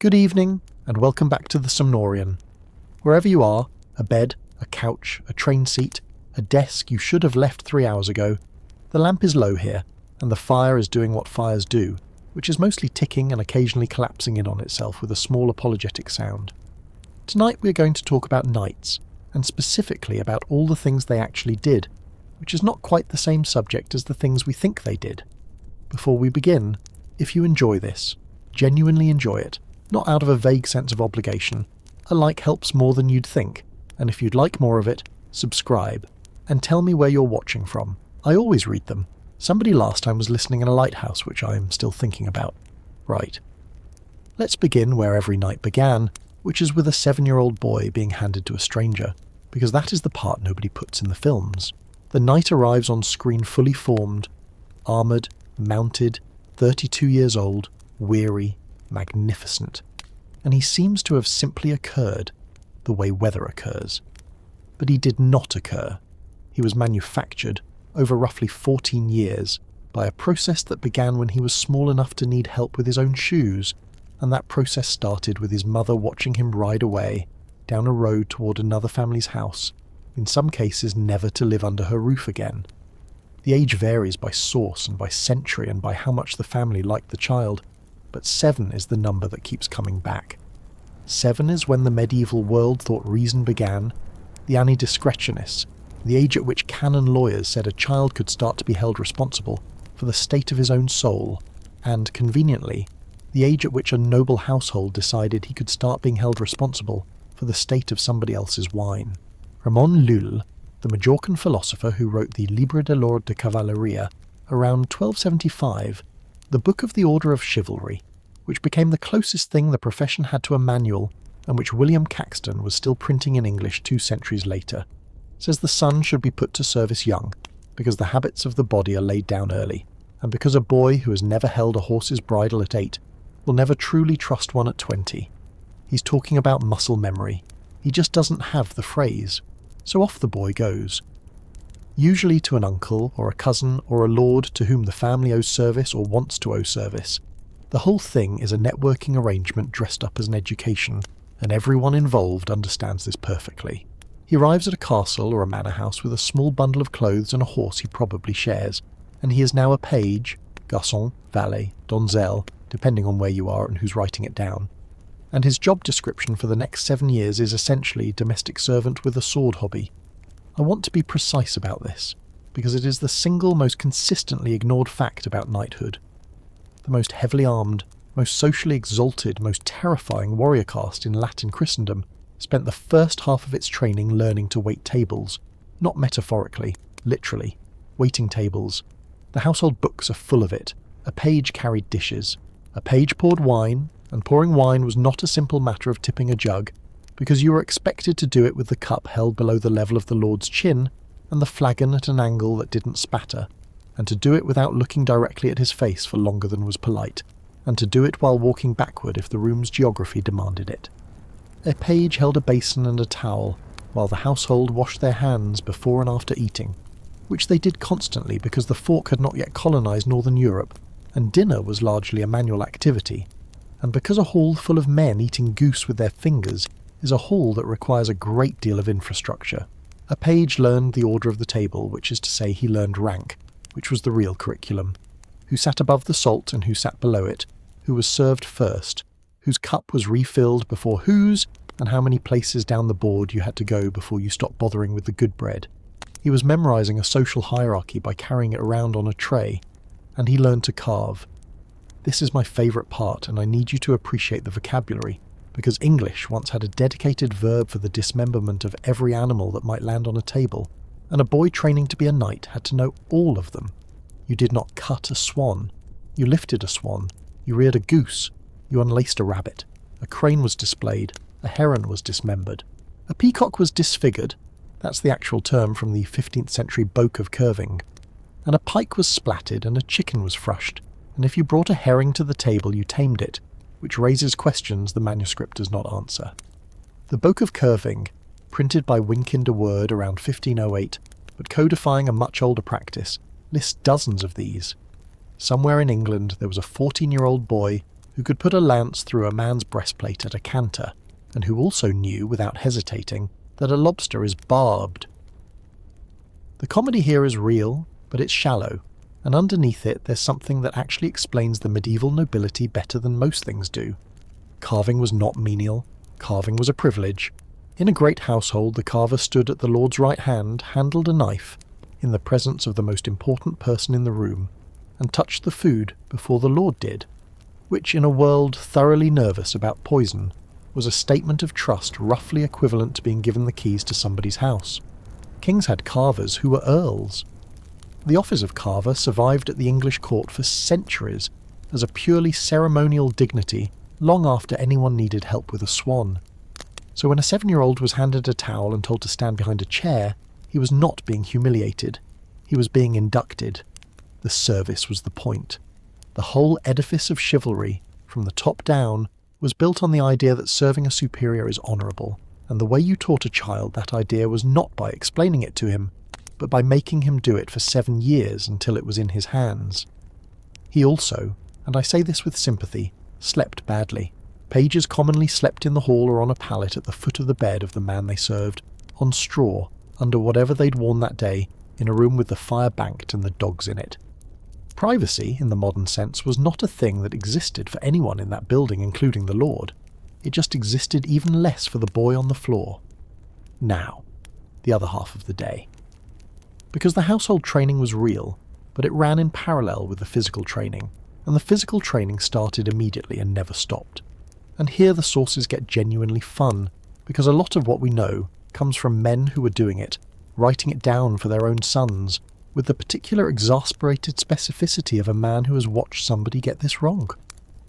Good evening, and welcome back to the Somnorian. Wherever you are, a bed, a couch, a train seat, a desk you should have left 3 hours ago, the lamp is low here, and the fire is doing what fires do, which is mostly ticking and occasionally collapsing in on itself with a small apologetic sound. Tonight we're going to talk about knights, and specifically about all the things they actually did, which is not quite the same subject as the things we think they did. Before we begin, if you enjoy this, genuinely enjoy it, not out of a vague sense of obligation, a like helps more than you'd think, and if you'd like more of it, subscribe, and tell me where you're watching from. I always read them. Somebody last time was listening in a lighthouse, which I am still thinking about. Right. Let's begin where every night began, which is with a 7-year-old boy being handed to a stranger, because that is the part nobody puts in the films. The knight arrives on screen fully formed, armoured, mounted, 32 years old, weary, magnificent, and he seems to have simply occurred the way weather occurs. But he did not occur. He was manufactured over roughly 14 years by a process that began when he was small enough to need help with his own shoes, and that process started with his mother watching him ride away down a road toward another family's house, in some cases never to live under her roof again. The age varies by source and by century and by how much the family liked the child, but 7 is the number that keeps coming back. 7 is when the medieval world thought reason began, the Anni Discretionis, the age at which canon lawyers said a child could start to be held responsible for the state of his own soul, and, conveniently, the age at which a noble household decided he could start being held responsible for the state of somebody else's wine. Ramon Llull, the Majorcan philosopher who wrote the Libre de l'Ordre de Cavalleria around 1275, the Book of the Order of Chivalry, which became the closest thing the profession had to a manual and which William Caxton was still printing in English 2 centuries later, says the son should be put to service young, because the habits of the body are laid down early, and because a boy who has never held a horse's bridle at 8 will never truly trust one at 20. He's talking about muscle memory. He just doesn't have the phrase. So off the boy goes. Usually to an uncle or a cousin or a lord to whom the family owes service or wants to owe service. The whole thing is a networking arrangement dressed up as an education, and everyone involved understands this perfectly. He arrives at a castle or a manor house with a small bundle of clothes and a horse he probably shares, and he is now a page, garçon, valet, donzelle, depending on where you are and who's writing it down. And his job description for the next 7 years is essentially domestic servant with a sword hobby. I want to be precise about this, because it is the single most consistently ignored fact about knighthood. The most heavily armed, most socially exalted, most terrifying warrior caste in Latin Christendom spent the first half of its training learning to wait tables, not metaphorically, literally, waiting tables. The household books are full of it. A page carried dishes. A page poured wine, and pouring wine was not a simple matter of tipping a jug, because you were expected to do it with the cup held below the level of the lord's chin and the flagon at an angle that didn't spatter, and to do it without looking directly at his face for longer than was polite, and to do it while walking backward if the room's geography demanded it. A page held a basin and a towel, while the household washed their hands before and after eating, which they did constantly because the fork had not yet colonised northern Europe, and dinner was largely a manual activity, and because a hall full of men eating goose with their fingers is a hall that requires a great deal of infrastructure. A page learned the order of the table, which is to say he learned rank, which was the real curriculum, who sat above the salt and who sat below it, who was served first, whose cup was refilled before whose, and how many places down the board you had to go before you stopped bothering with the good bread. He was memorising a social hierarchy by carrying it around on a tray, and he learned to carve. This is my favourite part, and I need you to appreciate the vocabulary, because English once had a dedicated verb for the dismemberment of every animal that might land on a table, and a boy training to be a knight had to know all of them. You did not cut a swan. You lifted a swan. You reared a goose. You unlaced a rabbit. A crane was displayed. A heron was dismembered. A peacock was disfigured. That's the actual term from the 15th century Boke of Curving. And a pike was splatted and a chicken was frushed. And if you brought a herring to the table, you tamed it, which raises questions the manuscript does not answer. The Boke of Curving, printed by Wynkin de Worde around 1508, but codifying a much older practice, lists dozens of these. Somewhere in England there was a 14-year-old boy who could put a lance through a man's breastplate at a canter, and who also knew, without hesitating, that a lobster is barbed. The comedy here is real, but it's shallow, and underneath it there's something that actually explains the medieval nobility better than most things do. Carving was not menial, carving was a privilege. In a great household, the carver stood at the lord's right hand, handled a knife, in the presence of the most important person in the room, and touched the food before the lord did, which in a world thoroughly nervous about poison was a statement of trust roughly equivalent to being given the keys to somebody's house. Kings had carvers who were earls. The office of carver survived at the English court for centuries as a purely ceremonial dignity long after anyone needed help with a swan. So when a 7-year-old was handed a towel and told to stand behind a chair, he was not being humiliated. He was being inducted. The service was the point. The whole edifice of chivalry, from the top down, was built on the idea that serving a superior is honourable, and the way you taught a child that idea was not by explaining it to him, but by making him do it for 7 years until it was in his hands. He also, and I say this with sympathy, slept badly. Pages commonly slept in the hall or on a pallet at the foot of the bed of the man they served, on straw, under whatever they'd worn that day, in a room with the fire banked and the dogs in it. Privacy, in the modern sense, was not a thing that existed for anyone in that building, including the lord. It just existed even less for the boy on the floor. Now, the other half of the day. Because the household training was real, but it ran in parallel with the physical training, and the physical training started immediately and never stopped. And here the sources get genuinely fun, because a lot of what we know comes from men who were doing it, writing it down for their own sons, with the particular exasperated specificity of a man who has watched somebody get this wrong.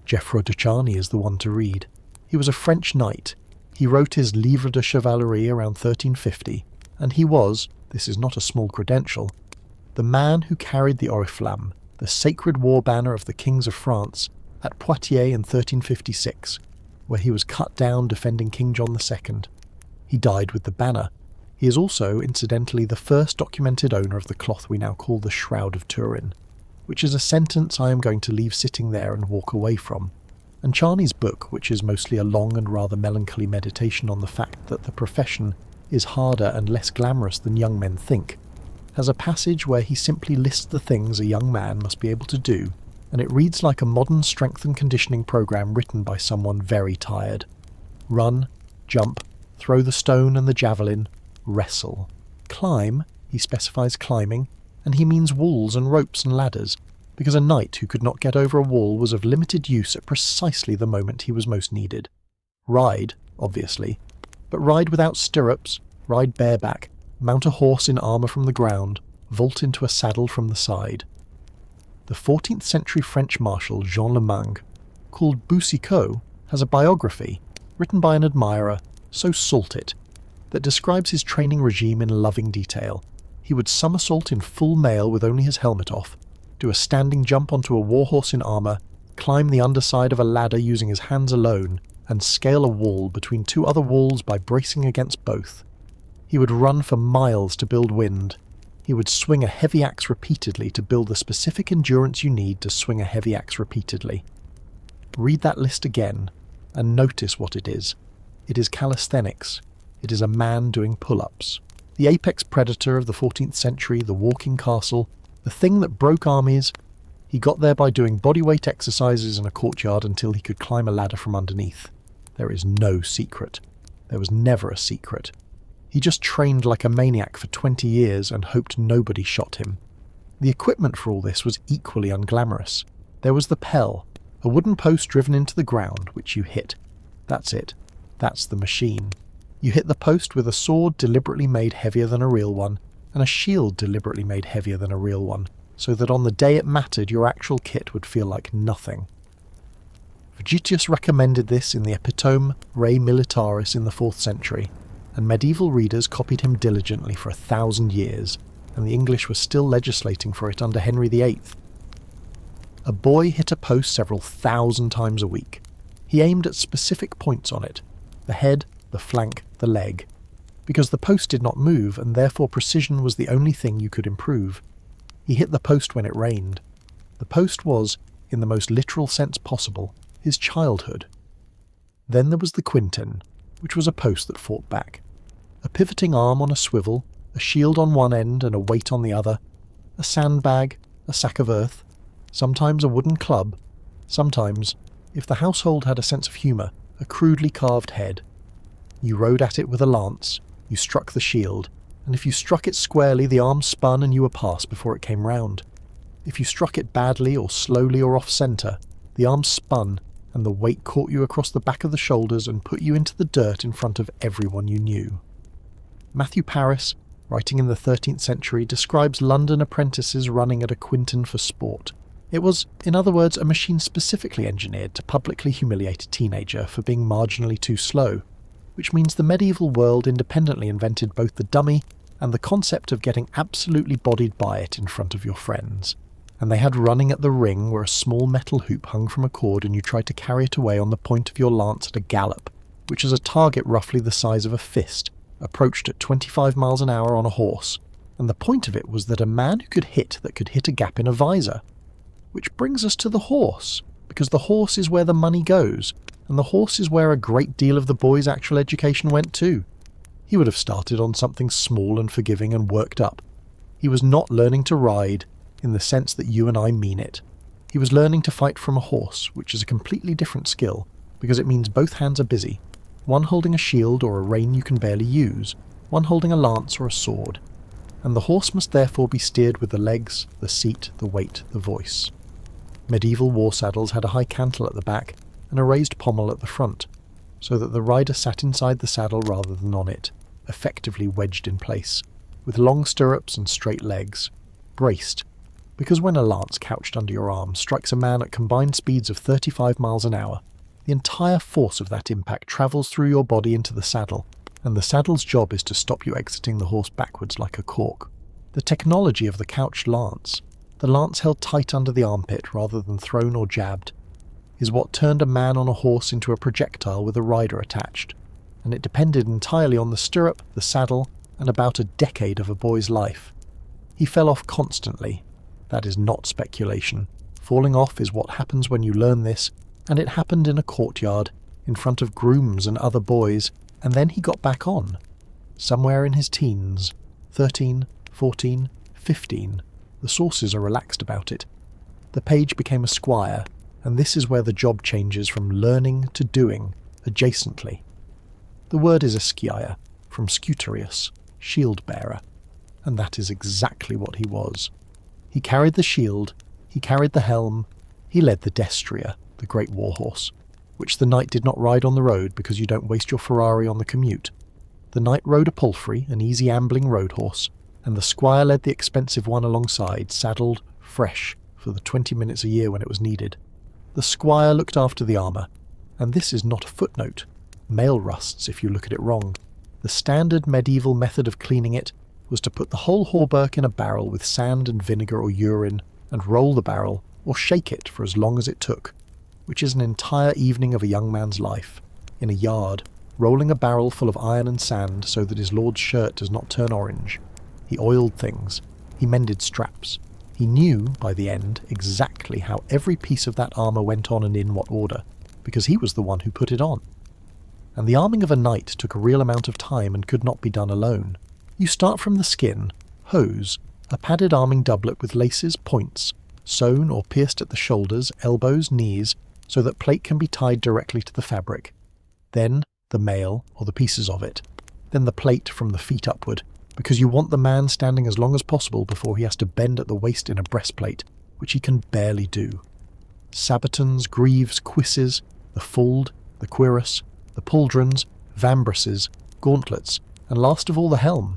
Geoffroy de Charny is the one to read. He was a French knight. He wrote his Livre de Chevalerie around 1350, and he was, this is not a small credential, the man who carried the Oriflamme, the sacred war banner of the kings of France, at Poitiers in 1356, where he was cut down defending King John II. He died with the banner. He is also, incidentally, the first documented owner of the cloth we now call the Shroud of Turin, which is a sentence I am going to leave sitting there and walk away from. And Charny's book, which is mostly a long and rather melancholy meditation on the fact that the profession is harder and less glamorous than young men think, has a passage where he simply lists the things a young man must be able to do, and it reads like a modern strength and conditioning program written by someone very tired. Run, jump, throw the stone and the javelin, wrestle. Climb, he specifies climbing, and he means walls and ropes and ladders, because a knight who could not get over a wall was of limited use at precisely the moment he was most needed. Ride, obviously, but ride without stirrups, ride bareback, mount a horse in armour from the ground, vault into a saddle from the side. The 14th century French marshal Jean Le Mange, called Boucicaut, has a biography, written by an admirer, so salted, that describes his training regime in loving detail. He would somersault in full mail with only his helmet off, do a standing jump onto a warhorse in armour, climb the underside of a ladder using his hands alone, and scale a wall between 2 other walls by bracing against both. He would run for miles to build wind. He would swing a heavy axe repeatedly to build the specific endurance you need to swing a heavy axe repeatedly. Read that list again, and notice what it is. It is calisthenics. It is a man doing pull-ups. The apex predator of the 14th century, the walking castle, the thing that broke armies. He got there by doing bodyweight exercises in a courtyard until he could climb a ladder from underneath. There is no secret. There was never a secret. He just trained like a maniac for 20 years and hoped nobody shot him. The equipment for all this was equally unglamorous. There was the pell, a wooden post driven into the ground, which you hit. That's it. That's the machine. You hit the post with a sword deliberately made heavier than a real one, and a shield deliberately made heavier than a real one, so that on the day it mattered your actual kit would feel like nothing. Vegetius recommended this in the Epitome Rei Militaris in the 4th century, and medieval readers copied him diligently for 1,000 years, and the English were still legislating for it under Henry VIII. A boy hit a post several thousand times a week. He aimed at specific points on it: the head, the flank, the leg. Because the post did not move, and therefore precision was the only thing you could improve. He hit the post when it rained. The post was, in the most literal sense possible, his childhood. Then there was the quintin, which was a post that fought back. A pivoting arm on a swivel, a shield on one end and a weight on the other, a sandbag, a sack of earth, sometimes a wooden club, sometimes, if the household had a sense of humour, a crudely carved head. You rode at it with a lance, you struck the shield, and if you struck it squarely the arm spun and you were past before it came round. If you struck it badly or slowly or off-centre, the arm spun and the weight caught you across the back of the shoulders and put you into the dirt in front of everyone you knew. Matthew Paris, writing in the 13th century, describes London apprentices running at a quintin for sport. It was, in other words, a machine specifically engineered to publicly humiliate a teenager for being marginally too slow, which means the medieval world independently invented both the dummy and the concept of getting absolutely bodied by it in front of your friends. And they had running at the ring, where a small metal hoop hung from a cord and you tried to carry it away on the point of your lance at a gallop, which is a target roughly the size of a fist, approached at 25 miles an hour on a horse, and the point of it was that a man who could hit a gap in a visor. Which brings us to the horse, because the horse is where the money goes, and the horse is where a great deal of the boy's actual education went too. He would have started on something small and forgiving and worked up. He was not learning to ride in the sense that you and I mean it. He was learning to fight from a horse, which is a completely different skill, because it means both hands are busy, one holding a shield or a rein you can barely use, one holding a lance or a sword, and the horse must therefore be steered with the legs, the seat, the weight, the voice. Medieval war saddles had a high cantle at the back and a raised pommel at the front, so that the rider sat inside the saddle rather than on it, effectively wedged in place, with long stirrups and straight legs, braced, because when a lance couched under your arm strikes a man at combined speeds of 35 miles an hour, the entire force of that impact travels through your body into the saddle, and the saddle's job is to stop you exiting the horse backwards like a cork. The technology of the couched lance, the lance held tight under the armpit rather than thrown or jabbed, is what turned a man on a horse into a projectile with a rider attached, and it depended entirely on the stirrup, the saddle, and about a decade of a boy's life. He fell off constantly. That is not speculation. Falling off is what happens when you learn this, and it happened in a courtyard, in front of grooms and other boys, and then he got back on. Somewhere in his teens, 13, 14, 15, the sources are relaxed about it. The page became a squire, and this is where the job changes from learning to doing, adjacently. The word is esquire, from scuterius, shield-bearer, and that is exactly what he was. He carried the shield, he carried the helm, he led the destrier, the great warhorse, which the knight did not ride on the road because you don't waste your Ferrari on the commute. The knight rode a palfrey, an easy ambling road horse, and the squire led the expensive one alongside, saddled, fresh, for the 20 minutes a year when it was needed. The squire looked after the armour, and this is not a footnote. Mail rusts if you look at it wrong. The standard medieval method of cleaning it was to put the whole hauberk in a barrel with sand and vinegar or urine, and roll the barrel, or shake it for as long as it took, which is an entire evening of a young man's life, in a yard, rolling a barrel full of iron and sand so that his lord's shirt does not turn orange. He oiled things. He mended straps. He knew, by the end, exactly how every piece of that armour went on and in what order, because he was the one who put it on. And the arming of a knight took a real amount of time and could not be done alone. You start from the skin, hose, a padded arming doublet with laces, points, sewn or pierced at the shoulders, elbows, knees, so that plate can be tied directly to the fabric. Then the mail, or the pieces of it. Then the plate from the feet upward, because you want the man standing as long as possible before he has to bend at the waist in a breastplate, which he can barely do. Sabatons, greaves, cuisses, the fold, the cuirass, the pauldrons, vambraces, gauntlets, and last of all the helm.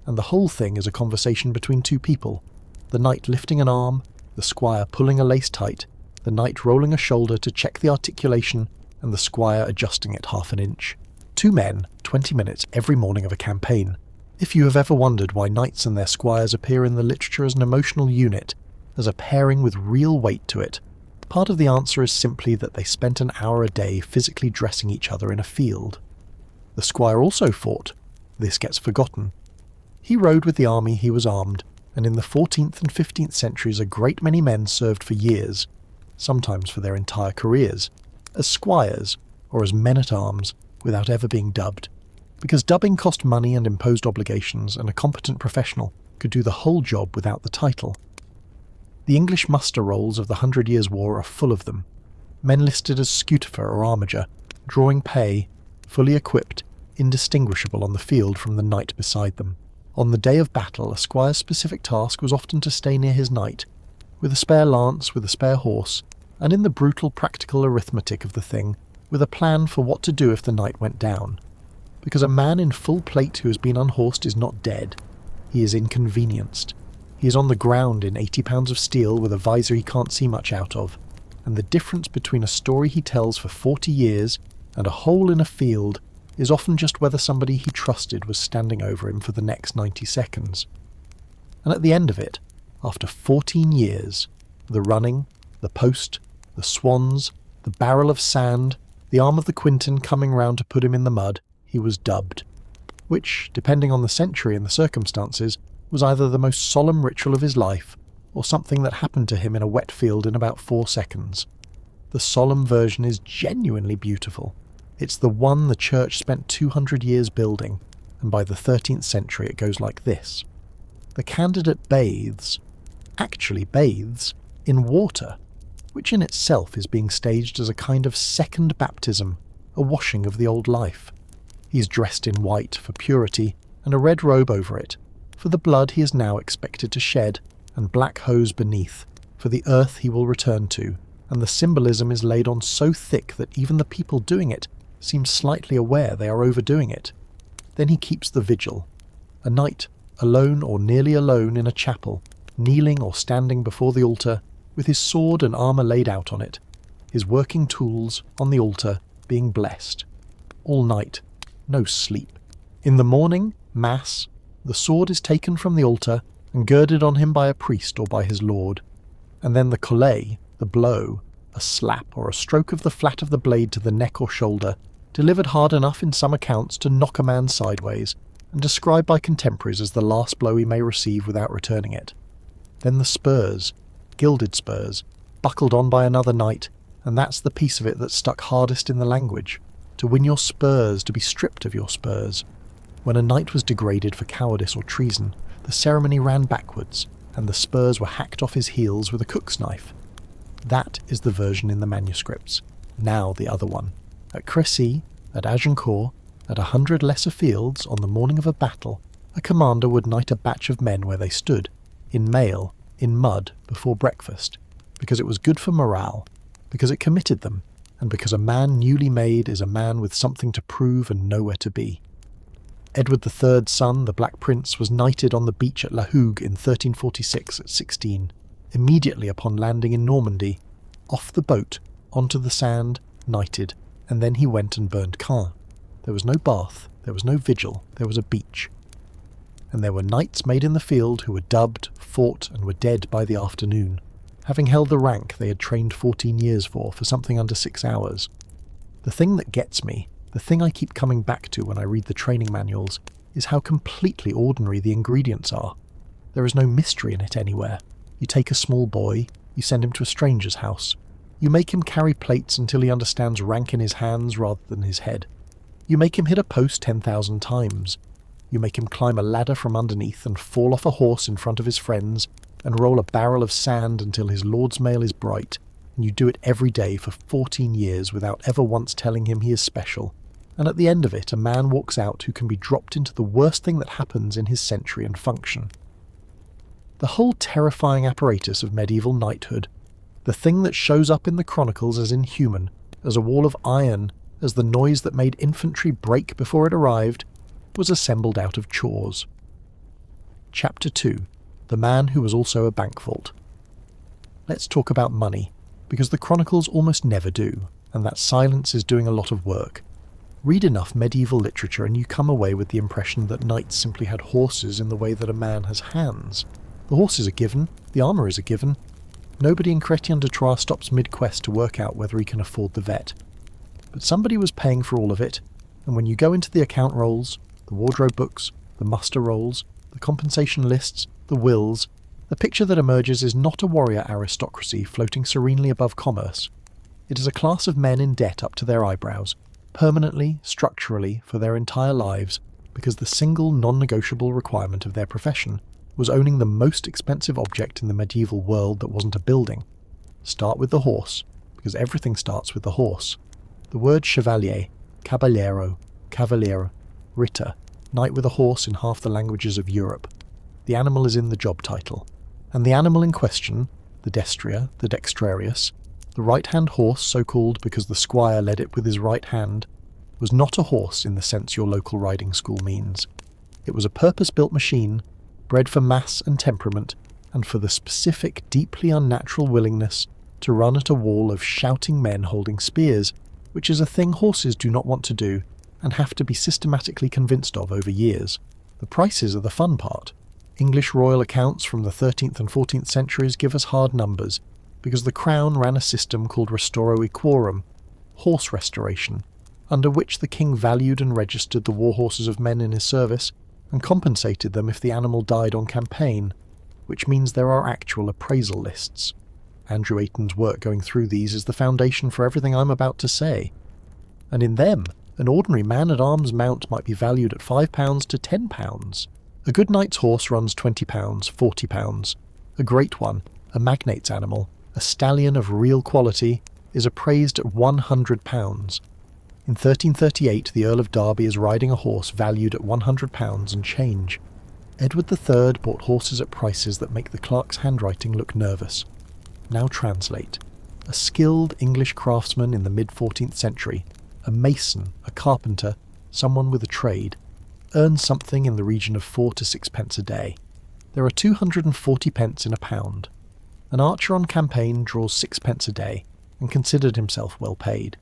And the whole thing is a conversation between two people, the knight lifting an arm, the squire pulling a lace tight, the knight rolling a shoulder to check the articulation, and the squire adjusting it half an inch. 2 men, 20 minutes every morning of a campaign. If you have ever wondered why knights and their squires appear in the literature as an emotional unit, as a pairing with real weight to it, part of the answer is simply that they spent an hour a day physically dressing each other in a field. The squire also fought. This gets forgotten. He rode with the army he was armed, and in the 14th and 15th centuries a great many men served for years, sometimes for their entire careers. as squires or as men-at-arms without ever being dubbed, because dubbing cost money and imposed obligations, and a competent professional could do the whole job without the title. The English muster rolls of the 100 Years' War are full of them, men listed as scutifer or armiger, drawing pay, fully equipped, indistinguishable on the field from the knight beside them. On the day of battle, a squire's specific task was often to stay near his knight, with a spare lance, with a spare horse, and in the brutal practical arithmetic of the thing, with a plan for what to do if the knight went down. Because a man in full plate who has been unhorsed is not dead. He is inconvenienced. He is on the ground in 80 pounds of steel with a visor he can't see much out of, and the difference between a story he tells for 40 years and a hole in a field is often just whether somebody he trusted was standing over him for the next 90 seconds. And at the end of it, after 14 years, the running, the post, the swans, the barrel of sand, the arm of the Quinton coming round to put him in the mud, he was dubbed, which, depending on the century and the circumstances, was either the most solemn ritual of his life or something that happened to him in a wet field in about 4 seconds. The solemn version is genuinely beautiful. It's the one the church spent 200 years building, and by the 13th century it goes like this. The candidate actually bathes, in water, which in itself is being staged as a kind of second baptism, a washing of the old life. He is dressed in white for purity, and a red robe over it, for the blood he is now expected to shed, and black hose beneath, for the earth he will return to, and the symbolism is laid on so thick that even the people doing it seem slightly aware they are overdoing it. Then he keeps the vigil. A knight, alone or nearly alone in a chapel, kneeling or standing before the altar, with his sword and armour laid out on it, his working tools on the altar being blessed. All night, no sleep. In the morning, Mass, the sword is taken from the altar and girded on him by a priest or by his lord, and then the collay, the blow, a slap or a stroke of the flat of the blade to the neck or shoulder, delivered hard enough in some accounts to knock a man sideways, and described by contemporaries as the last blow he may receive without returning it. Then the spurs, gilded spurs, buckled on by another knight, and that's the piece of it that stuck hardest in the language. To win your spurs, to be stripped of your spurs. When a knight was degraded for cowardice or treason, the ceremony ran backwards, and the spurs were hacked off his heels with a cook's knife. That is the version in the manuscripts. Now the other one. At Crécy, at Agincourt, at 100 lesser fields, on the morning of a battle, a commander would knight a batch of men where they stood, in mail, in mud, before breakfast, because it was good for morale, because it committed them, and because a man newly made is a man with something to prove and nowhere to be. Edward III's son, the Black Prince, was knighted on the beach at La Hougue in 1346 at 16, immediately upon landing in Normandy, off the boat, onto the sand, knighted, and then he went and burned Caen. There was no bath, there was no vigil, there was a beach. And there were knights made in the field who were dubbed, fought, and were dead by the afternoon, having held the rank they had trained 14 years for something under 6 hours. The thing that gets me, the thing I keep coming back to when I read the training manuals, is how completely ordinary the ingredients are. There is no mystery in it anywhere. You take a small boy, you send him to a stranger's house. You make him carry plates until he understands rank in his hands rather than his head. You make him hit a post 10,000 times. You make him climb a ladder from underneath and fall off a horse in front of his friends and roll a barrel of sand until his lord's mail is bright, and you do it every day for 14 years without ever once telling him he is special. And at the end of it, a man walks out who can be dropped into the worst thing that happens in his century and function. The whole terrifying apparatus of medieval knighthood, the thing that shows up in the chronicles as inhuman, as a wall of iron, as the noise that made infantry break before it arrived, was assembled out of chores. Chapter 2. The Man Who Was Also a Bank Vault. Let's talk about money, because the chronicles almost never do, and that silence is doing a lot of work. Read enough medieval literature and you come away with the impression that knights simply had horses in the way that a man has hands. The horses are given, the armour is a given. Nobody in Chrétien de Troyes stops mid-quest to work out whether he can afford the vet. But somebody was paying for all of it, and when you go into the account rolls, the wardrobe books, the muster rolls, the compensation lists, the wills, the picture that emerges is not a warrior aristocracy floating serenely above commerce. It is a class of men in debt up to their eyebrows, permanently, structurally, for their entire lives, because the single non-negotiable requirement of their profession was owning the most expensive object in the medieval world that wasn't a building. Start with the horse, because everything starts with the horse. The word chevalier, caballero, cavalier, ritter, knight with a horse in half the languages of Europe. The animal is in the job title. And the animal in question, the destria, the dextrarius, the right-hand horse, so called because the squire led it with his right hand, was not a horse in the sense your local riding school means. It was a purpose-built machine, bred for mass and temperament, and for the specific, deeply unnatural willingness to run at a wall of shouting men holding spears, which is a thing horses do not want to do and have to be systematically convinced of over years. The prices are the fun part. English royal accounts from the 13th and 14th centuries give us hard numbers, because the crown ran a system called restoro equorum, horse restoration, under which the king valued and registered the war horses of men in his service and compensated them if the animal died on campaign, which means there are actual appraisal lists. Andrew Ayton's work going through these is the foundation for everything I'm about to say. And in them, an ordinary man-at-arms mount might be valued at £5 to £10. A good knight's horse runs £20, £40. A great one, a magnate's animal, a stallion of real quality, is appraised at £100. In 1338, the Earl of Derby is riding a horse valued at £100 and change. Edward III bought horses at prices that make the clerk's handwriting look nervous. Now translate. A skilled English craftsman in the mid-14th century, a mason, a carpenter, someone with a trade, earns something in the region of 4 to 6 pence a day. There are 240 pence in a pound. An archer on campaign draws 6 pence a day and considered himself well paid.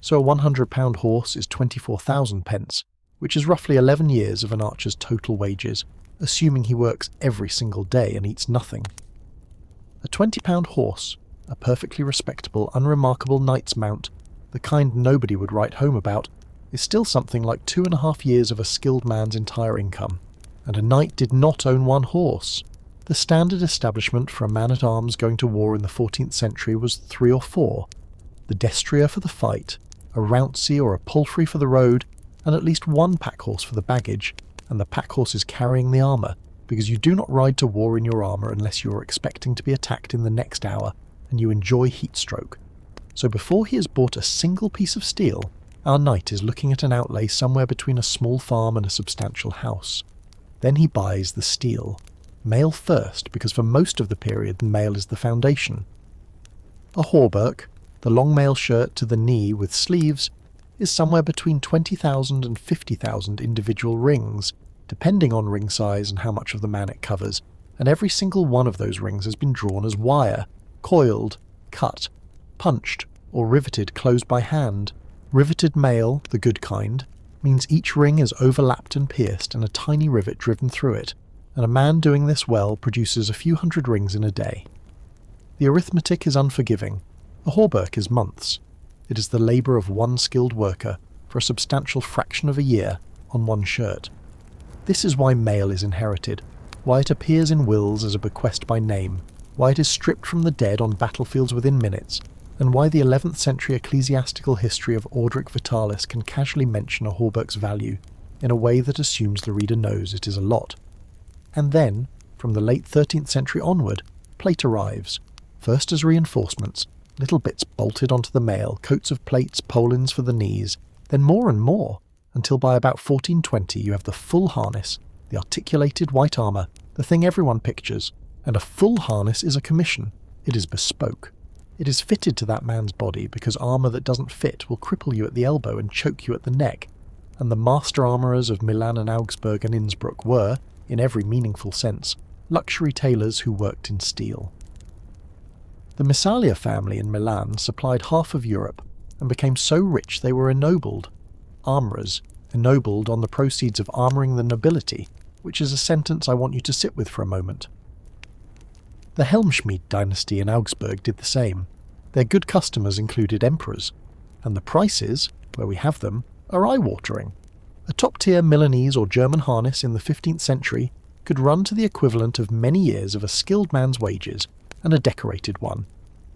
So a £100 horse is 24,000 pence, which is roughly 11 years of an archer's total wages, assuming he works every single day and eats nothing. A £20 horse, a perfectly respectable, unremarkable knight's mount, the kind nobody would write home about, is still something like 2.5 years of a skilled man's entire income. And a knight did not own one horse. The standard establishment for a man-at-arms going to war in the 14th century was 3 or 4. The destria for the fight, a rouncey or a palfrey for the road, and at least one pack-horse for the baggage, and the pack-horse is carrying the armour, because you do not ride to war in your armour unless you are expecting to be attacked in the next hour, and you enjoy heatstroke. So before he has bought a single piece of steel, our knight is looking at an outlay somewhere between a small farm and a substantial house. Then he buys the steel. Mail first, because for most of the period mail is the foundation. A hauberk, the long mail shirt to the knee with sleeves, is somewhere between 20,000 and 50,000 individual rings, depending on ring size and how much of the man it covers, and every single one of those rings has been drawn as wire, coiled, cut, punched, or riveted closed by hand. Riveted mail, the good kind, means each ring is overlapped and pierced and a tiny rivet driven through it, and a man doing this well produces a few hundred rings in a day. The arithmetic is unforgiving. A hauberk is months. It is the labour of one skilled worker for a substantial fraction of a year on one shirt. This is why mail is inherited, why it appears in wills as a bequest by name, why it is stripped from the dead on battlefields within minutes, and why the 11th century ecclesiastical history of Orderic Vitalis can casually mention a hauberk's value in a way that assumes the reader knows it is a lot. And then, from the late 13th century onward, plate arrives, first as reinforcements, little bits bolted onto the mail, coats of plates, polins for the knees, then more and more, until by about 1420 you have the full harness, the articulated white armour, the thing everyone pictures, and a full harness is a commission. It is bespoke. It is fitted to that man's body because armour that doesn't fit will cripple you at the elbow and choke you at the neck, and the master armourers of Milan and Augsburg and Innsbruck were, in every meaningful sense, luxury tailors who worked in steel. The Messalia family in Milan supplied half of Europe and became so rich they were ennobled. Armourers, ennobled on the proceeds of armouring the nobility, which is a sentence I want you to sit with for a moment. The Helmschmied dynasty in Augsburg did the same. Their good customers included emperors, and the prices, where we have them, are eye-watering. A top-tier Milanese or German harness in the 15th century could run to the equivalent of many years of a skilled man's wages, and a decorated one,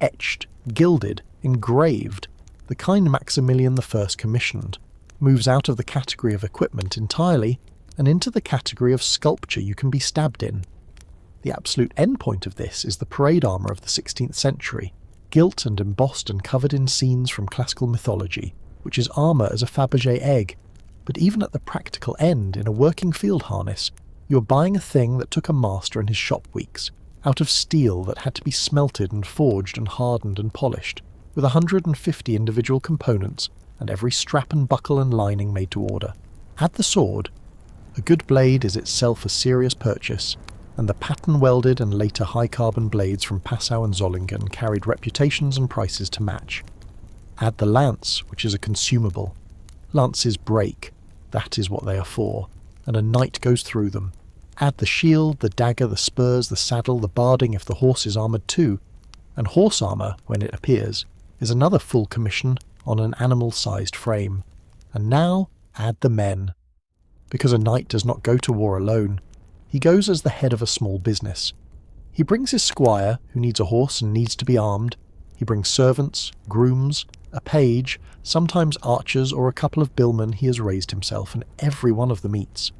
etched, gilded, engraved, the kind Maximilian I commissioned, moves out of the category of equipment entirely and into the category of sculpture you can be stabbed in. The absolute endpoint of this is the parade armour of the 16th century, gilt and embossed and covered in scenes from classical mythology, which is armour as a Fabergé egg. But even at the practical end, in a working field harness, you are buying a thing that took a master and his shop weeks, out of steel that had to be smelted and forged and hardened and polished, with 150 individual components and every strap and buckle and lining made to order. Add the sword. A good blade is itself a serious purchase, and the pattern-welded and later high-carbon blades from Passau and Zollingen carried reputations and prices to match. Add the lance, which is a consumable. Lances break, that is what they are for, and a knight goes through them. Add the shield, the dagger, the spurs, the saddle, the barding if the horse is armoured too, and horse armour, when it appears, is another full commission on an animal-sized frame. And now add the men. Because a knight does not go to war alone, he goes as the head of a small business. He brings his squire, who needs a horse and needs to be armed. He brings servants, grooms, a page, sometimes archers or a couple of billmen he has raised himself, and every one of them eats.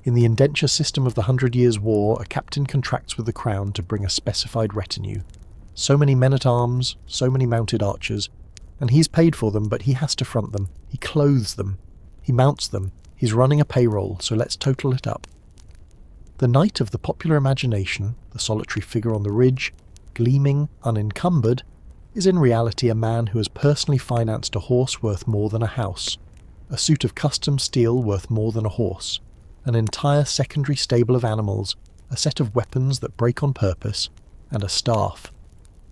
In the indenture system of the 100 Years' War, a captain contracts with the crown to bring a specified retinue. So many men-at-arms, so many mounted archers, and he's paid for them, but he has to front them. He clothes them. He mounts them. He's running a payroll, so let's total it up. The knight of the popular imagination, the solitary figure on the ridge, gleaming, unencumbered, is in reality a man who has personally financed a horse worth more than a house, a suit of custom steel worth more than a horse, an entire secondary stable of animals, a set of weapons that break on purpose, and a staff.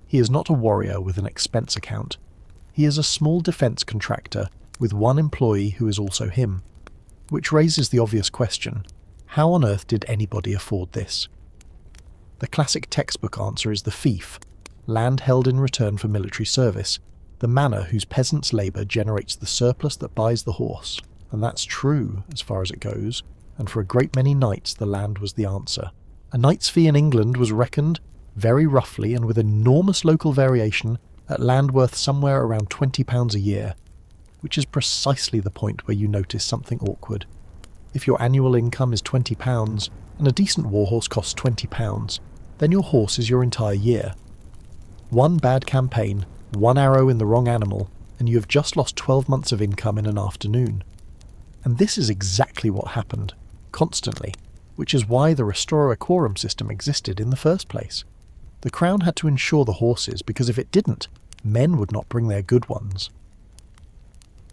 He is not a warrior with an expense account. He is a small defence contractor with one employee who is also him. Which raises the obvious question, how on earth did anybody afford this? The classic textbook answer is the fief, land held in return for military service, the manor whose peasants' labour generates the surplus that buys the horse. And that's true, as far as it goes, and for a great many knights the land was the answer. A knight's fee in England was reckoned, very roughly and with enormous local variation, at land worth somewhere around £20 a year, which is precisely the point where you notice something awkward. If your annual income is £20, and a decent warhorse costs £20, then your horse is your entire year. One bad campaign, one arrow in the wrong animal, and you have just lost 12 months of income in an afternoon. And this is exactly what happened, constantly, which is why the Restora Quorum system existed in the first place. The crown had to insure the horses, because if it didn't, men would not bring their good ones.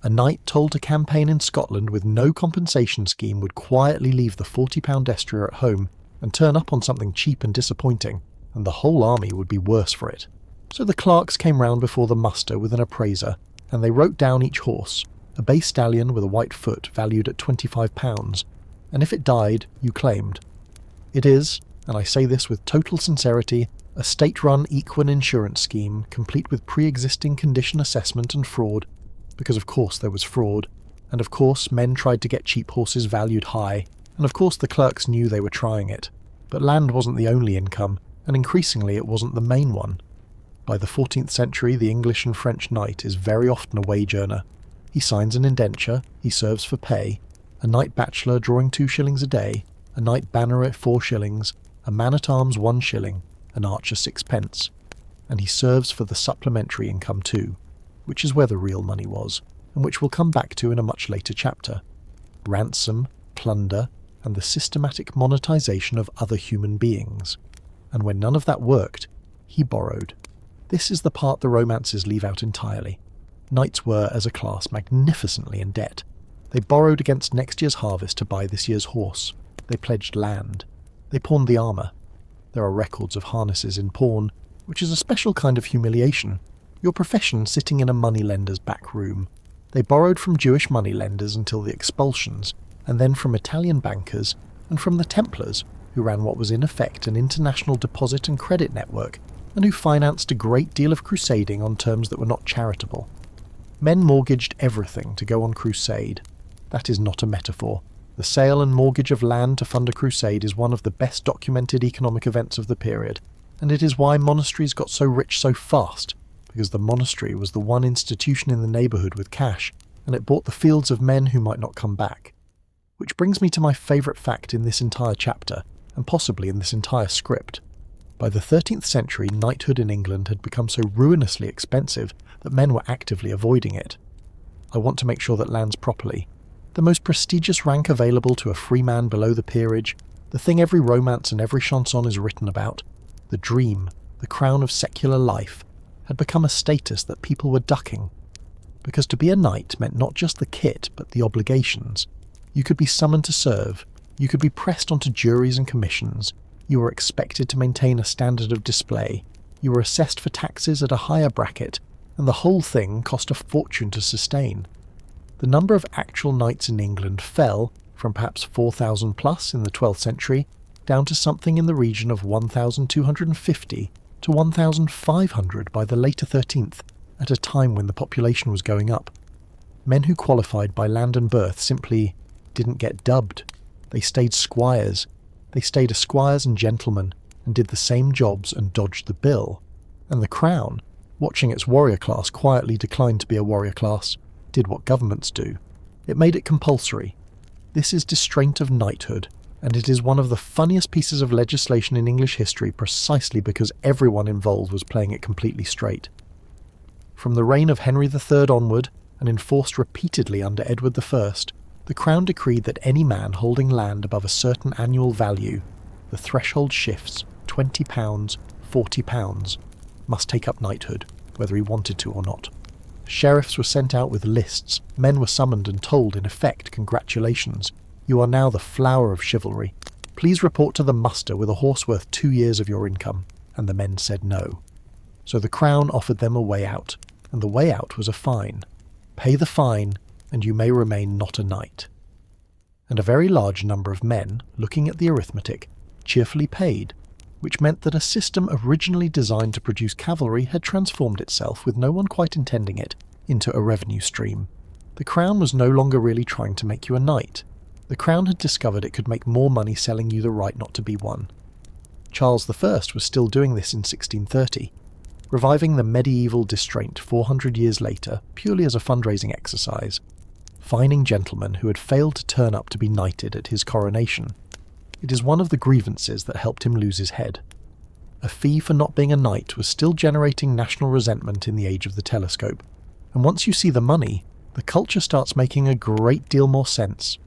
A knight told to campaign in Scotland with no compensation scheme would quietly leave the £40 destrier at home and turn up on something cheap and disappointing, and the whole army would be worse for it. So the clerks came round before the muster with an appraiser, and they wrote down each horse, a bay stallion with a white foot valued at £25, and if it died, you claimed. It is, and I say this with total sincerity, a state-run equine insurance scheme, complete with pre-existing condition assessment and fraud, because of course there was fraud, and of course men tried to get cheap horses valued high, and of course the clerks knew they were trying it, but land wasn't the only income, and increasingly it wasn't the main one. By the 14th century, the English and French knight is very often a wage earner. He signs an indenture, he serves for pay, a knight bachelor drawing 2 shillings a day, a knight banneret 4 shillings, a man-at-arms 1 shilling, an archer 6 pence, and he serves for the supplementary income too, which is where the real money was, and which we'll come back to in a much later chapter. Ransom, plunder, and the systematic monetization of other human beings. And when none of that worked, he borrowed. This is the part the romances leave out entirely. Knights were, as a class, magnificently in debt. They borrowed against next year's harvest to buy this year's horse. They pledged land. They pawned the armour. There are records of harnesses in pawn, which is a special kind of humiliation. Your profession sitting in a moneylender's back room. They borrowed from Jewish moneylenders until the expulsions, and then from Italian bankers, and from the Templars, who ran what was in effect an international deposit and credit network, and who financed a great deal of crusading on terms that were not charitable. Men mortgaged everything to go on crusade. That is not a metaphor. The sale and mortgage of land to fund a crusade is one of the best documented economic events of the period, and it is why monasteries got so rich so fast, because the monastery was the one institution in the neighbourhood with cash, and it bought the fields of men who might not come back. Which brings me to my favourite fact in this entire chapter, and possibly in this entire script. By the 13th century, knighthood in England had become so ruinously expensive that men were actively avoiding it. I want to make sure that lands properly. The most prestigious rank available to a free man below the peerage, the thing every romance and every chanson is written about, the dream, the crown of secular life, had become a status that people were ducking. Because to be a knight meant not just the kit, but the obligations. You could be summoned to serve, you could be pressed onto juries and commissions, you were expected to maintain a standard of display, you were assessed for taxes at a higher bracket, and the whole thing cost a fortune to sustain. The number of actual knights in England fell from perhaps 4,000 plus in the 12th century down to something in the region of 1,250 to 1,500 by the later 13th, at a time when the population was going up. Men who qualified by land and birth simply didn't get dubbed. They stayed squires. They stayed as squires and gentlemen and did the same jobs and dodged the bill. And the crown, watching its warrior class quietly decline to be a warrior class, did what governments do. It made it compulsory. This is distraint of knighthood, and it is one of the funniest pieces of legislation in English history precisely because everyone involved was playing it completely straight. From the reign of Henry III onward, and enforced repeatedly under Edward I, the Crown decreed that any man holding land above a certain annual value, the threshold shifts, £20, £40, must take up knighthood, whether he wanted to or not. Sheriffs were sent out with lists, men were summoned and told, in effect, congratulations, you are now the flower of chivalry. Please report to the muster with a horse worth 2 years of your income, and the men said no. So the Crown offered them a way out, and the way out was a fine. Pay the fine, and you may remain not a knight. And a very large number of men, looking at the arithmetic, cheerfully paid, which meant that a system originally designed to produce cavalry had transformed itself, with no one quite intending it, into a revenue stream. The Crown was no longer really trying to make you a knight. The Crown had discovered it could make more money selling you the right not to be one. Charles I was still doing this in 1630, reviving the medieval distraint 400 years later purely as a fundraising exercise, fining gentlemen who had failed to turn up to be knighted at his coronation. It is one of the grievances that helped him lose his head. A fee for not being a knight was still generating national resentment in the age of the telescope, and once you see the money, the culture starts making a great deal more sense.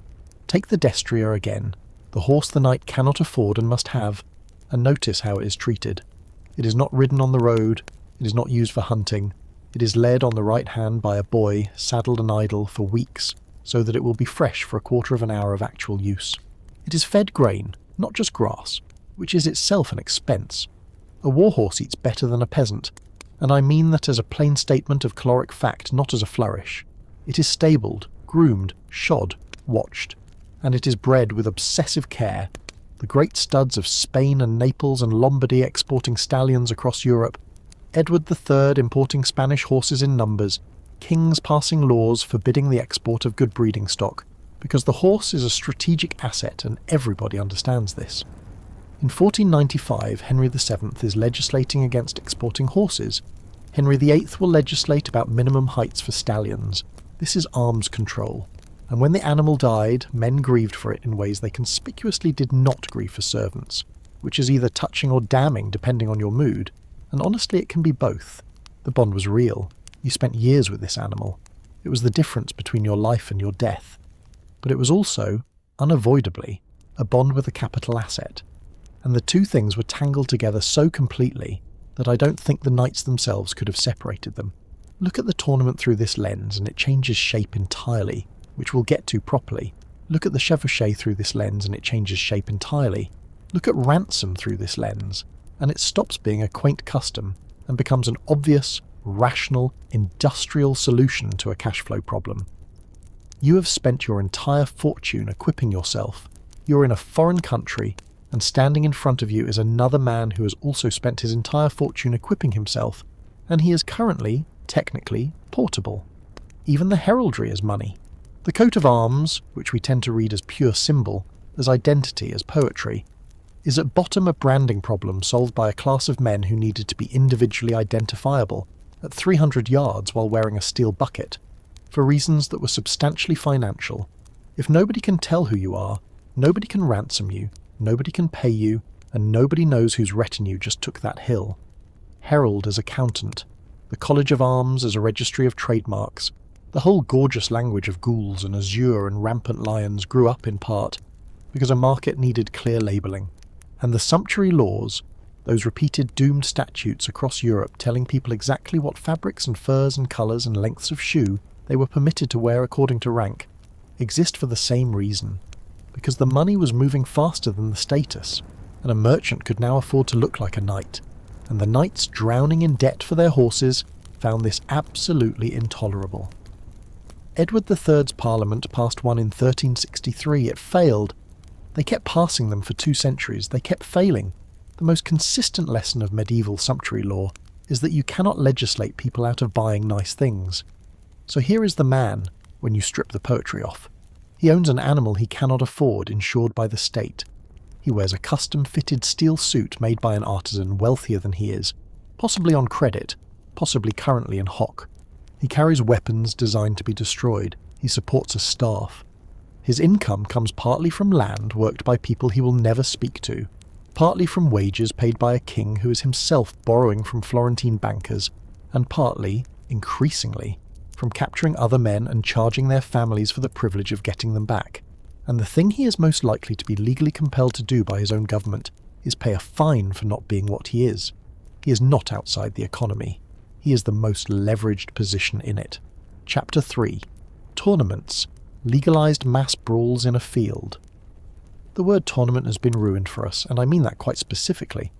Take the destrier again, the horse the knight cannot afford and must have, and notice how it is treated. It is not ridden on the road, it is not used for hunting, it is led on the right hand by a boy, saddled and idle, for weeks, so that it will be fresh for a quarter of an hour of actual use. It is fed grain, not just grass, which is itself an expense. A warhorse eats better than a peasant, and I mean that as a plain statement of caloric fact, not as a flourish. It is stabled, groomed, shod, watched, and it is bred with obsessive care. The great studs of Spain and Naples and Lombardy exporting stallions across Europe, Edward III importing Spanish horses in numbers, kings passing laws forbidding the export of good breeding stock, because the horse is a strategic asset and everybody understands this. In 1495, Henry VII is legislating against exporting horses. Henry VIII will legislate about minimum heights for stallions. This is arms control. And when the animal died, men grieved for it in ways they conspicuously did not grieve for servants, which is either touching or damning depending on your mood, and honestly it can be both. The bond was real. You spent years with this animal. It was the difference between your life and your death. But it was also, unavoidably, a bond with a capital asset. And the two things were tangled together so completely that I don't think the knights themselves could have separated them. Look at the tournament through this lens and it changes shape entirely, which we'll get to properly. Look at the chevauchée through this lens and it changes shape entirely. Look at ransom through this lens, and it stops being a quaint custom and becomes an obvious, rational, industrial solution to a cash flow problem. You have spent your entire fortune equipping yourself. You're in a foreign country, and standing in front of you is another man who has also spent his entire fortune equipping himself, and he is currently, technically, portable. Even the heraldry is money. The coat of arms, which we tend to read as pure symbol, as identity, as poetry, is at bottom a branding problem solved by a class of men who needed to be individually identifiable, at 300 yards while wearing a steel bucket, for reasons that were substantially financial. If nobody can tell who you are, nobody can ransom you, nobody can pay you, and nobody knows whose retinue just took that hill. Herald as accountant, the College of Arms as a registry of trademarks, the whole gorgeous language of ghouls and azure and rampant lions grew up in part because a market needed clear labelling, and the sumptuary laws, those repeated doomed statutes across Europe telling people exactly what fabrics and furs and colours and lengths of shoe they were permitted to wear according to rank, exist for the same reason, because the money was moving faster than the status, and a merchant could now afford to look like a knight, and the knights drowning in debt for their horses found this absolutely intolerable. Edward III's Parliament passed one in 1363. It failed. They kept passing them for 2 centuries. They kept failing. The most consistent lesson of medieval sumptuary law is that you cannot legislate people out of buying nice things. So here is the man, when you strip the poetry off. He owns an animal he cannot afford, insured by the state. He wears a custom-fitted steel suit made by an artisan wealthier than he is, possibly on credit, possibly currently in hock. He carries weapons designed to be destroyed. He supports a staff. His income comes partly from land worked by people he will never speak to, partly from wages paid by a king who is himself borrowing from Florentine bankers, and partly, increasingly, from capturing other men and charging their families for the privilege of getting them back. And the thing he is most likely to be legally compelled to do by his own government is pay a fine for not being what he is. He is not outside the economy. He is the most leveraged position in it. Chapter 3. Tournaments. Legalised mass brawls in a field. The word tournament has been ruined for us, and I mean that quite specifically.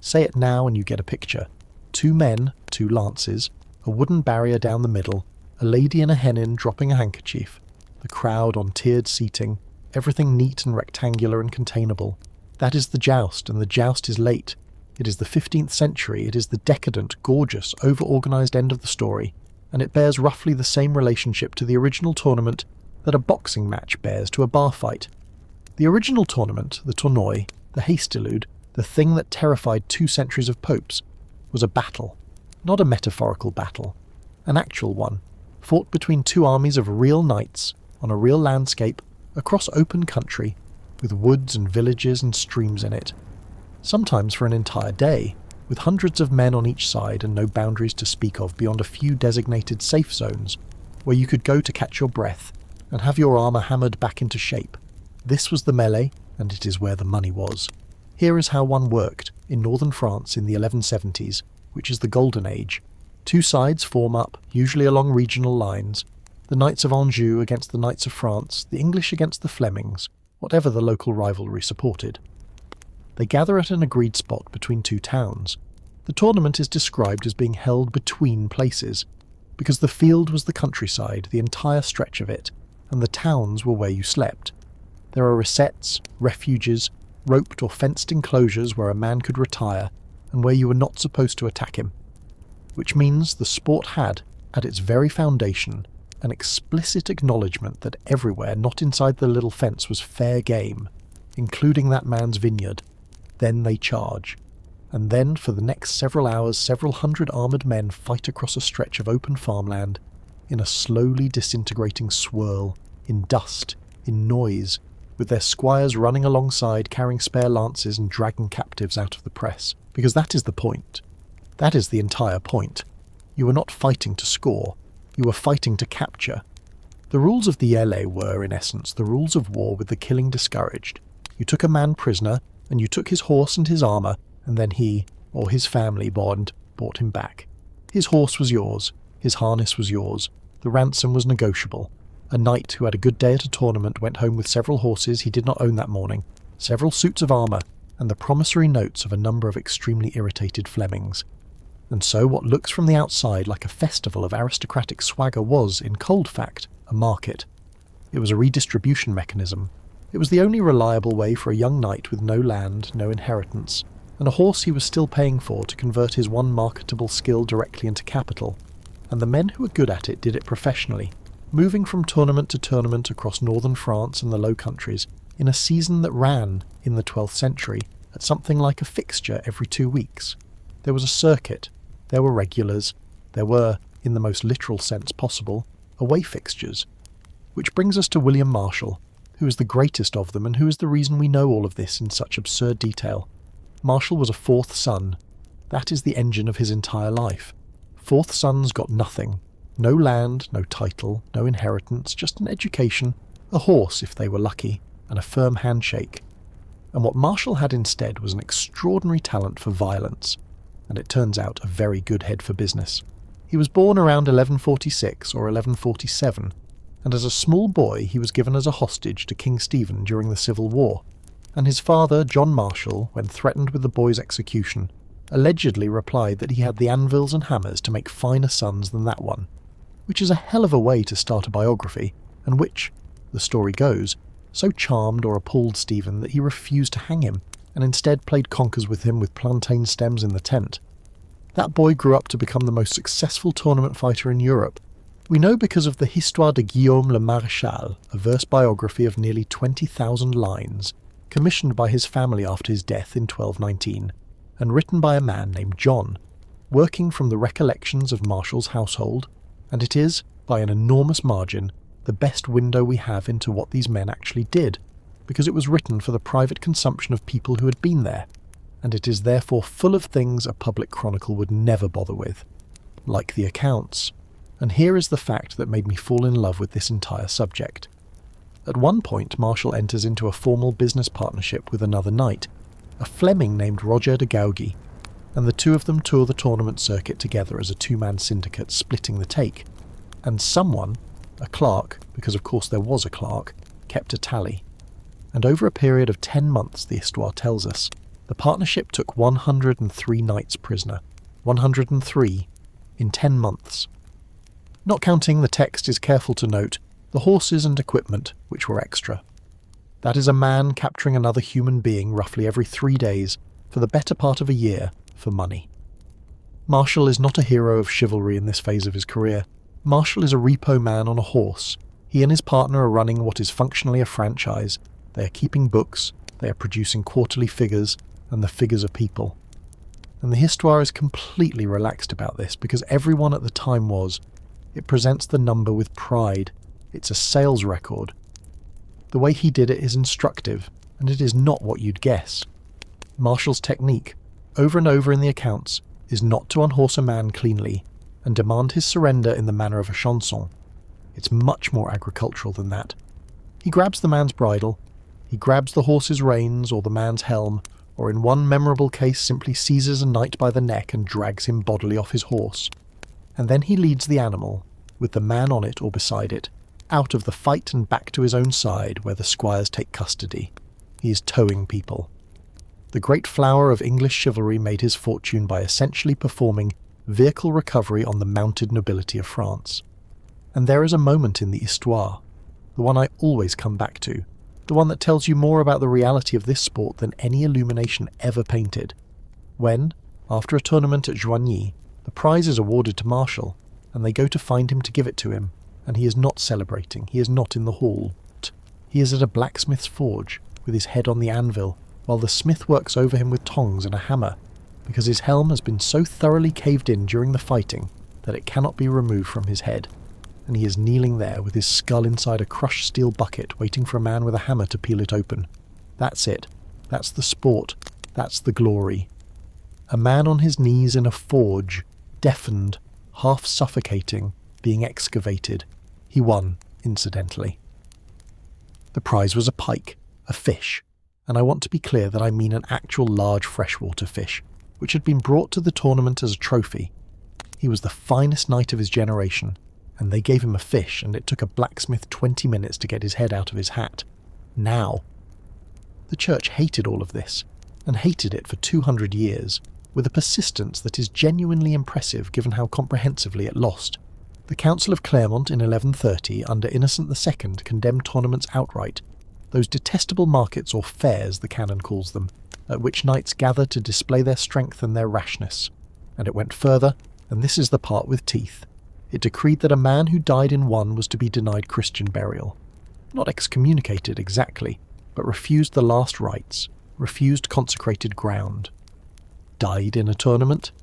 Say it now and you get a picture. 2 men, 2 lances, a wooden barrier down the middle, a lady and a hennin dropping a handkerchief, the crowd on tiered seating, everything neat and rectangular and containable. That is the joust, and the joust is late. It is the 15th century, it is the decadent, gorgeous, over-organised end of the story, and it bears roughly the same relationship to the original tournament that a boxing match bears to a bar fight. The original tournament, the tournoi, the hastelude, the thing that terrified 2 centuries of popes, was a battle. Not a metaphorical battle, an actual one, fought between 2 armies of real knights, on a real landscape, across open country, with woods and villages and streams in it. Sometimes for an entire day, with hundreds of men on each side and no boundaries to speak of beyond a few designated safe zones, where you could go to catch your breath and have your armour hammered back into shape. This was the melee, and it is where the money was. Here is how one worked, in northern France in the 1170s, which is the Golden Age. 2 sides form up, usually along regional lines, the Knights of Anjou against the Knights of France, the English against the Flemings, whatever the local rivalry supported. They gather at an agreed spot between 2 towns. The tournament is described as being held between places, because the field was the countryside, the entire stretch of it, and the towns were where you slept. There are resettes, refuges, roped or fenced enclosures where a man could retire, and where you were not supposed to attack him. Which means the sport had, at its very foundation, an explicit acknowledgement that everywhere not inside the little fence was fair game, including that man's vineyard. Then they charge. And then, for the next several hours, several hundred armoured men fight across a stretch of open farmland, in a slowly disintegrating swirl, in dust, in noise, with their squires running alongside carrying spare lances and dragging captives out of the press. Because that is the point. That is the entire point. You were not fighting to score, you were fighting to capture. The rules of the LA were, in essence, the rules of war with the killing discouraged. You took a man prisoner, and you took his horse and his armour, and then he, or his family bought him back. His horse was yours, his harness was yours, the ransom was negotiable. A knight who had a good day at a tournament went home with several horses he did not own that morning, several suits of armour, and the promissory notes of a number of extremely irritated Flemings. And so what looks from the outside like a festival of aristocratic swagger was, in cold fact, a market. It was a redistribution mechanism. It was the only reliable way for a young knight with no land, no inheritance, and a horse he was still paying for to convert his one marketable skill directly into capital. And the men who were good at it did it professionally, moving from tournament to tournament across northern France and the Low Countries in a season that ran, in the 12th century, at something like a fixture every 2 weeks. There was a circuit, there were regulars, There were, in the most literal sense possible, away fixtures. Which brings us to William Marshall, who is the greatest of them and who is the reason we know all of this in such absurd detail. Marshall was a fourth son. That is the engine of his entire life. Fourth sons got nothing. No land, no title, no inheritance, just an education, a horse if they were lucky, and a firm handshake. And what Marshall had instead was an extraordinary talent for violence, and it turns out a very good head for business. He was born around 1146 or 1147, and as a small boy he was given as a hostage to King Stephen during the Civil War, and his father, John Marshall, when threatened with the boy's execution, allegedly replied that he had the anvils and hammers to make finer sons than that one, which is a hell of a way to start a biography, and which, the story goes, so charmed or appalled Stephen that he refused to hang him, and instead played conkers with him with plantain stems in the tent. That boy grew up to become the most successful tournament fighter in Europe. We know because of the Histoire de Guillaume le Maréchal, a verse biography of nearly 20,000 lines, commissioned by his family after his death in 1219, and written by a man named John, working from the recollections of Marshall's household, and it is, by an enormous margin, the best window we have into what these men actually did, because it was written for the private consumption of people who had been there, and it is therefore full of things a public chronicle would never bother with, like the accounts. And here is the fact that made me fall in love with this entire subject. At one point, Marshall enters into a formal business partnership with another knight, a Fleming named Roger de Gaugy, and the two of them tour the tournament circuit together as a two-man syndicate splitting the take. And someone, a clerk, because of course there was a clerk, kept a tally. And over a period of 10 months, the histoire tells us, the partnership took 103 knights prisoner. 103 in 10 months. Not counting, the text is careful to note, the horses and equipment, which were extra. That is a man capturing another human being roughly every 3 days, for the better part of a year, for money. Marshall is not a hero of chivalry in this phase of his career. Marshall is a repo man on a horse. He and his partner are running what is functionally a franchise. They are keeping books, they are producing quarterly figures, and the figures are people. And the histoire is completely relaxed about this because everyone at the time was. It presents the number with pride. It's a sales record. The way he did it is instructive, and it is not what you'd guess. Marshall's technique, over and over in the accounts, is not to unhorse a man cleanly and demand his surrender in the manner of a chanson. It's much more agricultural than that. He grabs the man's bridle, he grabs the horse's reins or the man's helm, or in one memorable case simply seizes a knight by the neck and drags him bodily off his horse. And then he leads the animal, with the man on it or beside it, out of the fight and back to his own side where the squires take custody. He is towing people. The great flower of English chivalry made his fortune by essentially performing vehicle recovery on the mounted nobility of France. And there is a moment in the histoire, the one I always come back to, the one that tells you more about the reality of this sport than any illumination ever painted, when, after a tournament at Joigny, the prize is awarded to Marshall, and they go to find him to give it to him, and he is not celebrating, he is not in the hall. He is at a blacksmith's forge, with his head on the anvil, while the smith works over him with tongs and a hammer, because his helm has been so thoroughly caved in during the fighting that it cannot be removed from his head, and he is kneeling there with his skull inside a crushed steel bucket waiting for a man with a hammer to peel it open. That's it. That's the sport. That's the glory. A man on his knees in a forge, deafened, half suffocating, being excavated. He won, incidentally. The prize was a pike, a fish, and I want to be clear that I mean an actual large freshwater fish, which had been brought to the tournament as a trophy. He was the finest knight of his generation, and they gave him a fish, and it took a blacksmith 20 minutes to get his head out of his hat. Now. The church hated all of this, and hated it for 200 years, with a persistence that is genuinely impressive given how comprehensively it lost. The Council of Clermont in 1130 under Innocent II condemned tournaments outright, those detestable markets or fairs the canon calls them, at which knights gather to display their strength and their rashness. And it went further, and this is the part with teeth. It decreed that a man who died in one was to be denied Christian burial. Not excommunicated exactly, but refused the last rites, refused consecrated ground. Died in a tournament?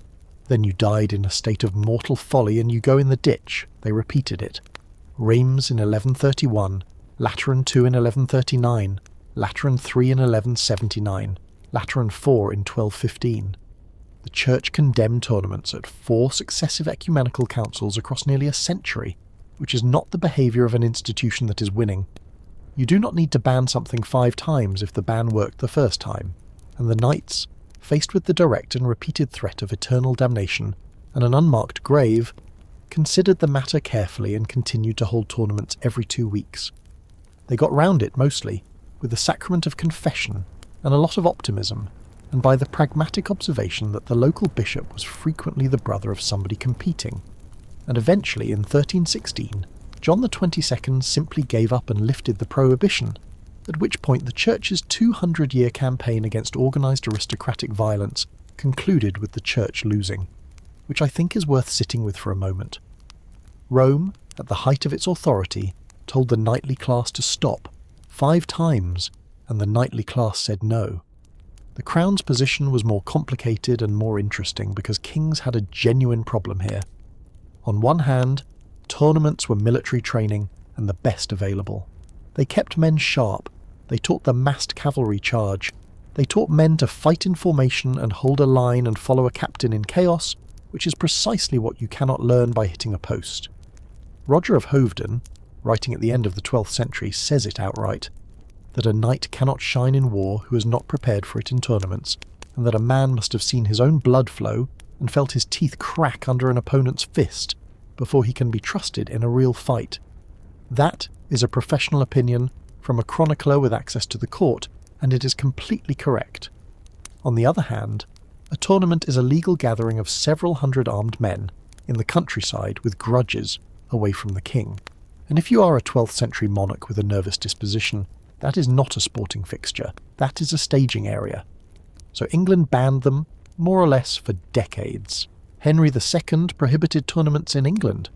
Then you died in a state of mortal folly and you go in the ditch. They repeated it. Reims in 1131, Lateran II in 1139, Lateran III in 1179, Lateran IV in 1215. The Church condemned tournaments at 4 successive ecumenical councils across nearly a century, which is not the behaviour of an institution that is winning. You do not need to ban something 5 times if the ban worked the first time, and the knights, faced with the direct and repeated threat of eternal damnation and an unmarked grave, considered the matter carefully and continued to hold tournaments every 2 weeks. They got round it mostly with the sacrament of confession and a lot of optimism, and by the pragmatic observation that the local bishop was frequently the brother of somebody competing. And eventually, in 1316, John the 22nd simply gave up and lifted the prohibition, at which point the Church's 200-year campaign against organised aristocratic violence concluded with the Church losing, which I think is worth sitting with for a moment. Rome, at the height of its authority, told the knightly class to stop 5 times, and the knightly class said no. The Crown's position was more complicated and more interesting because kings had a genuine problem here. On one hand, tournaments were military training and the best available. They kept men sharp, they taught the massed cavalry charge, they taught men to fight in formation and hold a line and follow a captain in chaos, which is precisely what you cannot learn by hitting a post. Roger of Hoveden, writing at the end of the 12th century, says it outright, that a knight cannot shine in war who is not prepared for it in tournaments, and that a man must have seen his own blood flow and felt his teeth crack under an opponent's fist before he can be trusted in a real fight. That is a professional opinion from a chronicler with access to the court, and it is completely correct. On the other hand, a tournament is a legal gathering of several hundred armed men in the countryside with grudges away from the king. And if you are a 12th century monarch with a nervous disposition, that is not a sporting fixture, that is a staging area. So England banned them, more or less, for decades. Henry II prohibited tournaments in England,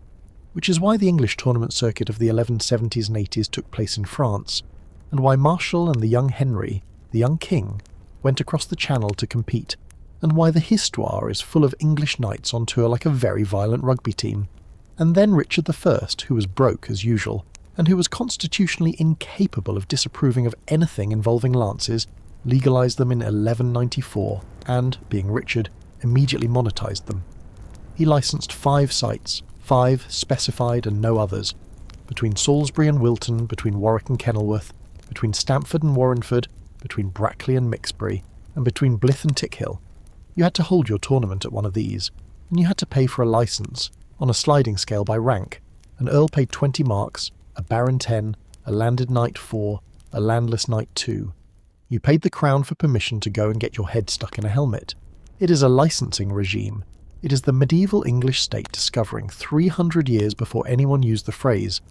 which is why the English tournament circuit of the 1170s and 80s took place in France, and why Marshal and the young Henry, the young king, went across the Channel to compete, and why the Histoire is full of English knights on tour like a very violent rugby team. And then Richard I, who was broke as usual, and who was constitutionally incapable of disapproving of anything involving lances, legalised them in 1194 and, being Richard, immediately monetised them. He licensed 5 sites, 5 specified and no others, between Salisbury and Wilton, between Warwick and Kenilworth, between Stamford and Warrenford, between Brackley and Mixbury, and between Blyth and Tickhill. You had to hold your tournament at one of these, and you had to pay for a licence, on a sliding scale by rank. An earl paid 20 marks, a baron 10, a landed knight 4, a landless knight 2. You paid the crown for permission to go and get your head stuck in a helmet. It is a licensing regime. It is the medieval English state discovering 300 years before anyone used the phrase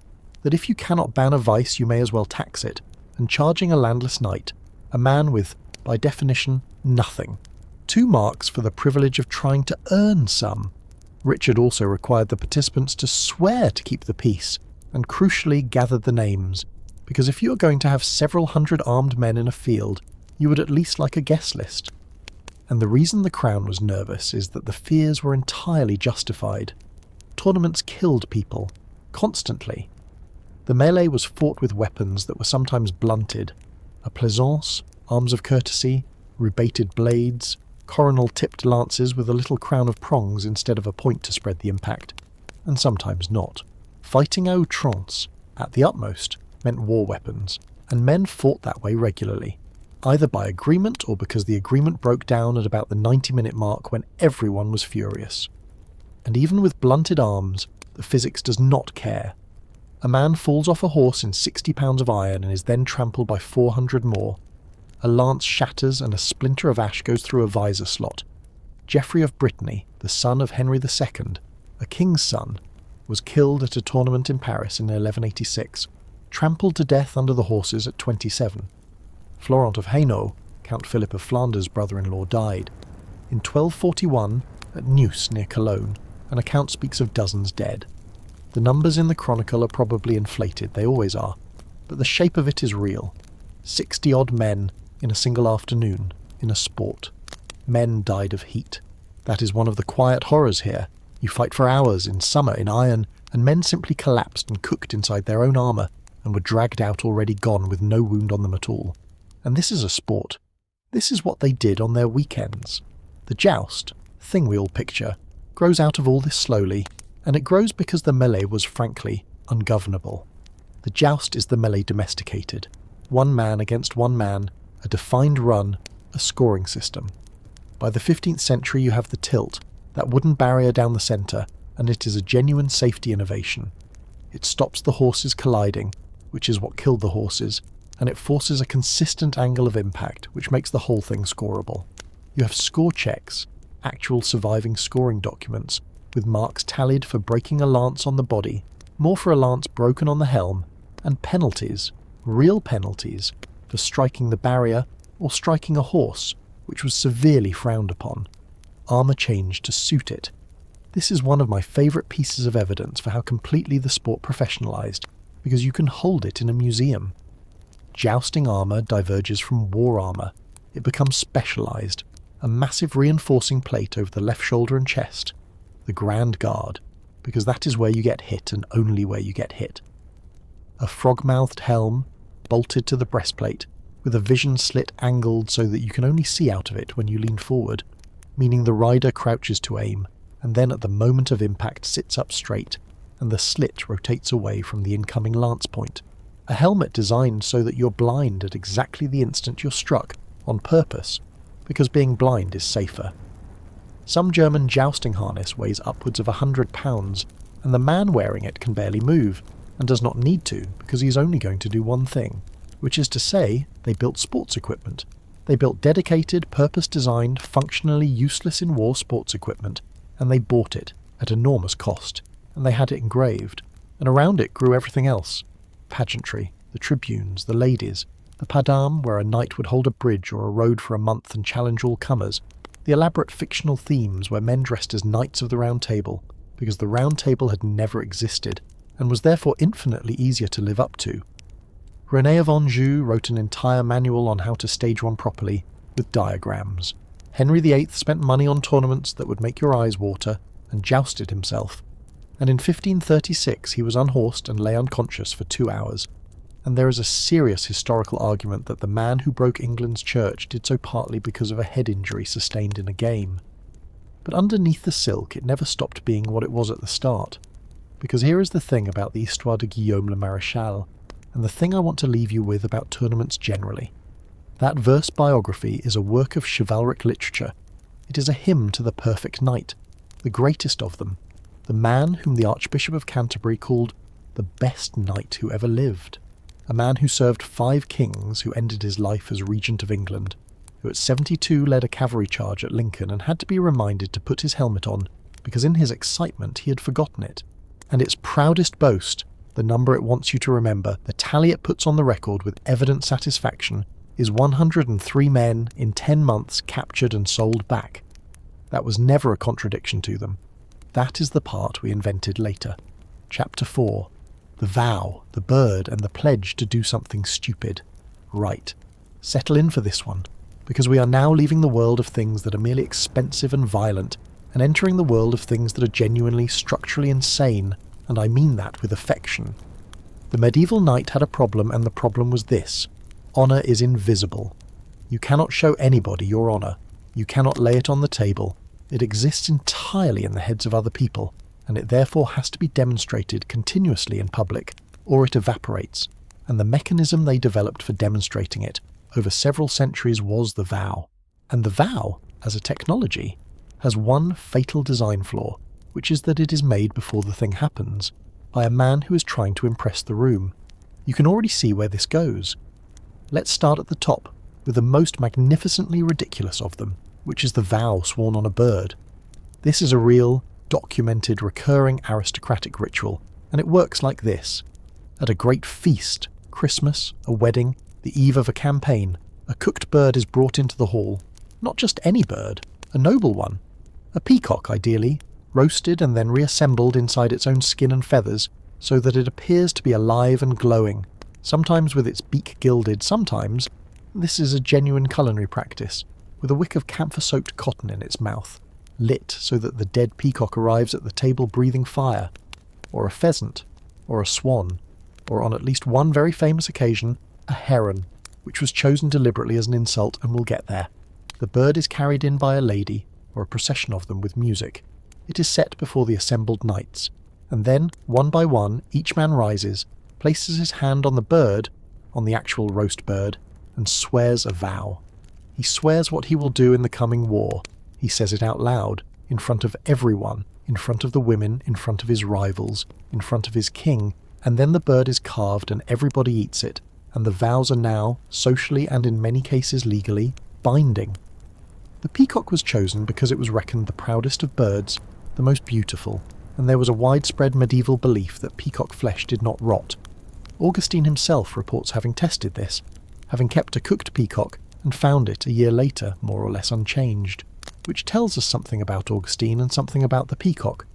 that if you cannot ban a vice you may as well tax it, and charging a landless knight, a man with, by definition, nothing, 2 marks for the privilege of trying to earn some. Richard also required the participants to swear to keep the peace, and crucially gathered the names, because if you are going to have several hundred armed men in a field, you would at least like a guest list. And the reason the Crown was nervous is that the fears were entirely justified. Tournaments killed people, constantly. The melee was fought with weapons that were sometimes blunted, a plaisance, arms of courtesy, rubated blades, coronal-tipped lances with a little crown of prongs instead of a point to spread the impact, and sometimes not. Fighting à outrance, at the utmost, meant war weapons, and men fought that way regularly, either by agreement or because the agreement broke down at about the 90-minute mark when everyone was furious. And even with blunted arms, the physics does not care. A man falls off a horse in 60 pounds of iron and is then trampled by 400 more. A lance shatters and a splinter of ash goes through a visor slot. Geoffrey of Brittany, the son of Henry II, a king's son, was killed at a tournament in Paris in 1186, trampled to death under the horses at 27. Florent of Hainaut, Count Philip of Flanders' brother-in-law, died. In 1241, at Neuss near Cologne, an account speaks of dozens dead. The numbers in the chronicle are probably inflated, they always are, but the shape of it is real. 60-odd men in a single afternoon, in a sport. Men died of heat. That is one of the quiet horrors here. You fight for hours in summer in iron, and men simply collapsed and cooked inside their own armour and were dragged out already gone with no wound on them at all. And this is a sport. This is what they did on their weekends. The joust, thing we all picture, grows out of all this slowly, and it grows because the melee was frankly ungovernable. The joust is the melee domesticated. One man against one man, a defined run, a scoring system. By the 15th century you have the tilt, that wooden barrier down the centre, and it is a genuine safety innovation. It stops the horses colliding, which is what killed the horses, and it forces a consistent angle of impact, which makes the whole thing scoreable. You have score checks, actual surviving scoring documents, with marks tallied for breaking a lance on the body, more for a lance broken on the helm, and penalties, real penalties, for striking the barrier or striking a horse, which was severely frowned upon. Armour changed to suit it. This is one of my favourite pieces of evidence for how completely the sport professionalised, because you can hold it in a museum. Jousting armour diverges from war armour. It becomes specialised, a massive reinforcing plate over the left shoulder and chest, the Grand Guard, because that is where you get hit and only where you get hit. A frog-mouthed helm, bolted to the breastplate, with a vision slit angled so that you can only see out of it when you lean forward, meaning the rider crouches to aim, and then at the moment of impact sits up straight, and the slit rotates away from the incoming lance point. A helmet designed so that you're blind at exactly the instant you're struck, on purpose, because being blind is safer. Some German jousting harness weighs upwards of 100 pounds, and the man wearing it can barely move, and does not need to because he's only going to do one thing, which is to say they built sports equipment. They built dedicated, purpose-designed, functionally useless in war sports equipment, and they bought it at enormous cost, and they had it engraved, and around it grew everything else. Pageantry, the tribunes, the ladies, the padam where a knight would hold a bridge or a road for a month and challenge all comers, the elaborate fictional themes where men dressed as knights of the Round Table, because the Round Table had never existed, and was therefore infinitely easier to live up to. René of Anjou wrote an entire manual on how to stage one properly, with diagrams. Henry VIII spent money on tournaments that would make your eyes water, and jousted himself. And in 1536 he was unhorsed and lay unconscious for 2 hours. And there is a serious historical argument that the man who broke England's church did so partly because of a head injury sustained in a game. But underneath the silk it never stopped being what it was at the start. Because here is the thing about the Histoire de Guillaume le Maréchal, and the thing I want to leave you with about tournaments generally. That verse biography is a work of chivalric literature. It is a hymn to the perfect knight, the greatest of them, the man whom the Archbishop of Canterbury called the best knight who ever lived, a man who served 5 kings, who ended his life as Regent of England, who at 72 led a cavalry charge at Lincoln and had to be reminded to put his helmet on because in his excitement he had forgotten it. And its proudest boast, the number it wants you to remember, the tally it puts on the record with evident satisfaction, is 103 men in 10 months captured and sold back. That was never a contradiction to them. That is the part we invented later. Chapter 4. The vow, the bird, and the pledge to do something stupid. Right. Settle in for this one, because we are now leaving the world of things that are merely expensive and violent, and entering the world of things that are genuinely, structurally insane, and I mean that with affection. The medieval knight had a problem, and the problem was this. Honour is invisible. You cannot show anybody your honour. You cannot lay it on the table. It exists entirely in the heads of other people, and it therefore has to be demonstrated continuously in public, or it evaporates, and the mechanism they developed for demonstrating it over several centuries was the vow. And the vow, as a technology, has one fatal design flaw, which is that it is made before the thing happens, by a man who is trying to impress the room. You can already see where this goes. Let's start at the top, with the most magnificently ridiculous of them, which is the vow sworn on a bird. This is a real, documented, recurring aristocratic ritual, and it works like this. At a great feast, Christmas, a wedding, the eve of a campaign, a cooked bird is brought into the hall. Not just any bird, a noble one. A peacock, ideally, roasted and then reassembled inside its own skin and feathers, so that it appears to be alive and glowing, sometimes with its beak gilded, sometimes, this is a genuine culinary practice, with a wick of camphor-soaked cotton in its mouth. lit so that the dead peacock arrives at the table breathing fire, or a pheasant, or a swan, or on at least one very famous occasion, a heron, which was chosen deliberately as an insult, and we'll get there. The bird is carried in by a lady, or a procession of them with music. It is set before the assembled knights, and then, one by one, each man rises, places his hand on the bird, on the actual roast bird, and swears a vow. He swears what he will do in the coming war. He says it out loud, in front of everyone, in front of the women, in front of his rivals, in front of his king, and then the bird is carved and everybody eats it, and the vows are now, socially and in many cases legally, binding. The peacock was chosen because it was reckoned the proudest of birds, the most beautiful, and there was a widespread medieval belief that peacock flesh did not rot. Augustine himself reports having tested this, having kept a cooked peacock and found it a year later more or less unchanged, which tells us something about Augustine and something about the peacock.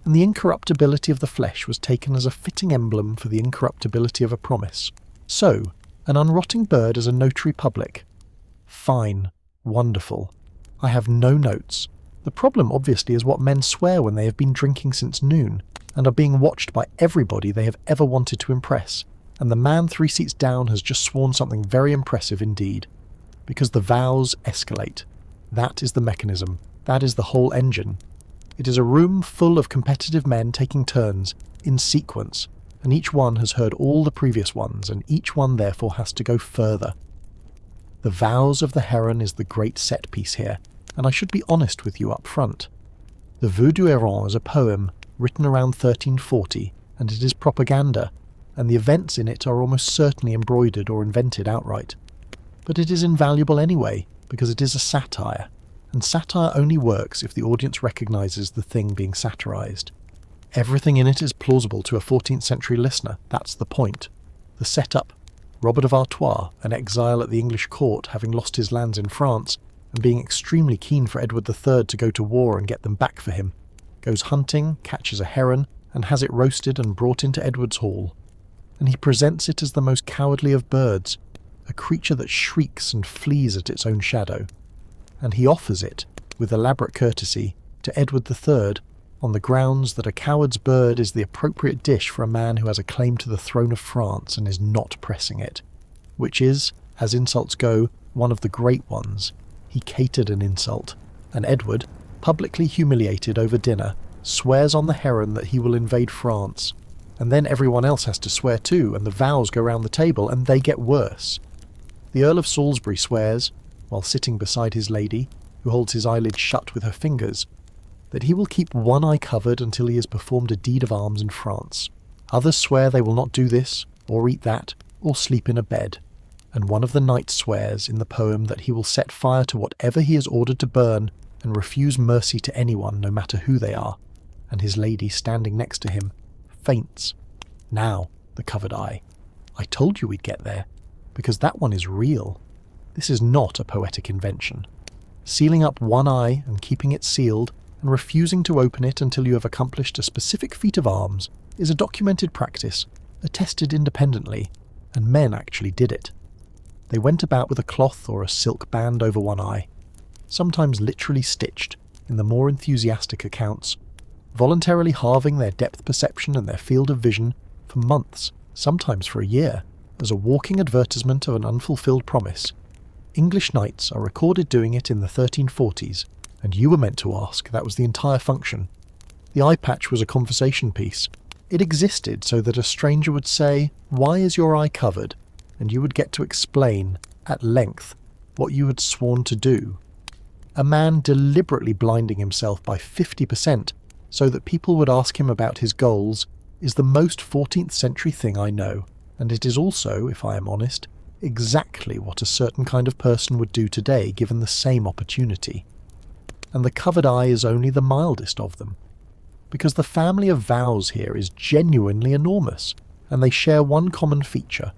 And the incorruptibility of the flesh was taken as a fitting emblem for the incorruptibility of a promise. So, an unrotting bird as a notary public. Fine. Wonderful. I have no notes. The problem obviously is what men swear when they have been drinking since noon, and are being watched by everybody they have ever wanted to impress, and the man 3 seats down has just sworn something very impressive indeed. Because the vows escalate. That is the mechanism. That is the whole engine. It is a room full of competitive men taking turns, in sequence, and each one has heard all the previous ones, and each one therefore has to go further. The Vows of the Heron is the great set piece here, and I should be honest with you up front. The Vœux du Héron is a poem written around 1340, and it is propaganda, and the events in it are almost certainly embroidered or invented outright. But it is invaluable anyway, because it is a satire, and satire only works if the audience recognises the thing being satirised. Everything in it is plausible to a 14th century listener, that's the point. The setup: Robert of Artois, an exile at the English court having lost his lands in France, and being extremely keen for Edward III to go to war and get them back for him, goes hunting, catches a heron, and has it roasted and brought into Edward's hall. And he presents it as the most cowardly of birds, a creature that shrieks and flees at its own shadow. And he offers it, with elaborate courtesy, to Edward III, on the grounds that a coward's bird is the appropriate dish for a man who has a claim to the throne of France and is not pressing it, which is, as insults go, one of the great ones. He catered an insult, and Edward, publicly humiliated over dinner, swears on the heron that he will invade France, and then everyone else has to swear too, and the vows go round the table, and they get worse. The Earl of Salisbury swears, while sitting beside his lady, who holds his eyelids shut with her fingers, that he will keep one eye covered until he has performed a deed of arms in France. Others swear they will not do this, or eat that, or sleep in a bed. And one of the knights swears in the poem that he will set fire to whatever he is ordered to burn, and refuse mercy to anyone, no matter who they are. And his lady, standing next to him, faints. Now, the covered eye. I told you we'd get there, because that one is real. This is not a poetic invention. Sealing up one eye and keeping it sealed, and refusing to open it until you have accomplished a specific feat of arms, is a documented practice, attested independently, and men actually did it. They went about with a cloth or a silk band over one eye, sometimes literally stitched, in the more enthusiastic accounts, voluntarily halving their depth perception and their field of vision for months, sometimes for a year, as a walking advertisement of an unfulfilled promise. English knights are recorded doing it in the 1340s, and you were meant to ask, that was the entire function. The eye patch was a conversation piece. It existed so that a stranger would say, "Why is your eye covered?" and you would get to explain, at length, what you had sworn to do. A man deliberately blinding himself by 50% so that people would ask him about his goals is the most 14th century thing I know, and it is also, if I am honest, exactly what a certain kind of person would do today given the same opportunity. And the covered eye is only the mildest of them, because the family of vows here is genuinely enormous, and they share one common feature.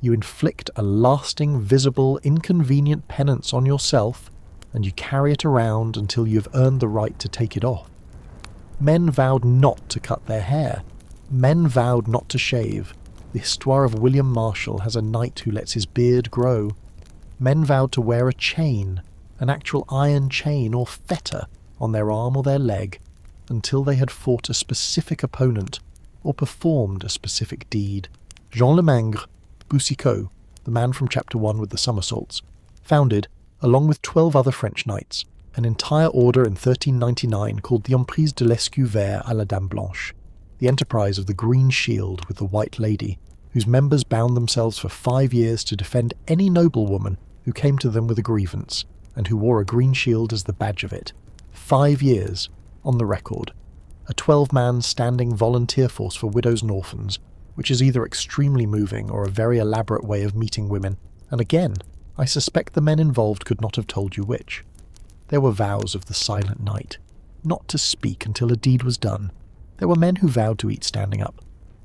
You inflict a lasting, visible, inconvenient penance on yourself, and you carry it around until you have earned the right to take it off. Men vowed not to cut their hair. Men vowed not to shave. The Histoire of William Marshall has a knight who lets his beard grow. Men vowed to wear a chain, an actual iron chain or fetter, on their arm or their leg, until they had fought a specific opponent or performed a specific deed. Jean Lemengre Boucicaut, the man from Chapter 1 with the somersaults, founded, along with 12 other French knights, an entire order in 1399 called the Emprise de l'Escu Vert à la Dame Blanche, the enterprise of the Green Shield with the White Lady, whose members bound themselves for 5 years to defend any noblewoman who came to them with a grievance, and who wore a green shield as the badge of it. 5 years, on the record. A 12-man standing volunteer force for widows and orphans, which is either extremely moving or a very elaborate way of meeting women, and again, I suspect the men involved could not have told you which. There were vows of the Silent Night, not to speak until a deed was done. There were men who vowed to eat standing up.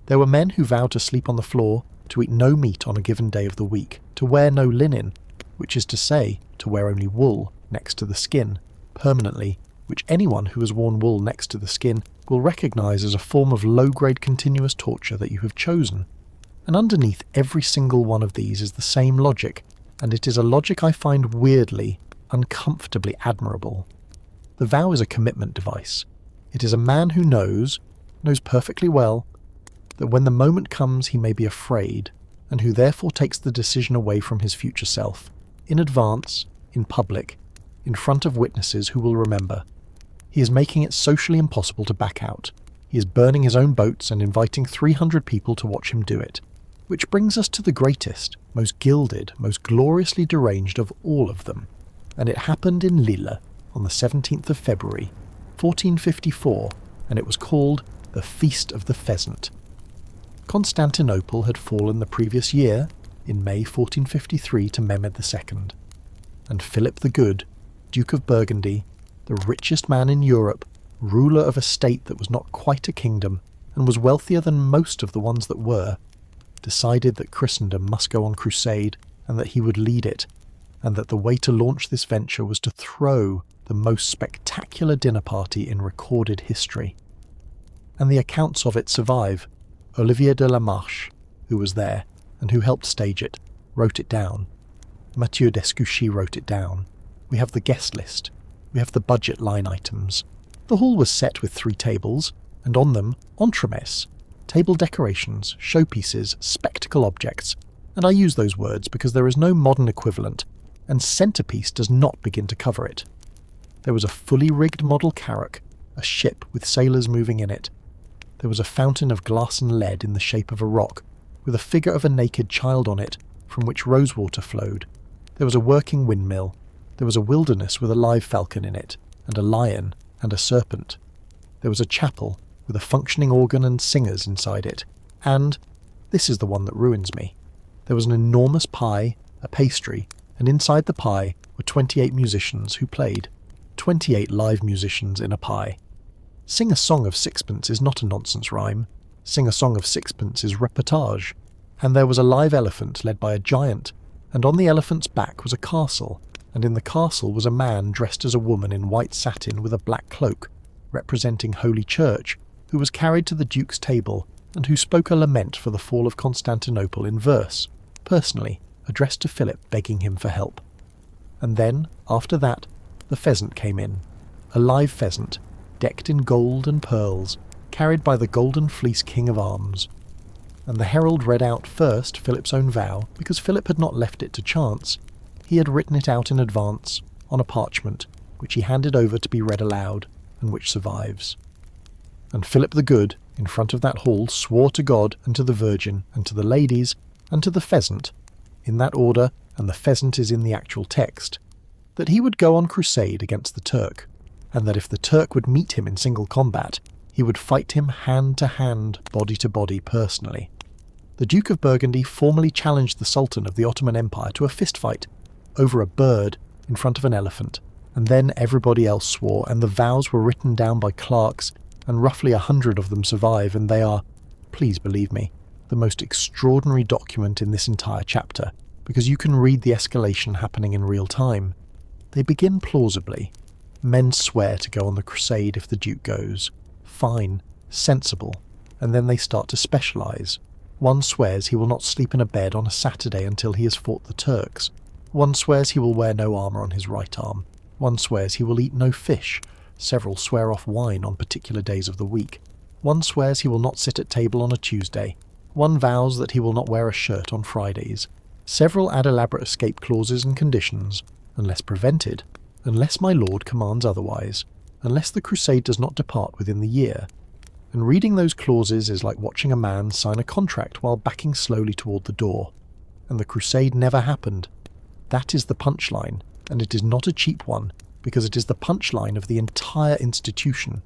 There were men who vowed to sleep on the floor, to eat no meat on a given day of the week, to wear no linen, which is to say, to wear only wool next to the skin, permanently, which anyone who has worn wool next to the skin will recognise as a form of low-grade continuous torture that you have chosen. And underneath every single one of these is the same logic, and it is a logic I find weirdly, uncomfortably admirable. The vow is a commitment device. It is a man who knows perfectly well, that when the moment comes he may be afraid, and who therefore takes the decision away from his future self, in advance, in public, in front of witnesses who will remember. He is making it socially impossible to back out. He is burning his own boats and inviting 300 people to watch him do it. Which brings us to the greatest, most gilded, most gloriously deranged of all of them. And it happened in Lille on the 17th of February, 1454, and it was called the Feast of the Pheasant. Constantinople had fallen the previous year, in May 1453, to Mehmed II. And Philip the Good, Duke of Burgundy, the richest man in Europe, ruler of a state that was not quite a kingdom, and was wealthier than most of the ones that were, decided that Christendom must go on crusade, and that he would lead it, and that the way to launch this venture was to throw the most spectacular dinner party in recorded history. And the accounts of it survive. Olivier de la Marche, who was there, and who helped stage it, wrote it down. Mathieu d'Escouchy wrote it down. We have the guest list. We have the budget line items. The hall was set with 3 tables, and on them, entremets, table decorations, showpieces, spectacle objects, and I use those words because there is no modern equivalent, and centrepiece does not begin to cover it. There was a fully rigged model carrack, a ship with sailors moving in it. There was a fountain of glass and lead in the shape of a rock, with a figure of a naked child on it, from which rosewater flowed. There was a working windmill. There was a wilderness with a live falcon in it, and a lion, and a serpent. There was a chapel, with a functioning organ and singers inside it, and, this is the one that ruins me, there was an enormous pie, a pastry, and inside the pie were 28 musicians who played. 28 live musicians in a pie. Sing a Song of Sixpence is not a nonsense rhyme. Sing a Song of Sixpence is reportage. And there was a live elephant led by a giant, and on the elephant's back was a castle, and in the castle was a man dressed as a woman in white satin with a black cloak, representing Holy Church, who was carried to the Duke's table, and who spoke a lament for the fall of Constantinople in verse, personally, addressed to Philip begging him for help. And then, after that, the pheasant came in, a live pheasant, decked in gold and pearls, carried by the Golden Fleece King of Arms. And the herald read out first Philip's own vow, because Philip had not left it to chance. He had written it out in advance, on a parchment, which he handed over to be read aloud, and which survives. And Philip the Good, in front of that hall, swore to God and to the Virgin and to the ladies and to the pheasant, in that order, and the pheasant is in the actual text, that he would go on crusade against the Turk, and that if the Turk would meet him in single combat, he would fight him hand to hand, body to body, personally. The Duke of Burgundy formally challenged the Sultan of the Ottoman Empire to a fistfight over a bird in front of an elephant, and then everybody else swore, and the vows were written down by clerks, and roughly 100 of them survive, and they are, please believe me, the most extraordinary document in this entire chapter, because you can read the escalation happening in real time. They begin plausibly. Men swear to go on the crusade if the Duke goes. Fine, sensible, and then they start to specialise. One swears he will not sleep in a bed on a Saturday until he has fought the Turks. One swears he will wear no armour on his right arm. One swears he will eat no fish, Several swear off wine on particular days of the week. One swears he will not sit at table on a Tuesday. One vows that he will not wear a shirt on Fridays. Several add elaborate escape clauses and conditions, unless prevented, unless my lord commands otherwise, unless the crusade does not depart within the year. And reading those clauses is like watching a man sign a contract while backing slowly toward the door. And the crusade never happened. That is the punchline, and it is not a cheap one, because it is the punchline of the entire institution.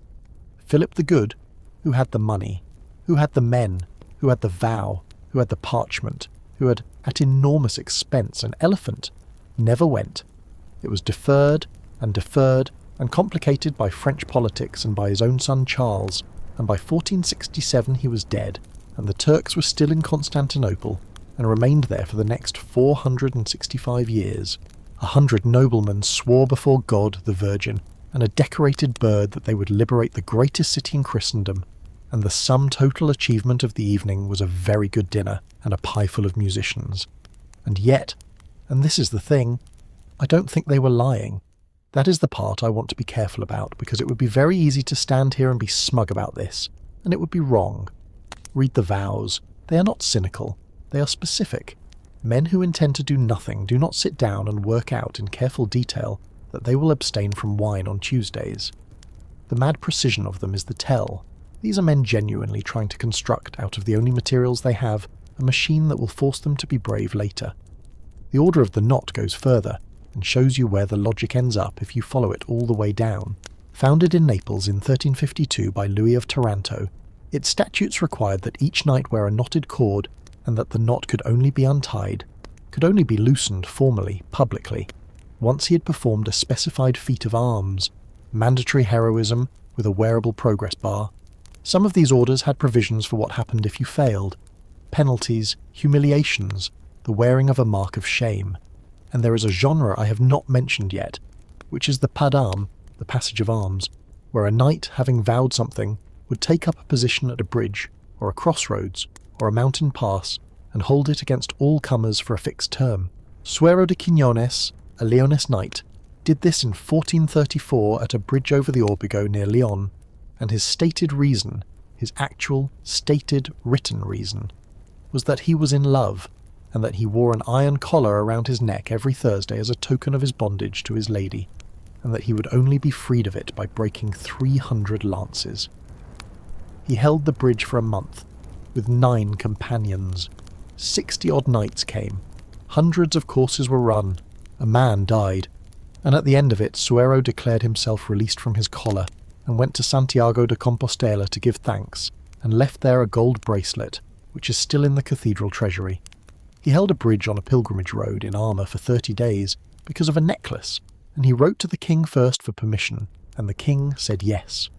Philip the Good, who had the money, who had the men, who had the vow, who had the parchment, who had, at enormous expense, an elephant, never went. It was deferred and complicated by French politics and by his own son Charles, and by 1467 he was dead, and the Turks were still in Constantinople, and remained there for the next 465 years. 100 noblemen swore before God, the Virgin, and a decorated bird that they would liberate the greatest city in Christendom, and the sum total achievement of the evening was a very good dinner and a pie full of musicians. And yet, and this is the thing, I don't think they were lying. That is the part I want to be careful about, because it would be very easy to stand here and be smug about this, and it would be wrong. Read the vows. They are not cynical. They are specific. Men who intend to do nothing do not sit down and work out in careful detail that they will abstain from wine on Tuesdays. The mad precision of them is the tell. These are men genuinely trying to construct, out of the only materials they have, a machine that will force them to be brave later. The order of the knot goes further, and shows you where the logic ends up if you follow it all the way down. Founded in Naples in 1352 by Louis of Taranto, its statutes required that each knight wear a knotted cord, and that the knot could only be untied, could only be loosened formally, publicly, once he had performed a specified feat of arms, mandatory heroism with a wearable progress bar. Some of these orders had provisions for what happened if you failed, penalties, humiliations, the wearing of a mark of shame. And there is a genre I have not mentioned yet, which is the pas d'armes, the passage of arms, where a knight, having vowed something, would take up a position at a bridge, or a crossroads, or a mountain pass, and hold it against all comers for a fixed term. Suero de Quiñones, a Leonese knight, did this in 1434 at a bridge over the Orbigo near Lyon, and his stated reason, his actual, stated, written reason, was that he was in love, and that he wore an iron collar around his neck every Thursday as a token of his bondage to his lady, and that he would only be freed of it by breaking 300 lances. He held the bridge for a month, with 9 companions. 60-odd knights came. Hundreds of courses were run. A man died. And at the end of it, Suero declared himself released from his collar, and went to Santiago de Compostela to give thanks, and left there a gold bracelet, which is still in the cathedral treasury. He held a bridge on a pilgrimage road in armour for 30 days because of a necklace, and he wrote to the king first for permission, and the king said yes.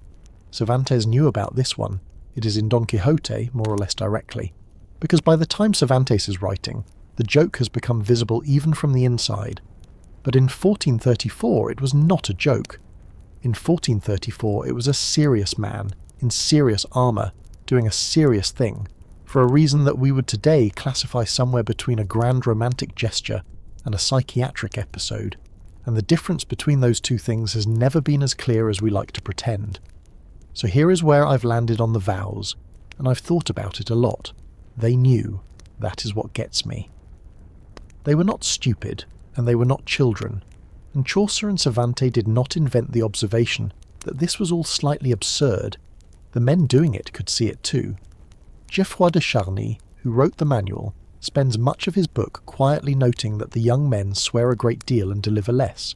Cervantes knew about this one. It is in Don Quixote, more or less directly, because by the time Cervantes is writing, the joke has become visible even from the inside. But in 1434 it was not a joke. In 1434 it was a serious man, in serious armour, doing a serious thing, for a reason that we would today classify somewhere between a grand romantic gesture and a psychiatric episode, and the difference between those two things has never been as clear as we like to pretend. So here is where I've landed on the vows, and I've thought about it a lot. They knew. That is what gets me. They were not stupid, and they were not children, and Chaucer and Cervantes did not invent the observation that this was all slightly absurd. The men doing it could see it too. Geoffroy de Charny, who wrote the manual, spends much of his book quietly noting that the young men swear a great deal and deliver less.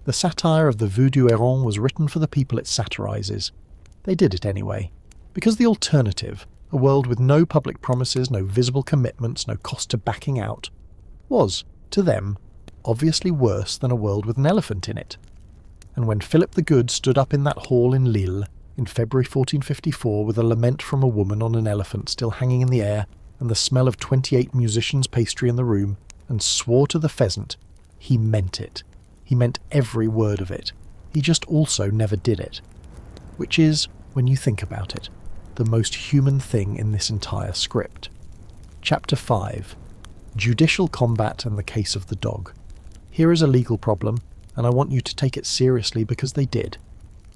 The satire of the Vœux du Héron was written for the people it satirizes. They did it anyway, because the alternative, a world with no public promises, no visible commitments, no cost to backing out, was, to them, obviously worse than a world with an elephant in it. And when Philip the Good stood up in that hall in Lille, in February 1454, with a lament from a woman on an elephant still hanging in the air, and the smell of 28 musicians' pastry in the room, and swore to the pheasant, he meant it. He meant every word of it. He just also never did it. Which is, when you think about it, the most human thing in this entire script. Chapter 5. Judicial Combat and the Case of the Dog. Here is a legal problem, and I want you to take it seriously because they did.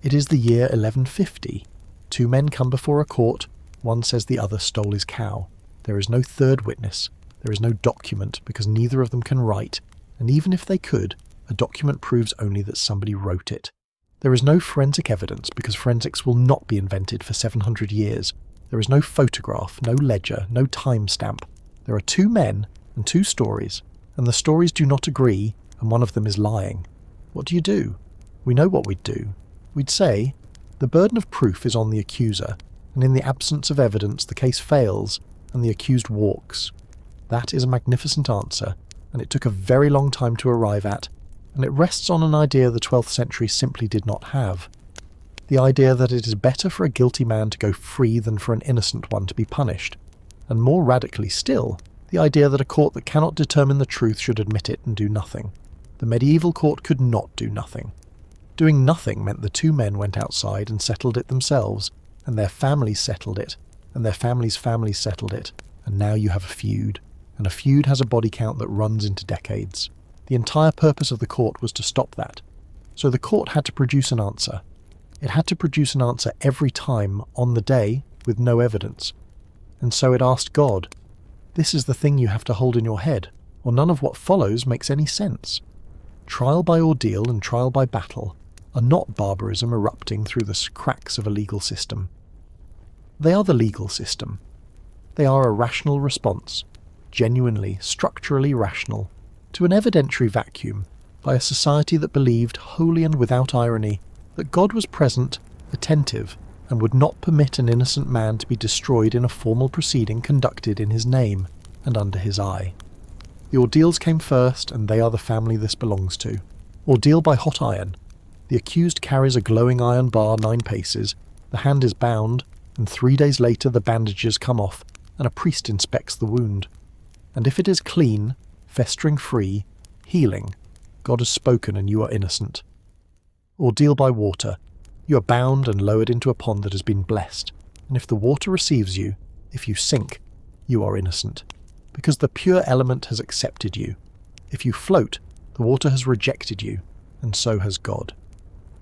It is the year 1150. Two men come before a court. One says the other stole his cow. There is no third witness. There is no document because neither of them can write, and even if they could, a document proves only that somebody wrote it. There is no forensic evidence because forensics will not be invented for 700 years. There is no photograph, no ledger, no timestamp. There are two men and two stories, and the stories do not agree, and one of them is lying. What do? We know what we'd do. We'd say, the burden of proof is on the accuser, and in the absence of evidence the case fails, and the accused walks. That is a magnificent answer, and it took a very long time to arrive at, and it rests on an idea the 12th century simply did not have. The idea that it is better for a guilty man to go free than for an innocent one to be punished. And more radically still, the idea that a court that cannot determine the truth should admit it and do nothing. The medieval court could not do nothing. Doing nothing meant the two men went outside and settled it themselves, and their families settled it, and their families' families settled it, and now you have a feud. And a feud has a body count that runs into decades. The entire purpose of the court was to stop that. So the court had to produce an answer. It had to produce an answer every time, on the day, with no evidence. And so it asked God, this is the thing you have to hold in your head, or none of what follows makes any sense. Trial by ordeal and trial by battle are not barbarism erupting through the cracks of a legal system. They are the legal system. They are a rational response, genuinely, structurally rational, to an evidentiary vacuum by a society that believed, wholly and without irony, that God was present, attentive, and would not permit an innocent man to be destroyed in a formal proceeding conducted in his name and under his eye. The ordeals came first, and they are the family this belongs to. Ordeal by hot iron. The accused carries a glowing iron bar 9 paces, the hand is bound, and 3 days later the bandages come off, and a priest inspects the wound. And if it is clean, festering free, healing, God has spoken and you are innocent. Ordeal by water. You are bound and lowered into a pond that has been blessed, and if the water receives you, if you sink, you are innocent, because the pure element has accepted you. If you float, the water has rejected you, and so has God.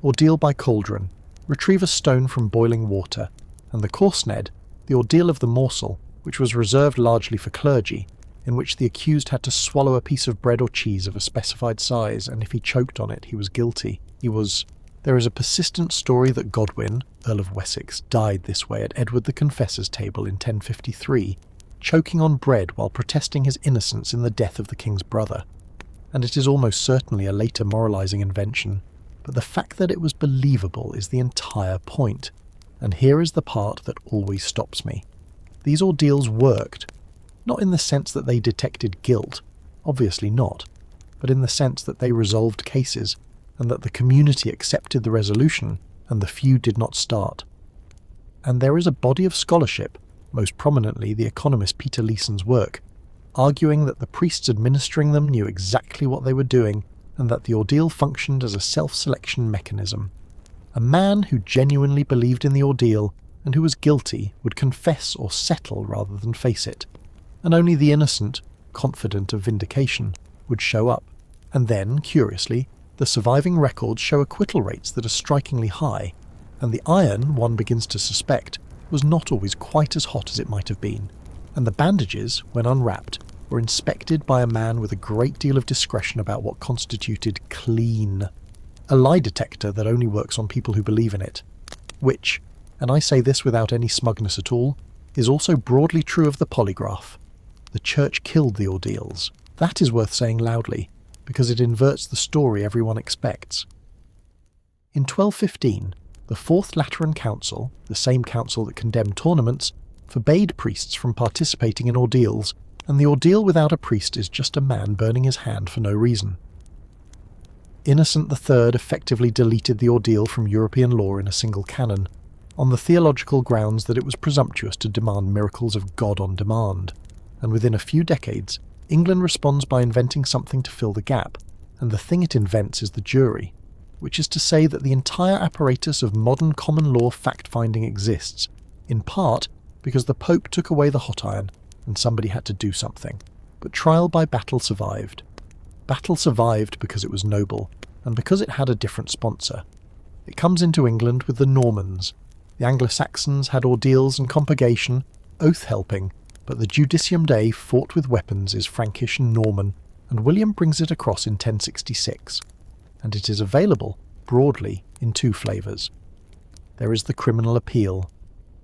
Ordeal by cauldron. Retrieve a stone from boiling water, and the corsned, the ordeal of the morsel, which was reserved largely for clergy, in which the accused had to swallow a piece of bread or cheese of a specified size, and if he choked on it, he was guilty. There is a persistent story that Godwin, Earl of Wessex, died this way at Edward the Confessor's table in 1053, choking on bread while protesting his innocence in the death of the king's brother. And it is almost certainly a later moralizing invention, but the fact that it was believable is the entire point. And here is the part that always stops me. These ordeals worked, not in the sense that they detected guilt, obviously not, but in the sense that they resolved cases, and that the community accepted the resolution, and the feud did not start. And there is a body of scholarship, most prominently the economist Peter Leeson's work, arguing that the priests administering them knew exactly what they were doing, and that the ordeal functioned as a self-selection mechanism. A man who genuinely believed in the ordeal, and who was guilty, would confess or settle rather than face it, and only the innocent, confident of vindication, would show up. And then, curiously, the surviving records show acquittal rates that are strikingly high, and the iron, one begins to suspect, was not always quite as hot as it might have been, and the bandages, when unwrapped, were inspected by a man with a great deal of discretion about what constituted clean, a lie detector that only works on people who believe in it, which, and I say this without any smugness at all, is also broadly true of the polygraph. The church killed the ordeals. That is worth saying loudly, because it inverts the story everyone expects. In 1215, the Fourth Lateran Council, the same council that condemned tournaments, forbade priests from participating in ordeals, and the ordeal without a priest is just a man burning his hand for no reason. Innocent III effectively deleted the ordeal from European law in a single canon, on the theological grounds that it was presumptuous to demand miracles of God on demand, and within a few decades, England responds by inventing something to fill the gap, and the thing it invents is the jury, which is to say that the entire apparatus of modern common law fact-finding exists, in part because the Pope took away the hot iron and somebody had to do something. But trial by battle survived. Battle survived because it was noble, and because it had a different sponsor. It comes into England with the Normans. The Anglo-Saxons had ordeals and compurgation, oath-helping, but the Judicium Dei fought with weapons is Frankish and Norman, and William brings it across in 1066. And it is available, broadly, in two flavours. There is the criminal appeal,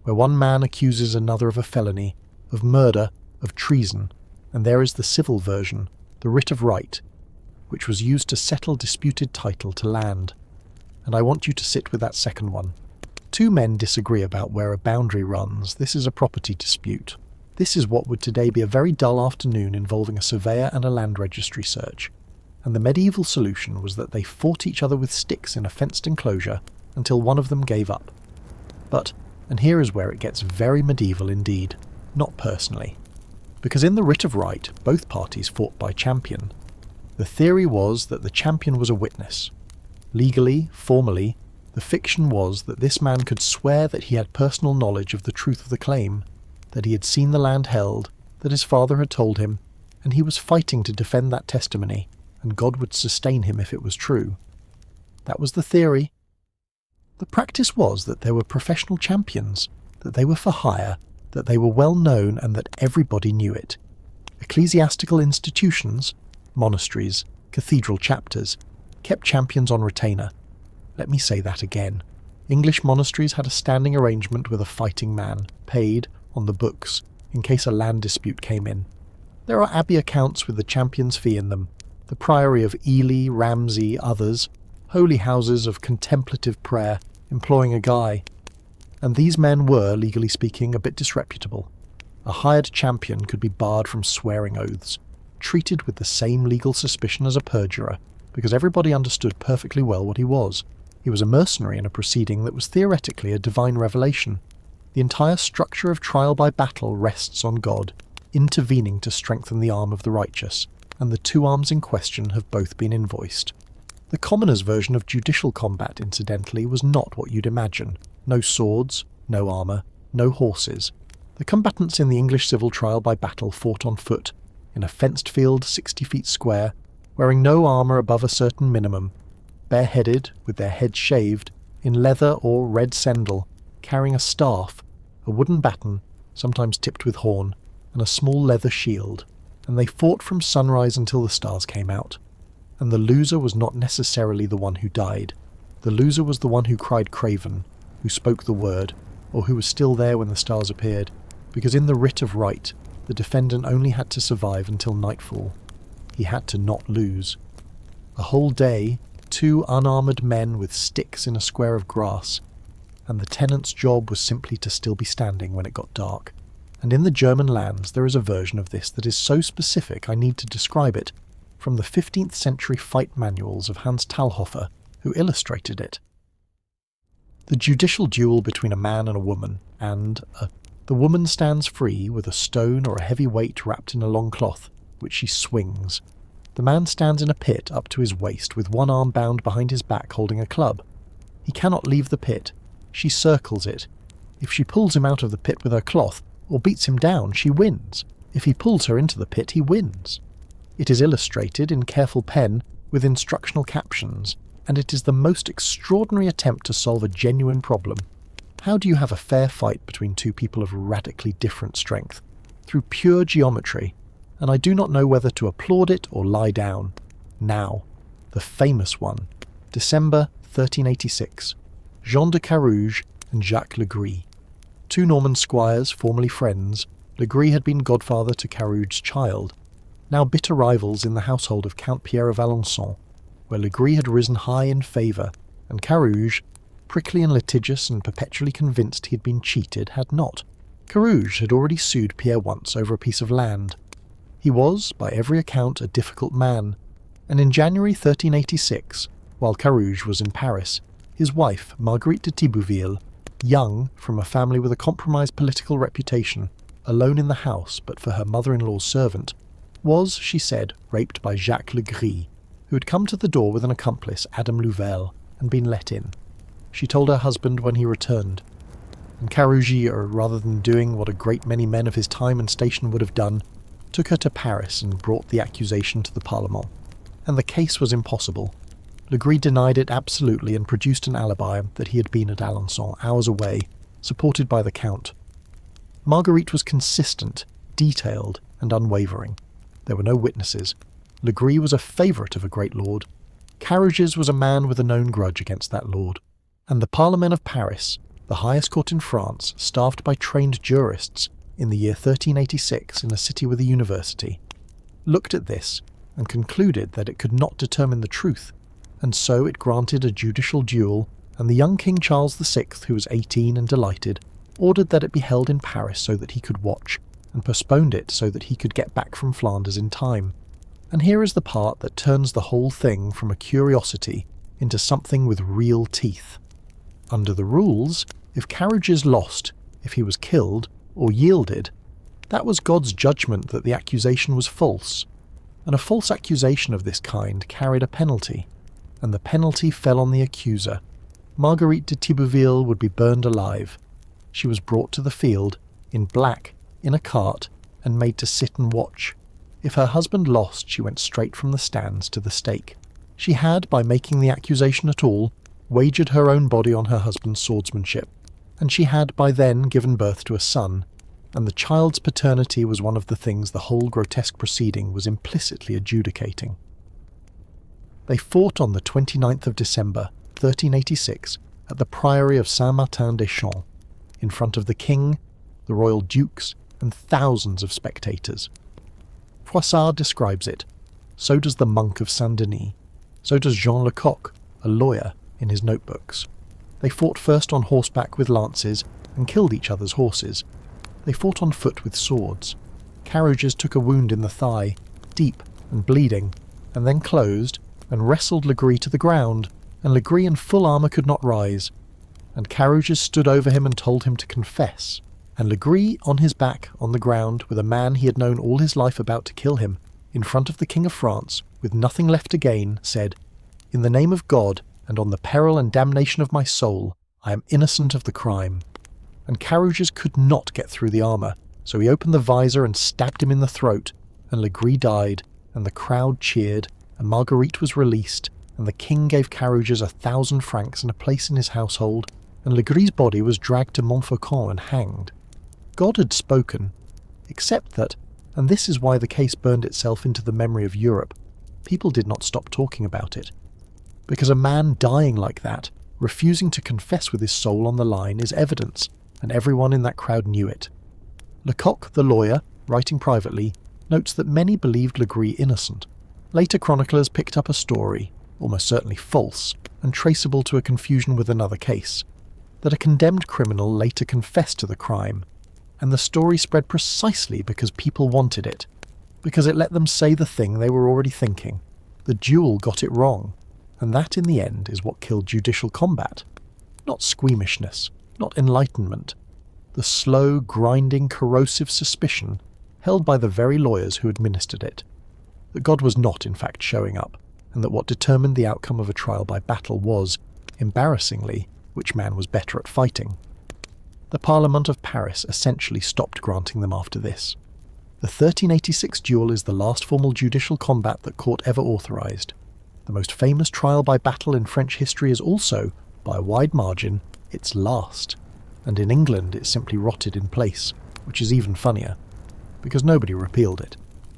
where one man accuses another of a felony, of murder, of treason, and there is the civil version, the writ of right, which was used to settle disputed title to land. And I want you to sit with that second one. Two men disagree about where a boundary runs. This is a property dispute. This is what would today be a very dull afternoon involving a surveyor and a land registry search. And the medieval solution was that they fought each other with sticks in a fenced enclosure until one of them gave up. But, and here is where it gets very medieval indeed, not personally. Because in the writ of right, both parties fought by champion. The theory was that the champion was a witness. Legally, formally, the fiction was that this man could swear that he had personal knowledge of the truth of the claim, that he had seen the land held, that his father had told him, and he was fighting to defend that testimony, and God would sustain him if it was true. That was the theory. The practice was that there were professional champions, that they were for hire, that they were well known and that everybody knew it. Ecclesiastical institutions, monasteries, cathedral chapters, kept champions on retainer. Let me say that again. English monasteries had a standing arrangement with a fighting man, paid, on the books, in case a land dispute came in. There are abbey accounts with the champion's fee in them, the priory of Ely, Ramsey, others, holy houses of contemplative prayer, employing a guy. And these men were, legally speaking, a bit disreputable. A hired champion could be barred from swearing oaths, treated with the same legal suspicion as a perjurer, because everybody understood perfectly well what he was. He was a mercenary in a proceeding that was theoretically a divine revelation. The entire structure of trial by battle rests on God, intervening to strengthen the arm of the righteous, and the two arms in question have both been invoiced. The commoner's version of judicial combat, incidentally, was not what you'd imagine. No swords, no armour, no horses. The combatants in the English civil trial by battle fought on foot, in a fenced field 60 feet square, wearing no armour above a certain minimum, bareheaded, with their heads shaved, in leather or red sendal, carrying a staff, a wooden baton, sometimes tipped with horn, and a small leather shield, and they fought from sunrise until the stars came out. And the loser was not necessarily the one who died. The loser was the one who cried craven, who spoke the word, or who was still there when the stars appeared, because in the writ of right, the defendant only had to survive until nightfall. He had to not lose. A whole day, 2 unarmoured men with sticks in a square of grass, and the tenant's job was simply to still be standing when it got dark. And in the German lands there is a version of this that is so specific I need to describe it, from the 15th century fight manuals of Hans Talhofer, who illustrated it. The judicial duel between a man and a woman, and the woman stands free with a stone or a heavy weight wrapped in a long cloth, which she swings. The man stands in a pit up to his waist with one arm bound behind his back holding a club. He cannot leave the pit. She circles it. If she pulls him out of the pit with her cloth, or beats him down, she wins. If he pulls her into the pit, he wins. It is illustrated in careful pen with instructional captions, and it is the most extraordinary attempt to solve a genuine problem. How do you have a fair fight between two people of radically different strength? Through pure geometry, and I do not know whether to applaud it or lie down. Now, the famous one, December 1386, Jean de Carouge and Jacques Legris. 2 Norman squires, formerly friends, Legris had been godfather to Carouge's child, now bitter rivals in the household of Count Pierre of Alençon, where Legris had risen high in favour, and Carouge, prickly and litigious and perpetually convinced he had been cheated, had not. Carouge had already sued Pierre once over a piece of land. He was, by every account, a difficult man, and in January 1386, while Carouge was in Paris, his wife, Marguerite de Thibouville, young, from a family with a compromised political reputation, alone in the house but for her mother-in-law's servant, was, she said, raped by Jacques Legris, who had come to the door with an accomplice, Adam Louvel, and been let in. She told her husband when he returned, and Carouge, rather than doing what a great many men of his time and station would have done, took her to Paris and brought the accusation to the Parlement. And the case was impossible. Legree denied it absolutely and produced an alibi that he had been at Alençon hours away, supported by the Count. Marguerite was consistent, detailed, and unwavering. There were no witnesses. Legree was a favourite of a great lord. Carriages was a man with a known grudge against that lord. And the Parlement of Paris, the highest court in France, staffed by trained jurists in the year 1386 in a city with a university, looked at this and concluded that it could not determine the truth, and so it granted a judicial duel, and the young King Charles VI, who was 18 and delighted, ordered that it be held in Paris so that he could watch, and postponed it so that he could get back from Flanders in time. And here is the part that turns the whole thing from a curiosity into something with real teeth. Under the rules, if Carriages lost, if he was killed, or yielded, that was God's judgment that the accusation was false, and a false accusation of this kind carried a penalty, and the penalty fell on the accuser. Marguerite de Thibouville would be burned alive. She was brought to the field, in black, in a cart, and made to sit and watch. If her husband lost, she went straight from the stands to the stake. She had, by making the accusation at all, wagered her own body on her husband's swordsmanship, and she had by then given birth to a son, and the child's paternity was one of the things the whole grotesque proceeding was implicitly adjudicating. They fought on the 29th of December, 1386, at the Priory of Saint-Martin-des-Champs, in front of the king, the royal dukes, and thousands of spectators. Froissart describes it. So does the monk of Saint-Denis. So does Jean Lecoq, a lawyer, in his notebooks. They fought first on horseback with lances and killed each other's horses. They fought on foot with swords. Carriages took a wound in the thigh, deep and bleeding, and then closed and wrestled Legree to the ground, and Legree in full armour could not rise. And Carriages stood over him and told him to confess. And Legree, on his back, on the ground, with a man he had known all his life about to kill him, in front of the King of France, with nothing left to gain, said, "In the name of God, and on the peril and damnation of my soul, I am innocent of the crime." And Carriages could not get through the armour, so he opened the visor and stabbed him in the throat, and Legree died, and the crowd cheered, and Marguerite was released, and the king gave Carriages 1,000 francs and a place in his household, and Legree's body was dragged to Montfaucon and hanged. God had spoken, except that, and this is why the case burned itself into the memory of Europe, people did not stop talking about it. Because a man dying like that, refusing to confess with his soul on the line, is evidence, and everyone in that crowd knew it. Lecoq, the lawyer, writing privately, notes that many believed Legree innocent. Later chroniclers picked up a story, almost certainly false, and traceable to a confusion with another case, that a condemned criminal later confessed to the crime, and the story spread precisely because people wanted it, because it let them say the thing they were already thinking. The duel got it wrong, and that in the end is what killed judicial combat. Not squeamishness, not enlightenment. The slow, grinding, corrosive suspicion held by the very lawyers who administered it, that God was not in fact showing up, and that what determined the outcome of a trial by battle was, embarrassingly, which man was better at fighting. The Parlement of Paris essentially stopped granting them after this. The 1386 duel is the last formal judicial combat that court ever authorised. The most famous trial by battle in French history is also, by a wide margin, its last, and in England it simply rotted in place, which is even funnier, because nobody repealed it.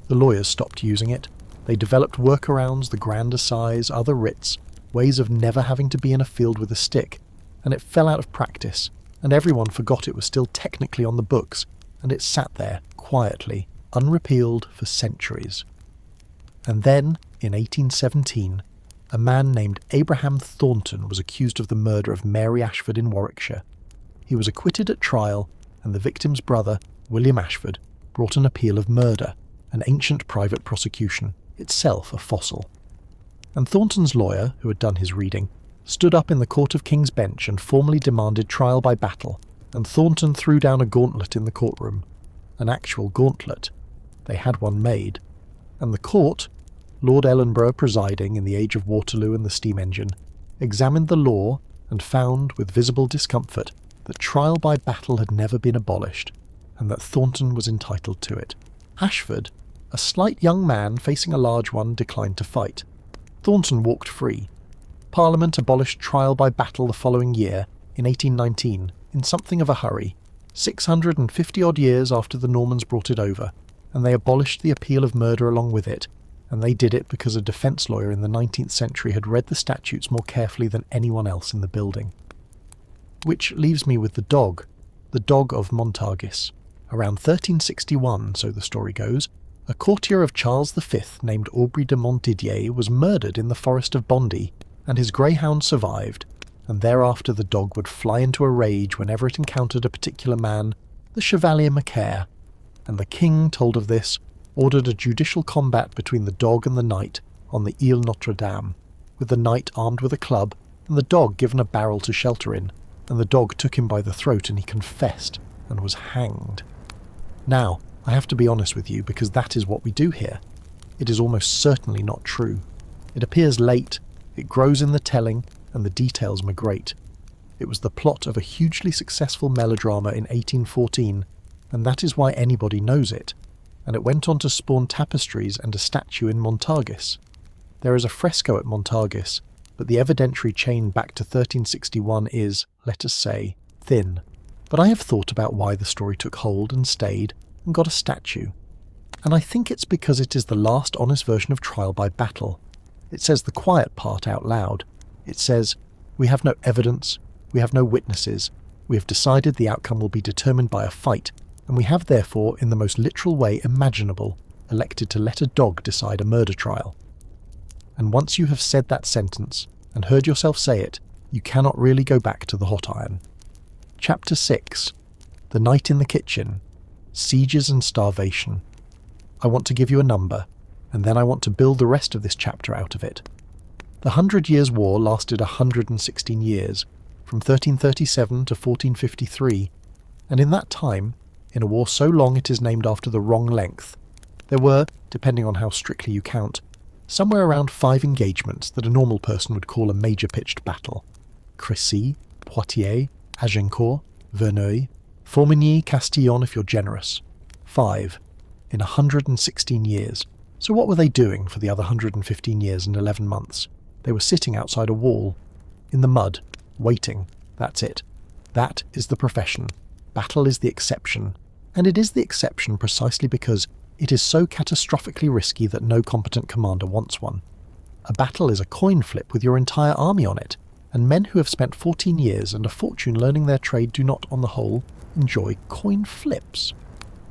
The lawyers stopped using it. They developed workarounds, the grand assize, other writs, ways of never having to be in a field with a stick, and it fell out of practice, and everyone forgot it was still technically on the books, and it sat there, quietly, unrepealed for centuries. And then, in 1817, a man named Abraham Thornton was accused of the murder of Mary Ashford in Warwickshire. He was acquitted at trial, and the victim's brother, William Ashford, brought an appeal of murder, an ancient private prosecution, itself a fossil. And Thornton's lawyer, who had done his reading, stood up in the Court of King's Bench and formally demanded trial by battle, and Thornton threw down a gauntlet in the courtroom. An actual gauntlet. They had one made. And the court, Lord Ellenborough presiding in the age of Waterloo and the steam engine, examined the law and found, with visible discomfort, that trial by battle had never been abolished, and that Thornton was entitled to it. Ashford, a slight young man facing a large one, declined to fight. Thornton walked free. Parliament abolished trial by battle the following year, in 1819, in something of a hurry, 650-odd years after the Normans brought it over, and they abolished the appeal of murder along with it, and they did it because a defence lawyer in the 19th century had read the statutes more carefully than anyone else in the building. Which leaves me with the dog of Montargis. Around 1361, so the story goes, a courtier of Charles V named Aubry de Montdidier was murdered in the forest of Bondy, and his greyhound survived, and thereafter the dog would fly into a rage whenever it encountered a particular man, the Chevalier Macaire, and the king, told of this, ordered a judicial combat between the dog and the knight on the Ile Notre Dame, with the knight armed with a club and the dog given a barrel to shelter in, and the dog took him by the throat and he confessed and was hanged. Now, I have to be honest with you because that is what we do here. It is almost certainly not true. It appears late, it grows in the telling, and the details migrate. It was the plot of a hugely successful melodrama in 1814, and that is why anybody knows it, and it went on to spawn tapestries and a statue in Montargis. There is a fresco at Montargis, but the evidentiary chain back to 1361 is, let us say, thin. But I have thought about why the story took hold and stayed, and got a statue. And I think it's because it is the last honest version of trial by battle. It says the quiet part out loud. It says, we have no evidence, we have no witnesses, we have decided the outcome will be determined by a fight, and we have therefore, in the most literal way imaginable, elected to let a dog decide a murder trial. And once you have said that sentence, and heard yourself say it, you cannot really go back to the hot iron. Chapter 6. The Night in the Kitchen. Sieges and Starvation. I want to give you a number, and then I want to build the rest of this chapter out of it. The 100 Years' War lasted 116 years, from 1337 to 1453, and in that time, in a war so long it is named after the wrong length, there were, depending on how strictly you count, somewhere around 5 engagements that a normal person would call a major-pitched battle. Crécy, Poitiers, Agincourt, Verneuil, Formigny-Castillon if you're generous. 5. In 116 years. So what were they doing for the other 115 years and 11 months? They were sitting outside a wall, in the mud, waiting. That's it. That is the profession. Battle is the exception. And it is the exception precisely because it is so catastrophically risky that no competent commander wants one. A battle is a coin flip with your entire army on it, and men who have spent 14 years and a fortune learning their trade do not, on the whole, enjoy coin flips.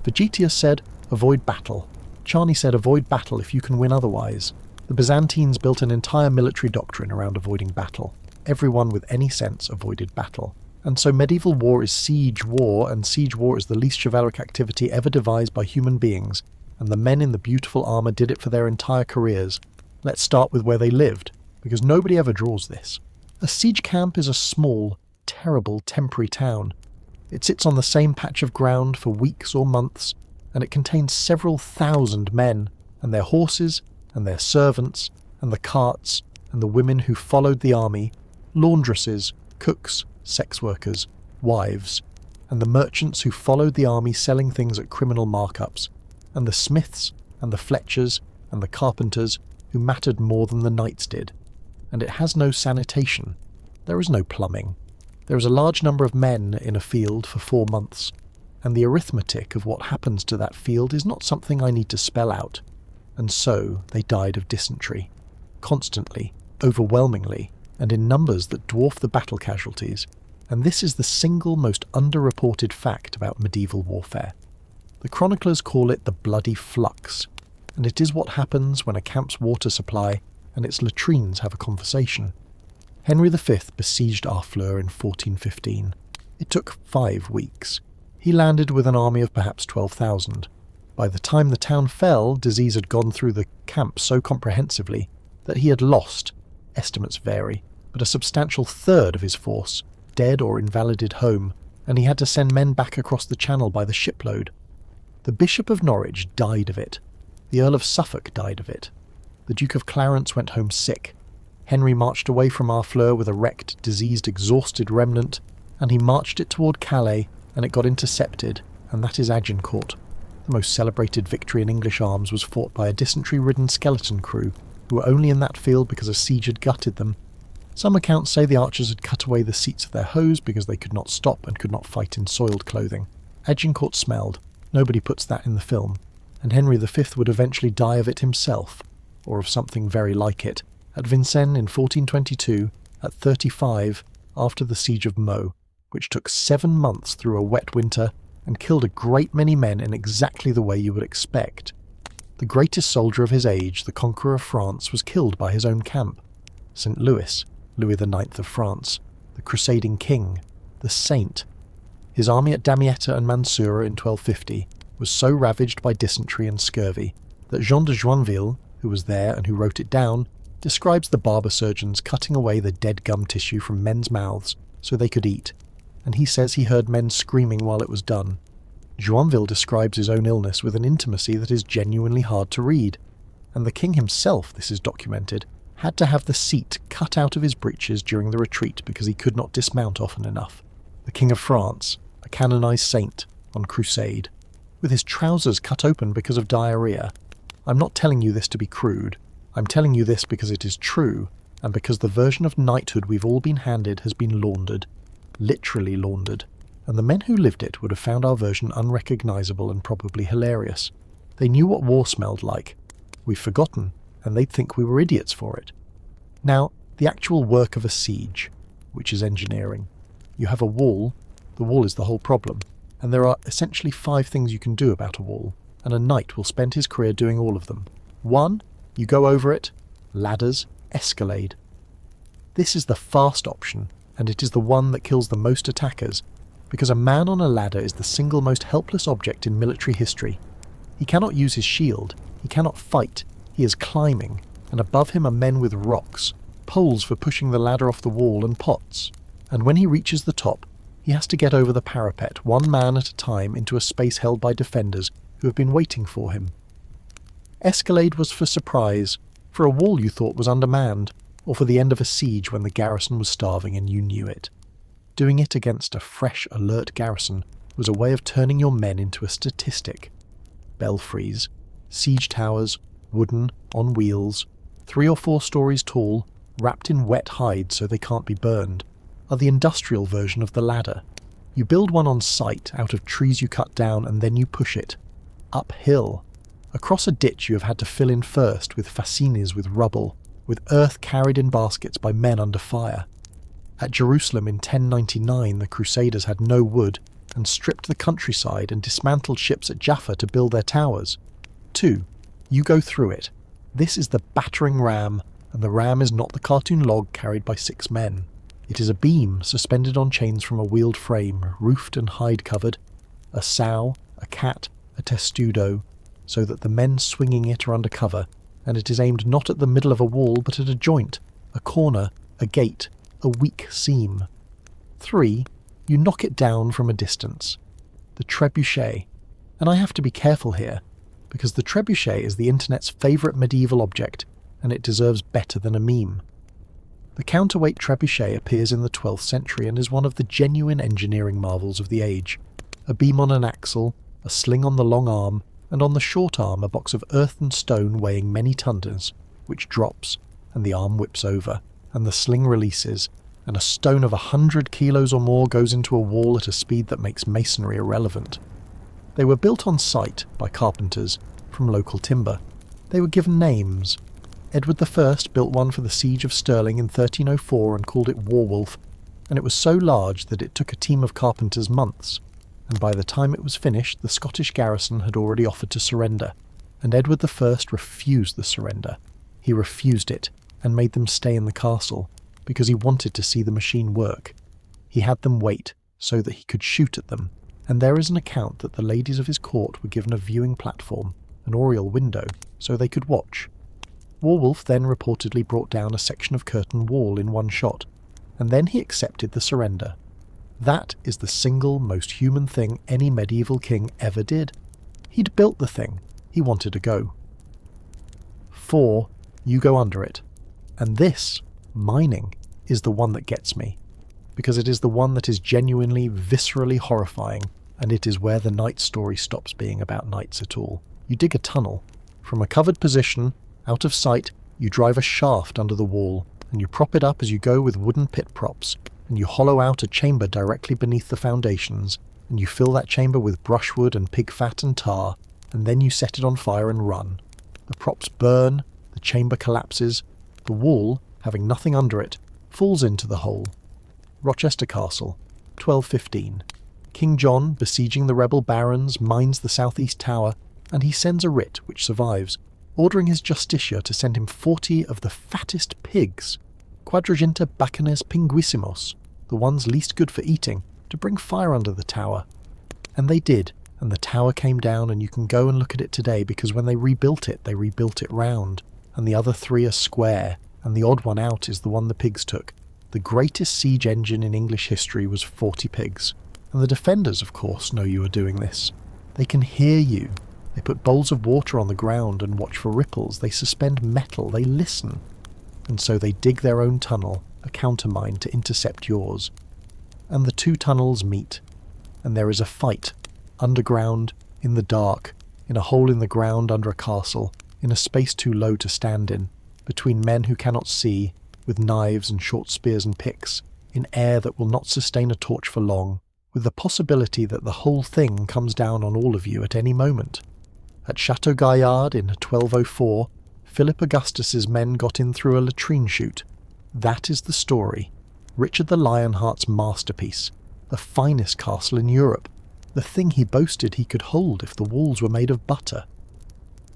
Vegetius said, avoid battle. Charney said, avoid battle if you can win otherwise. The Byzantines built an entire military doctrine around avoiding battle. Everyone with any sense avoided battle. And so medieval war is siege war, and siege war is the least chivalric activity ever devised by human beings, and the men in the beautiful armour did it for their entire careers. Let's start with where they lived, because nobody ever draws this. A siege camp is a small, terrible, temporary town. It sits on the same patch of ground for weeks or months, and it contains several thousand men, and their horses, and their servants, and the carts, and the women who followed the army, laundresses, cooks, sex workers, wives, and the merchants who followed the army selling things at criminal markups, and the smiths, and the fletchers, and the carpenters who mattered more than the knights did. And it has no sanitation. There is no plumbing. There is a large number of men in a field for 4 months, and the arithmetic of what happens to that field is not something I need to spell out. And so they died of dysentery. Constantly, overwhelmingly, and in numbers that dwarf the battle casualties, and this is the single most underreported fact about medieval warfare. The chroniclers call it the bloody flux, and it is what happens when a camp's water supply and its latrines have a conversation. Henry V besieged Harfleur in 1415. It took 5 weeks. He landed with an army of perhaps 12,000. By the time the town fell, disease had gone through the camp so comprehensively that he had lost, estimates vary, but a substantial third of his force, dead or invalided home, and he had to send men back across the channel by the shipload. The Bishop of Norwich died of it. The Earl of Suffolk died of it. The Duke of Clarence went home sick. Henry marched away from Harfleur with a wrecked, diseased, exhausted remnant, and he marched it toward Calais, and it got intercepted, and that is Agincourt. The most celebrated victory in English arms was fought by a dysentery-ridden skeleton crew, who were only in that field because a siege had gutted them. Some accounts say the archers had cut away the seats of their hose because they could not stop and could not fight in soiled clothing. Agincourt smelled. Nobody puts that in the film. And Henry V would eventually die of it himself, or of something very like it, at Vincennes in 1422, at 35, after the siege of Meaux, which took 7 months through a wet winter and killed a great many men in exactly the way you would expect. The greatest soldier of his age, the conqueror of France, was killed by his own camp. St. Louis, Louis IX of France, the crusading king, the saint. His army at Damietta and Mansoura in 1250 was so ravaged by dysentery and scurvy that Jean de Joinville, who was there and who wrote it down, describes the barber surgeons cutting away the dead gum tissue from men's mouths so they could eat, and he says he heard men screaming while it was done. Joinville describes his own illness with an intimacy that is genuinely hard to read, and the king himself, this is documented, had to have the seat cut out of his breeches during the retreat because he could not dismount often enough. The King of France, a canonized saint, on crusade, with his trousers cut open because of diarrhea. I'm not telling you this to be crude. I'm telling you this because it is true, and because the version of knighthood we've all been handed has been laundered, literally laundered, and the men who lived it would have found our version unrecognisable and probably hilarious. They knew what war smelled like. We've forgotten, and they'd think we were idiots for it. Now, the actual work of a siege, which is engineering. You have a wall, the wall is the whole problem, and there are essentially 5 things you can do about a wall, and a knight will spend his career doing all of them. 1. You go over it, ladders, escalade. This is the fast option, and it is the one that kills the most attackers, because a man on a ladder is the single most helpless object in military history. He cannot use his shield, he cannot fight, he is climbing, and above him are men with rocks, poles for pushing the ladder off the wall, and pots. And when he reaches the top, he has to get over the parapet, one man at a time, into a space held by defenders who have been waiting for him. Escalade was for surprise, for a wall you thought was undermanned, or for the end of a siege when the garrison was starving and you knew it. Doing it against a fresh, alert garrison was a way of turning your men into a statistic. Belfries, siege towers, wooden, on wheels, 3 or 4 stories tall, wrapped in wet hide so they can't be burned, are the industrial version of the ladder. You build one on site out of trees you cut down and then you push it. Uphill. Across a ditch you have had to fill in first with fascines with rubble, with earth carried in baskets by men under fire. At Jerusalem in 1099 the Crusaders had no wood and stripped the countryside and dismantled ships at Jaffa to build their towers. 2. You go through it. This is the battering ram, and the ram is not the cartoon log carried by 6 men. It is a beam suspended on chains from a wheeled frame, roofed and hide-covered, a sow, a cat, a testudo, so that the men swinging it are under cover, and it is aimed not at the middle of a wall but at a joint, a corner, a gate, a weak seam. 3. You knock it down from a distance. The trebuchet. And I have to be careful here, because the trebuchet is the internet's favourite medieval object, and it deserves better than a meme. The counterweight trebuchet appears in the 12th century and is one of the genuine engineering marvels of the age. A beam on an axle, a sling on the long arm, and on the short arm a box of earth and stone weighing many tons, which drops, and the arm whips over, and the sling releases, and a stone of 100 kilos or more goes into a wall at a speed that makes masonry irrelevant. They were built on site by carpenters from local timber. They were given names. Edward I built one for the siege of Stirling in 1304 and called it Warwolf, and it was so large that it took a team of carpenters months, and by the time it was finished the Scottish garrison had already offered to surrender, and Edward I refused the surrender. He refused it, and made them stay in the castle, because he wanted to see the machine work. He had them wait, so that he could shoot at them, and there is an account that the ladies of his court were given a viewing platform, an oriel window, so they could watch. Warwolf then reportedly brought down a section of curtain wall in one shot, and then he accepted the surrender. That is the single most human thing any medieval king ever did. He'd built the thing, he wanted to go. 4. You go under it. And this, mining, is the one that gets me, because it is the one that is genuinely, viscerally horrifying, and it is where the knight story stops being about knights at all. You dig a tunnel. From a covered position, out of sight, you drive a shaft under the wall, and you prop it up as you go with wooden pit props, and you hollow out a chamber directly beneath the foundations, and you fill that chamber with brushwood and pig fat and tar, and then you set it on fire and run. The props burn, the chamber collapses, the wall, having nothing under it, falls into the hole. Rochester Castle, 1215. King John, besieging the rebel barons, mines the southeast tower, and he sends a writ, which survives, ordering his justiciar to send him 40 of the fattest pigs, Quadraginta bacanes pinguissimos, the ones least good for eating, to bring fire under the tower. And they did, and the tower came down, and you can go and look at it today, because when they rebuilt it round, and the other 3 are square, and the odd one out is the one the pigs took. The greatest siege engine in English history was 40 pigs. And the defenders, of course, know you are doing this. They can hear you. They put bowls of water on the ground and watch for ripples. They suspend metal. They listen. And so they dig their own tunnel, a countermine, to intercept yours. And the 2 tunnels meet. And there is a fight, underground, in the dark, in a hole in the ground under a castle, in a space too low to stand in, between men who cannot see, with knives and short spears and picks, in air that will not sustain a torch for long, with the possibility that the whole thing comes down on all of you at any moment. At Chateau Gaillard in 1204, Philip Augustus's men got in through a latrine chute. That is the story. Richard the Lionheart's masterpiece, the finest castle in Europe, the thing he boasted he could hold if the walls were made of butter.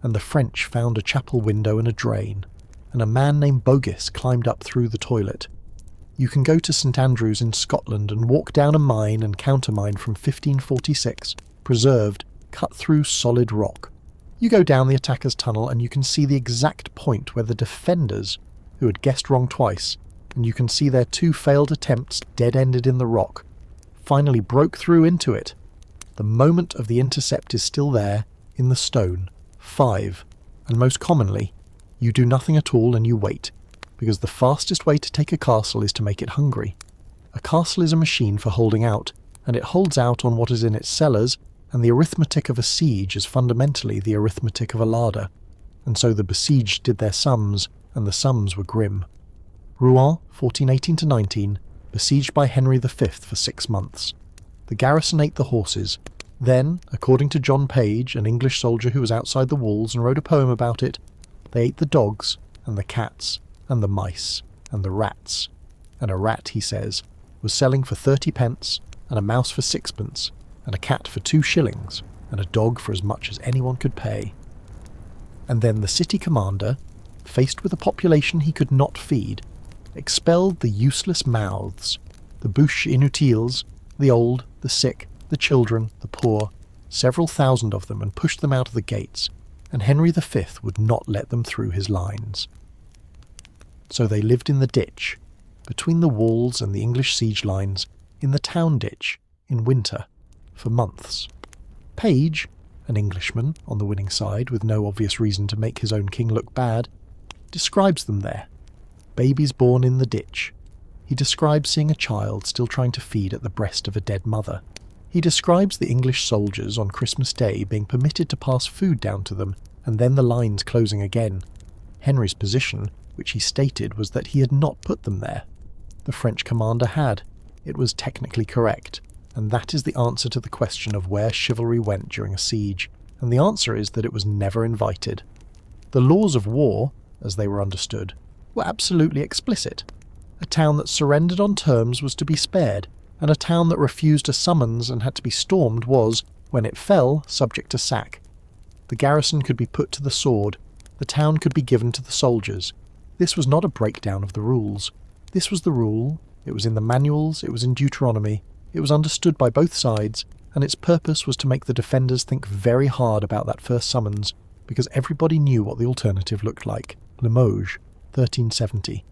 And the French found a chapel window and a drain, and a man named Boggis climbed up through the toilet. You can go to St Andrews in Scotland and walk down a mine and countermine from 1546, preserved, cut through solid rock. You go down the attacker's tunnel and you can see the exact point where the defenders, who had guessed wrong twice, and you can see their 2 failed attempts dead-ended in the rock, finally broke through into it. The moment of the intercept is still there, in the stone, 5, and most commonly, you do nothing at all and you wait, because the fastest way to take a castle is to make it hungry. A castle is a machine for holding out, and it holds out on what is in its cellars, and the arithmetic of a siege is fundamentally the arithmetic of a larder, and so the besieged did their sums, and the sums were grim. Rouen, 1418-19, besieged by Henry V for 6 months. The garrison ate the horses. Then, according to John Page, an English soldier who was outside the walls and wrote a poem about it, they ate the dogs, and the cats, and the mice, and the rats. And a rat, he says, was selling for 30 pence, and a mouse for 6 pence, and a cat for 2 shillings, and a dog for as much as anyone could pay. And then the city commander, faced with a population he could not feed, expelled the useless mouths, the bouches inutiles, the old, the sick, the children, the poor, several thousand of them, and pushed them out of the gates, and Henry V would not let them through his lines. So they lived in the ditch, between the walls and the English siege lines, in the town ditch, in winter, for months. Page, an Englishman on the winning side with no obvious reason to make his own king look bad, describes them there. Babies born in the ditch. He describes seeing a child still trying to feed at the breast of a dead mother. He describes the English soldiers on Christmas Day being permitted to pass food down to them, and then the lines closing again. Henry's position, which he stated, was that he had not put them there. The French commander had. It was technically correct, and that is the answer to the question of where chivalry went during a siege, and the answer is that it was never invited. The laws of war, as they were understood, were absolutely explicit. A town that surrendered on terms was to be spared, and a town that refused a summons and had to be stormed was, when it fell, subject to sack. The garrison could be put to the sword. The town could be given to the soldiers. This was not a breakdown of the rules. This was the rule. It was in the manuals, it was in Deuteronomy, it was understood by both sides, and its purpose was to make the defenders think very hard about that first summons, because everybody knew what the alternative looked like. Limoges, 1370.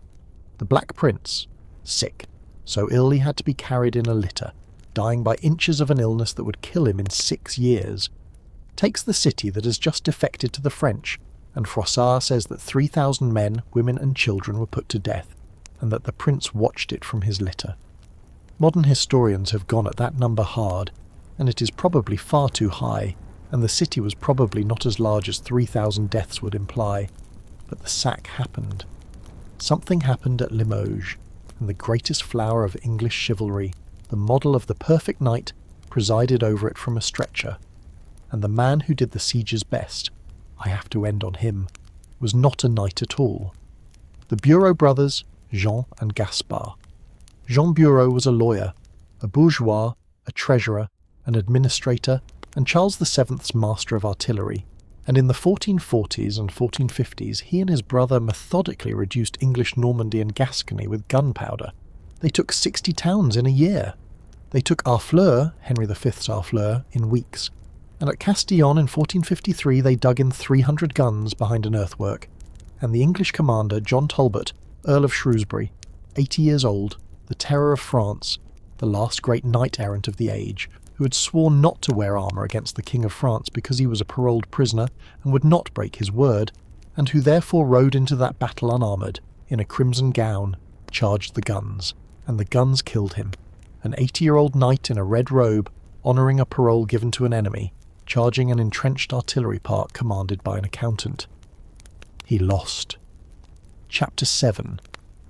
The Black Prince, sick, so ill he had to be carried in a litter, dying by inches of an illness that would kill him in 6 years, takes the city that has just defected to the French, and Froissart says that 3,000 men, women and children were put to death, and that the prince watched it from his litter. Modern historians have gone at that number hard, and it is probably far too high, and the city was probably not as large as 3,000 deaths would imply, but the sack happened. something happened at Limoges, and the greatest flower of English chivalry, the model of the perfect knight, presided over it from a stretcher. And the man who did the sieges best, I have to end on him, was not a knight at all. The Bureau brothers, Jean and Gaspard. Jean Bureau was a lawyer, a bourgeois, a treasurer, an administrator, and Charles VII's master of artillery, and in the 1440s and 1450s he and his brother methodically reduced English Normandy and Gascony with gunpowder. They took 60 towns in a year. They took Harfleur, Henry V's Harfleur, in weeks, and at Castillon in 1453 they dug in 300 guns behind an earthwork, and the English commander John Talbot, Earl of Shrewsbury, 80 years old, the terror of France, the last great knight-errant of the age, who had sworn not to wear armour against the King of France because he was a paroled prisoner and would not break his word, and who therefore rode into that battle unarmoured, in a crimson gown, charged the guns, and the guns killed him, an 80-year-old knight in a red robe, honouring a parole given to an enemy, charging an entrenched artillery park commanded by an accountant. He lost. Chapter 7.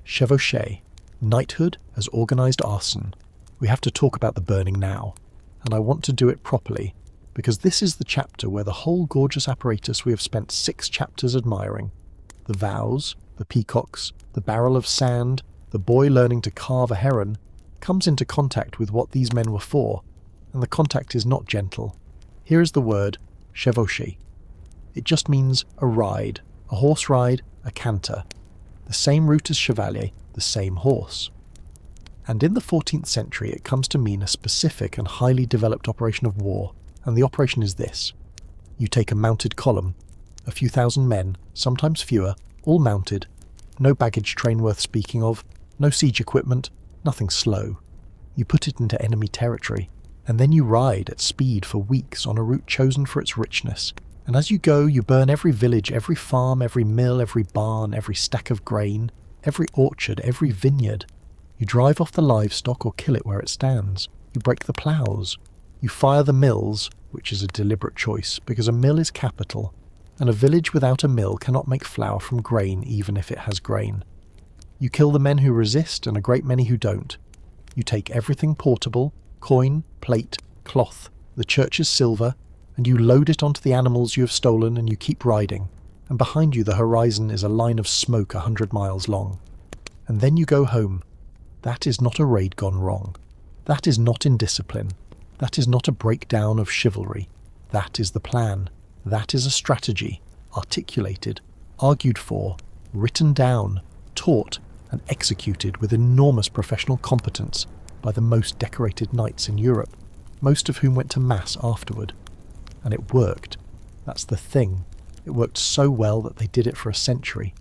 Chevauchée. Knighthood as organised arson. We have to talk about the burning now, and I want to do it properly, because this is the chapter where the whole gorgeous apparatus we have spent 6 chapters admiring, the vows, the peacocks, the barrel of sand, the boy learning to carve a heron, comes into contact with what these men were for, and the contact is not gentle. Here is the word, chevauchée. It just means a ride, a horse ride, a canter. The same route as chevalier, the same horse. And in the 14th century it comes to mean a specific and highly developed operation of war, and the operation is this. You take a mounted column, a few thousand men, sometimes fewer, all mounted, no baggage train worth speaking of, no siege equipment, nothing slow. You put it into enemy territory, and then you ride at speed for weeks on a route chosen for its richness, and as you go you burn every village, every farm, every mill, every barn, every stack of grain, every orchard, every vineyard. You drive off the livestock or kill it where it stands. You break the ploughs. You fire the mills, which is a deliberate choice, because a mill is capital, and a village without a mill cannot make flour from grain even if it has grain. You kill the men who resist and a great many who don't. You take everything portable, coin, plate, cloth, the church's silver, and you load it onto the animals you have stolen and you keep riding, and behind you the horizon is a line of smoke 100 miles long. And then you go home. That is not a raid gone wrong. That is not indiscipline. That is not a breakdown of chivalry. That is the plan. That is a strategy, articulated, argued for, written down, taught, and executed with enormous professional competence by the most decorated knights in Europe, most of whom went to mass afterward. And it worked. That's the thing. It worked so well that they did it for a century.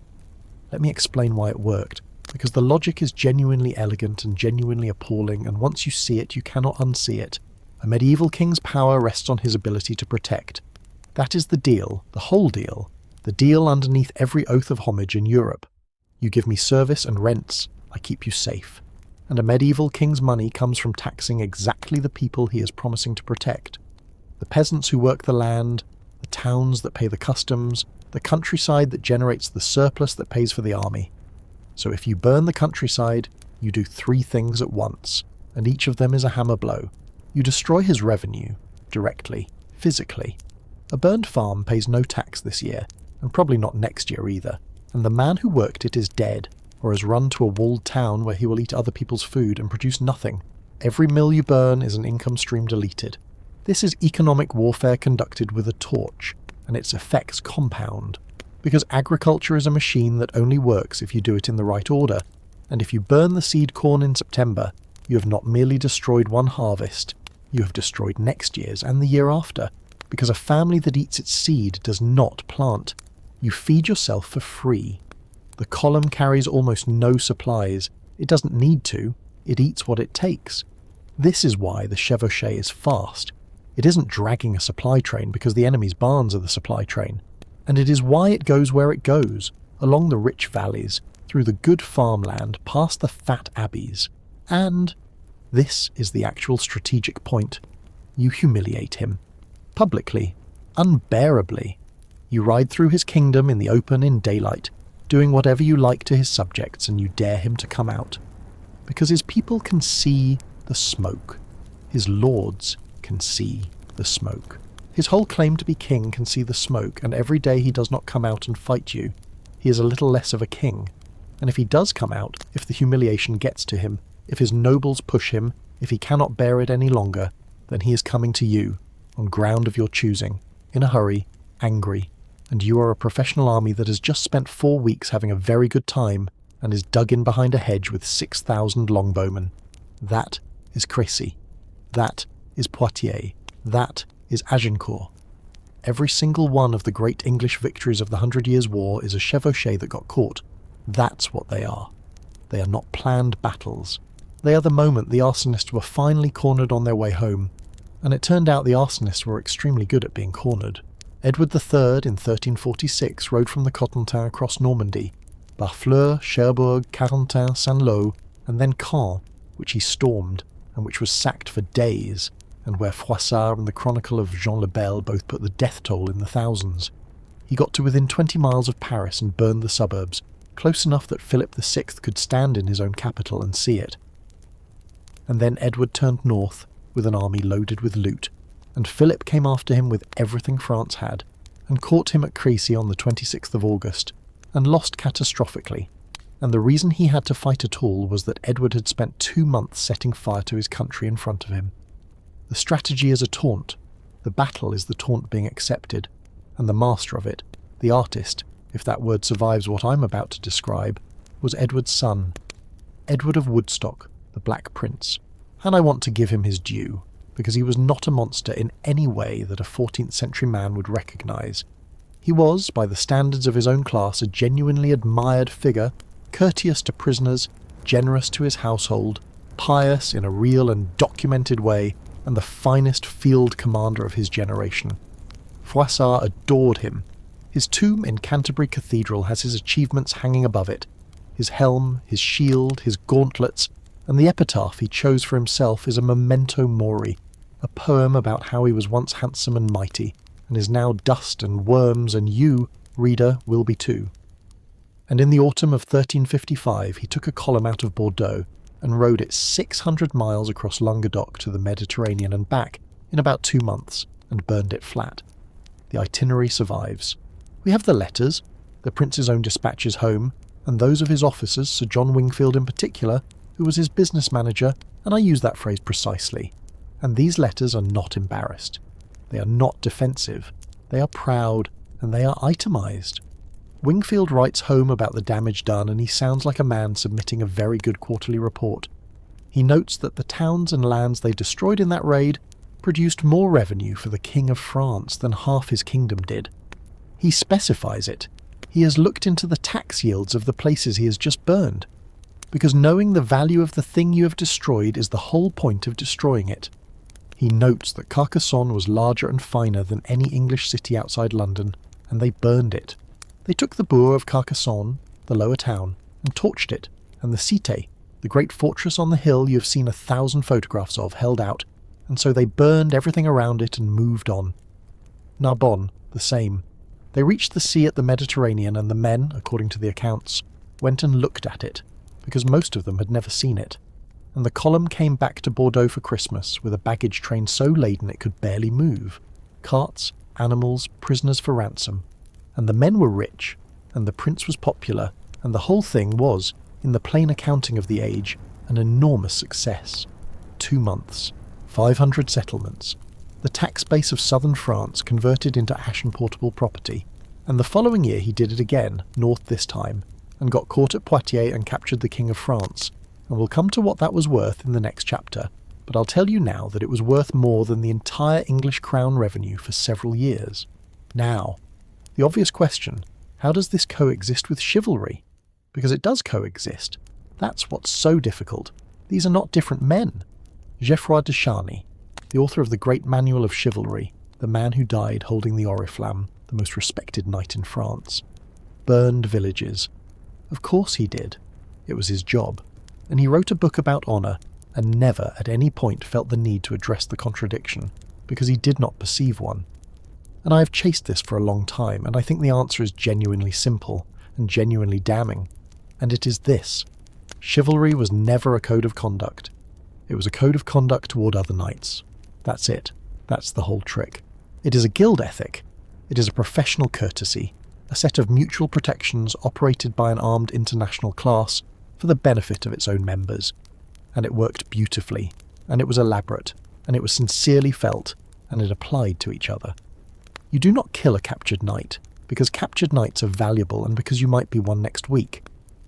Let me explain why it worked, because the logic is genuinely elegant and genuinely appalling, and once you see it, you cannot unsee it. A medieval king's power rests on his ability to protect. That is the deal, the whole deal, the deal underneath every oath of homage in Europe. You give me service and rents, I keep you safe. And a medieval king's money comes from taxing exactly the people he is promising to protect. The peasants who work the land, the towns that pay the customs, the countryside that generates the surplus that pays for the army. So if you burn the countryside, you do 3 things at once, and each of them is a hammer blow. You destroy his revenue, directly, physically. A burned farm pays no tax this year, and probably not next year either, and the man who worked it is dead, or has run to a walled town where he will eat other people's food and produce nothing. Every mill you burn is an income stream deleted. This is economic warfare conducted with a torch, and its effects compound, because agriculture is a machine that only works if you do it in the right order, and if you burn the seed corn in September, you have not merely destroyed one harvest, you have destroyed next year's and the year after, because a family that eats its seed does not plant. You feed yourself for free. The column carries almost no supplies. It doesn't need to. It eats what it takes. This is why the chevauchée is fast. It isn't dragging a supply train because the enemy's barns are the supply train. And it is why it goes where it goes, along the rich valleys, through the good farmland, past the fat abbeys. And this is the actual strategic point. You humiliate him. Publicly. Unbearably. You ride through his kingdom in the open in daylight. doing whatever you like to his subjects, and you dare him to come out. Because his people can see the smoke. His lords can see the smoke. His whole claim to be king can see the smoke, and every day he does not come out and fight you, he is a little less of a king. And if he does come out, if the humiliation gets to him, if his nobles push him, if he cannot bear it any longer, then he is coming to you, on ground of your choosing, in a hurry, angry, and you are a professional army that has just spent 4 weeks having a very good time and is dug in behind a hedge with 6,000 longbowmen. That is Crécy. That is Poitiers. That is Agincourt. Every single one of the great English victories of the 100 Years' War is a chevauchée that got caught. That's what they are. They are not planned battles. They are the moment the arsonists were finally cornered on their way home, and it turned out the arsonists were extremely good at being cornered. Edward III in 1346 rode from the Cotentin across Normandy, Barfleur, Cherbourg, Carentan, Saint-Lô, and then Caen, which he stormed, and which was sacked for days, and where Froissart and the Chronicle of Jean le Bel both put the death toll in the thousands. He got to within 20 miles of Paris and burned the suburbs, close enough that Philip VI could stand in his own capital and see it. And then Edward turned north with an army loaded with loot, and Philip came after him with everything France had, and caught him at Crécy on the 26th of August, and lost catastrophically. And the reason he had to fight at all was that Edward had spent 2 months setting fire to his country in front of him. The strategy is a taunt, the battle is the taunt being accepted, and the master of it, the artist, if that word survives what I'm about to describe, was Edward's son, Edward of Woodstock, the Black Prince. And I want to give him his due, because he was not a monster in any way that a 14th century man would recognise. He was, by the standards of his own class, a genuinely admired figure, courteous to prisoners, generous to his household, pious in a real and documented way, and the finest field commander of his generation. Froissart adored him. His tomb in Canterbury Cathedral has his achievements hanging above it, his helm, his shield, his gauntlets, and the epitaph he chose for himself is a memento mori, a poem about how he was once handsome and mighty, and is now dust and worms, and you, reader, will be too. And in the autumn of 1355 he took a column out of Bordeaux and rode it 600 miles across Languedoc to the Mediterranean and back in about 2 months, and burned it flat. The itinerary survives. We have the letters, the prince's own dispatches home, and those of his officers, Sir John Wingfield in particular, who was his business manager, and I use that phrase precisely. And these letters are not embarrassed. They are not defensive. They are proud, and they are itemised. Wingfield writes home about the damage done, and he sounds like a man submitting a very good quarterly report. He notes that the towns and lands they destroyed in that raid produced more revenue for the King of France than half his kingdom did. He specifies it. He has looked into the tax yields of the places he has just burned, because knowing the value of the thing you have destroyed is the whole point of destroying it. He notes that Carcassonne was larger and finer than any English city outside London, and they burned it. They took the bourg of Carcassonne, the lower town, and torched it, and the Cité, the great fortress on the hill you have seen 1,000 photographs of, held out, and so they burned everything around it and moved on. Narbonne, the same. They reached the sea at the Mediterranean, and the men, according to the accounts, went and looked at it, because most of them had never seen it, and the column came back to Bordeaux for Christmas with a baggage train so laden it could barely move. Carts, animals, prisoners for ransom. And the men were rich, and the prince was popular, and the whole thing was, in the plain accounting of the age, an enormous success. 2 months, 500 settlements, the tax base of southern France converted into ashen-portable property, and the following year he did it again, north this time, and got caught at Poitiers and captured the King of France, and we'll come to what that was worth in the next chapter, but I'll tell you now that it was worth more than the entire English crown revenue for several years. Now, the obvious question, how does this coexist with chivalry? Because it does coexist. That's what's so difficult. These are not different men. Geoffroy de Charny, the author of the great manual of chivalry, the man who died holding the oriflamme, the most respected knight in France, burned villages. Of course he did. It was his job. And he wrote a book about honour, and never at any point felt the need to address the contradiction, because he did not perceive one. And I have chased this for a long time, and I think the answer is genuinely simple. and genuinely damning. And it is this. Chivalry was never a code of conduct. It was a code of conduct toward other knights. That's it. That's the whole trick. It is a guild ethic. It is a professional courtesy, a set of mutual protections operated by an armed international class for the benefit of its own members. And it worked beautifully, and it was elaborate, and it was sincerely felt, and it applied to each other. You do not kill a captured knight, because captured knights are valuable and because you might be one next week.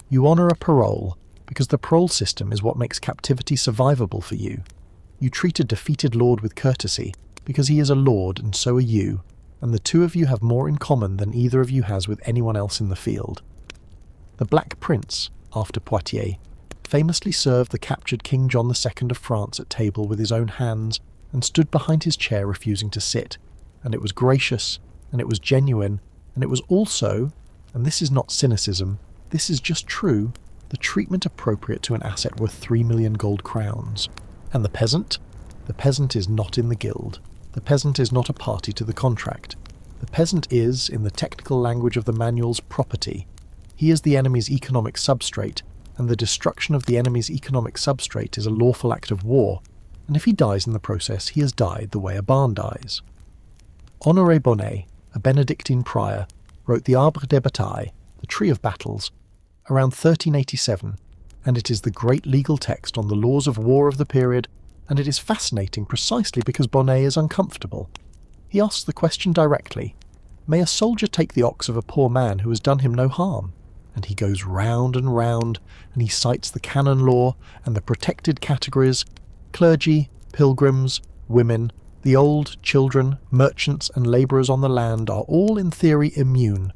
You honour a parole, because the parole system is what makes captivity survivable for you. You treat a defeated lord with courtesy, because he is a lord and so are you, and the two of you have more in common than either of you has with anyone else in the field. The Black Prince, after Poitiers, famously served the captured King John II of France at table with his own hands and stood behind his chair refusing to sit, and it was gracious, and it was genuine, and it was also, and this is not cynicism, this is just true, the treatment appropriate to an asset worth 3 million gold crowns. And the peasant? The peasant is not in the guild. The peasant is not a party to the contract. The peasant is, in the technical language of the manuals, property. He is the enemy's economic substrate, and the destruction of the enemy's economic substrate is a lawful act of war, and if he dies in the process, he has died the way a barn dies. Honoré Bonnet, a Benedictine prior, wrote the Arbre des Batailles, the Tree of Battles, around 1387, and it is the great legal text on the laws of war of the period, and it is fascinating precisely because Bonnet is uncomfortable. He asks the question directly, may a soldier take the ox of a poor man who has done him no harm? And he goes round and round, and he cites the canon law and the protected categories, clergy, pilgrims, women, the old, children, merchants and labourers on the land are all in theory immune.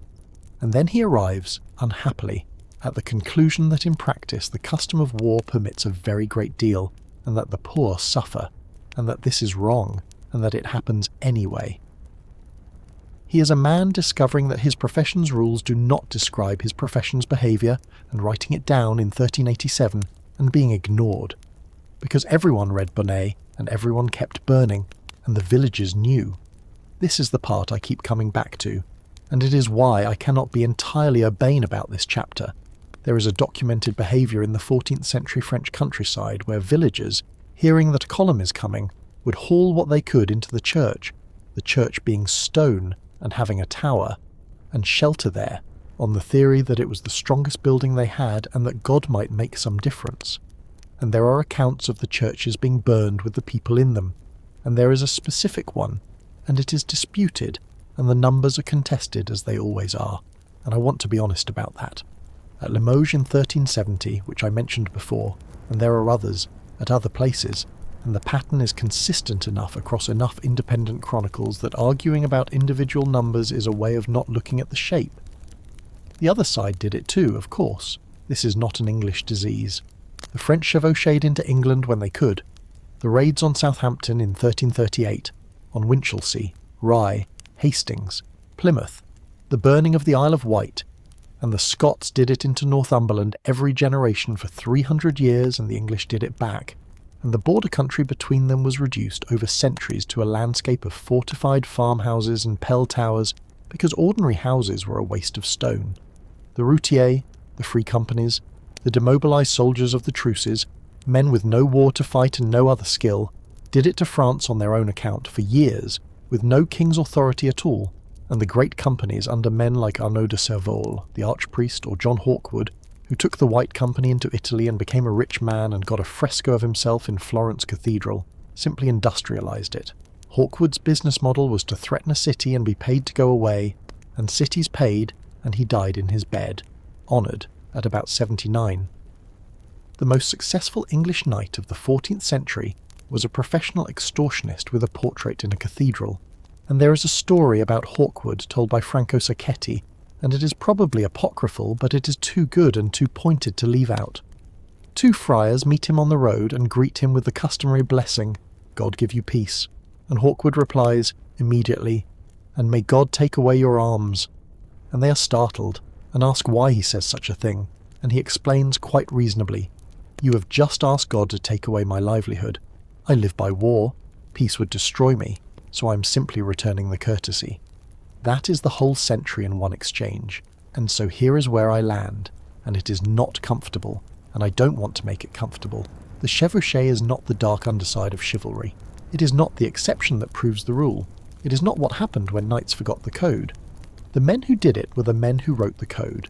And then he arrives, unhappily, at the conclusion that in practice the custom of war permits a very great deal, and that the poor suffer, and that this is wrong, and that it happens anyway. He is a man discovering that his profession's rules do not describe his profession's behaviour, and writing it down in 1387, and being ignored. Because everyone read Bonnet, and everyone kept burning, and the villagers knew. This is the part I keep coming back to, and it is why I cannot be entirely urbane about this chapter. There is a documented behaviour in the 14th century French countryside where villagers, hearing that a column is coming, would haul what they could into the church being stone and having a tower, and shelter there, on the theory that it was the strongest building they had and that God might make some difference. And there are accounts of the churches being burned with the people in them, and there is a specific one, and it is disputed, and the numbers are contested as they always are, and I want to be honest about that. At Limoges in 1370, which I mentioned before, and there are others, at other places, and the pattern is consistent enough across enough independent chronicles that arguing about individual numbers is a way of not looking at the shape. The other side did it too, of course. This is not an English disease. The French chevauched into England when they could. The raids on Southampton in 1338, on Winchelsea, Rye, Hastings, Plymouth, the burning of the Isle of Wight, and the Scots did it into Northumberland every generation for 300 years, and the English did it back, and the border country between them was reduced over centuries to a landscape of fortified farmhouses and pell towers, because ordinary houses were a waste of stone. The routiers, the free companies, the demobilised soldiers of the truces, men with no war to fight and no other skill, did it to France on their own account for years, with no king's authority at all, and the great companies under men like Arnaud de Servaulx, the archpriest, or John Hawkwood, who took the White Company into Italy and became a rich man and got a fresco of himself in Florence Cathedral, simply industrialised it. Hawkwood's business model was to threaten a city and be paid to go away, and cities paid, and he died in his bed, honoured, at about 79. The most successful English knight of the 14th century was a professional extortionist with a portrait in a cathedral, and there is a story about Hawkwood told by Franco Sacchetti, and it is probably apocryphal, but it is too good and too pointed to leave out. Two friars meet him on the road and greet him with the customary blessing, "God give you peace," and Hawkwood replies, immediately, "And may God take away your alms." And they are startled, and ask why he says such a thing, and he explains quite reasonably, "You have just asked God to take away my livelihood. I live by war. Peace would destroy me, so I am simply returning the courtesy." That is the whole century in one exchange. And so here is where I land, and it is not comfortable, and I don't want to make it comfortable. The chevauchée is not the dark underside of chivalry. It is not the exception that proves the rule. It is not what happened when knights forgot the code. The men who did it were the men who wrote the code.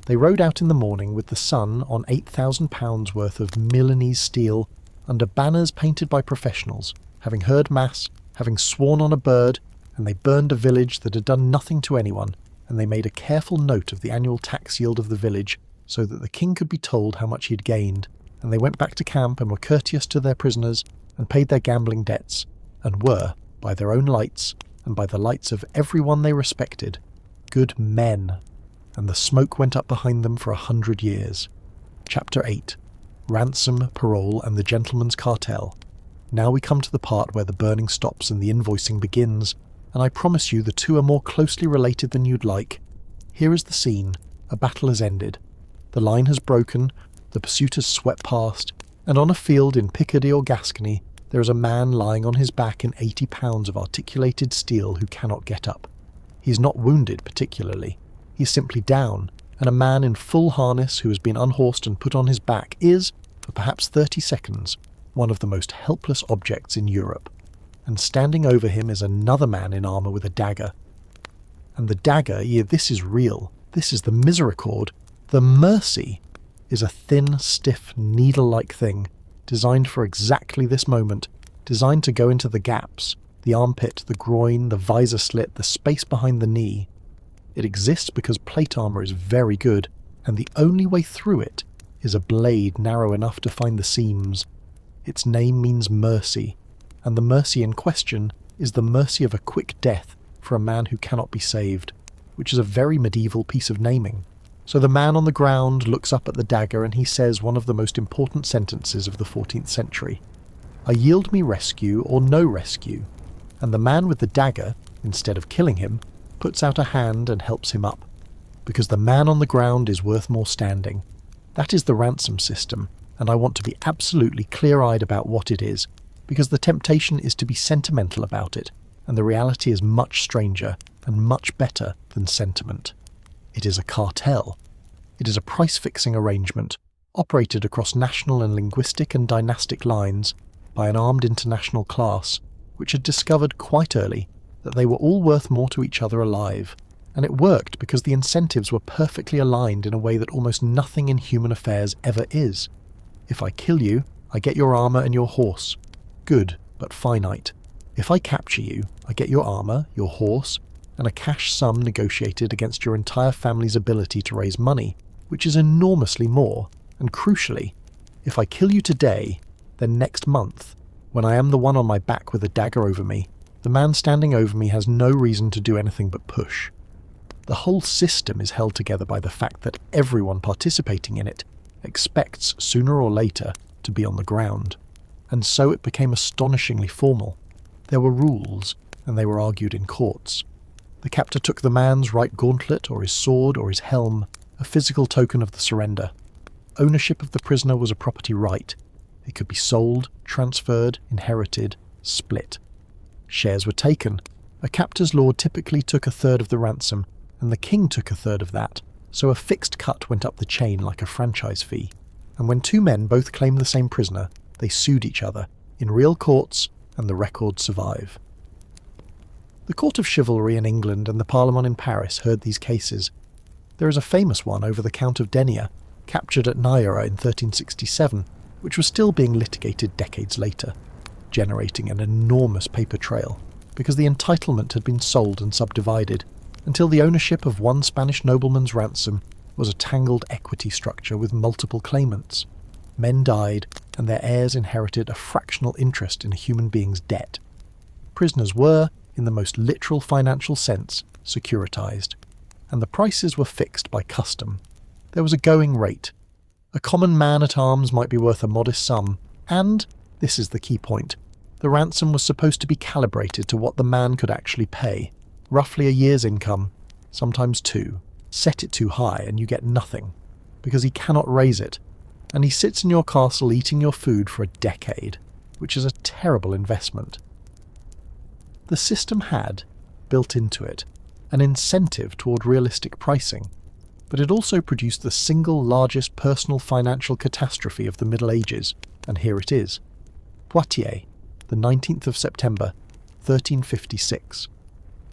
They rode out in the morning with the sun on £8,000 worth of Milanese steel, under banners painted by professionals, having heard mass, having sworn on a bird, and they burned a village that had done nothing to anyone, and they made a careful note of the annual tax yield of the village so that the king could be told how much he had gained, and they went back to camp and were courteous to their prisoners and paid their gambling debts, and were, by their own lights and by the lights of everyone they respected, good men. And the smoke went up behind them for 100 years. Chapter 8. Ransom, Parole, and the Gentleman's Cartel. Now we come to the part where the burning stops and the invoicing begins, and I promise you the two are more closely related than you'd like. Here is the scene. A battle has ended. The line has broken, the pursuit has swept past, and on a field in Picardy or Gascony there is a man lying on his back in 80 pounds of articulated steel who cannot get up. He is not wounded particularly. He is simply down, and a man in full harness who has been unhorsed and put on his back is, for perhaps 30 seconds, one of the most helpless objects in Europe. And standing over him is another man in armour with a dagger. And the dagger, this is real, this is the misericord, the mercy, is a thin, stiff, needle-like thing, designed for exactly this moment, designed to go into the gaps, the armpit, the groin, the visor slit, the space behind the knee. It exists because plate armour is very good, and the only way through it is a blade narrow enough to find the seams. Its name means mercy, and the mercy in question is the mercy of a quick death for a man who cannot be saved, which is a very medieval piece of naming. So the man on the ground looks up at the dagger and he says one of the most important sentences of the 14th century. I yield me rescue or no rescue. And the man with the dagger, instead of killing him, puts out a hand and helps him up. Because the man on the ground is worth more standing. That is the ransom system, and I want to be absolutely clear-eyed about what it is, because the temptation is to be sentimental about it, and the reality is much stranger and much better than sentiment. It is a cartel. It is a price-fixing arrangement, operated across national and linguistic and dynastic lines by an armed international class, which had discovered quite early that they were all worth more to each other alive, and it worked because the incentives were perfectly aligned in a way that almost nothing in human affairs ever is. If I kill you, I get your armour and your horse. Good, but finite. If I capture you, I get your armour, your horse, and a cash sum negotiated against your entire family's ability to raise money, which is enormously more, and crucially, if I kill you today, then next month, when I am the one on my back with a dagger over me, the man standing over me has no reason to do anything but push. The whole system is held together by the fact that everyone participating in it expects sooner or later to be on the ground, and so it became astonishingly formal. There were rules, and they were argued in courts. The captor took the man's right gauntlet or his sword or his helm, a physical token of the surrender. Ownership of the prisoner was a property right. It could be sold, transferred, inherited, split. Shares were taken. A captor's lord typically took a third of the ransom, and the king took a third of that, so a fixed cut went up the chain like a franchise fee. And when two men both claimed the same prisoner, they sued each other, in real courts, and the records survive. The court of chivalry in England and the Parlement in Paris heard these cases. There is a famous one over the Count of Denia, captured at Naira in 1367, which was still being litigated decades later, generating an enormous paper trail, because the entitlement had been sold and subdivided, until the ownership of one Spanish nobleman's ransom was a tangled equity structure with multiple claimants. Men died, and their heirs inherited a fractional interest in a human being's debt. Prisoners were, in the most literal financial sense, securitized, and the prices were fixed by custom. There was a going rate. A common man-at-arms might be worth a modest sum, and, this is the key point, the ransom was supposed to be calibrated to what the man could actually pay, roughly a year's income, sometimes two. Set it too high and you get nothing, because he cannot raise it, and he sits in your castle eating your food for a decade, which is a terrible investment. The system had, built into it, an incentive toward realistic pricing, but it also produced the single largest personal financial catastrophe of the Middle Ages, and here it is. Poitiers, the 19th of September, 1356.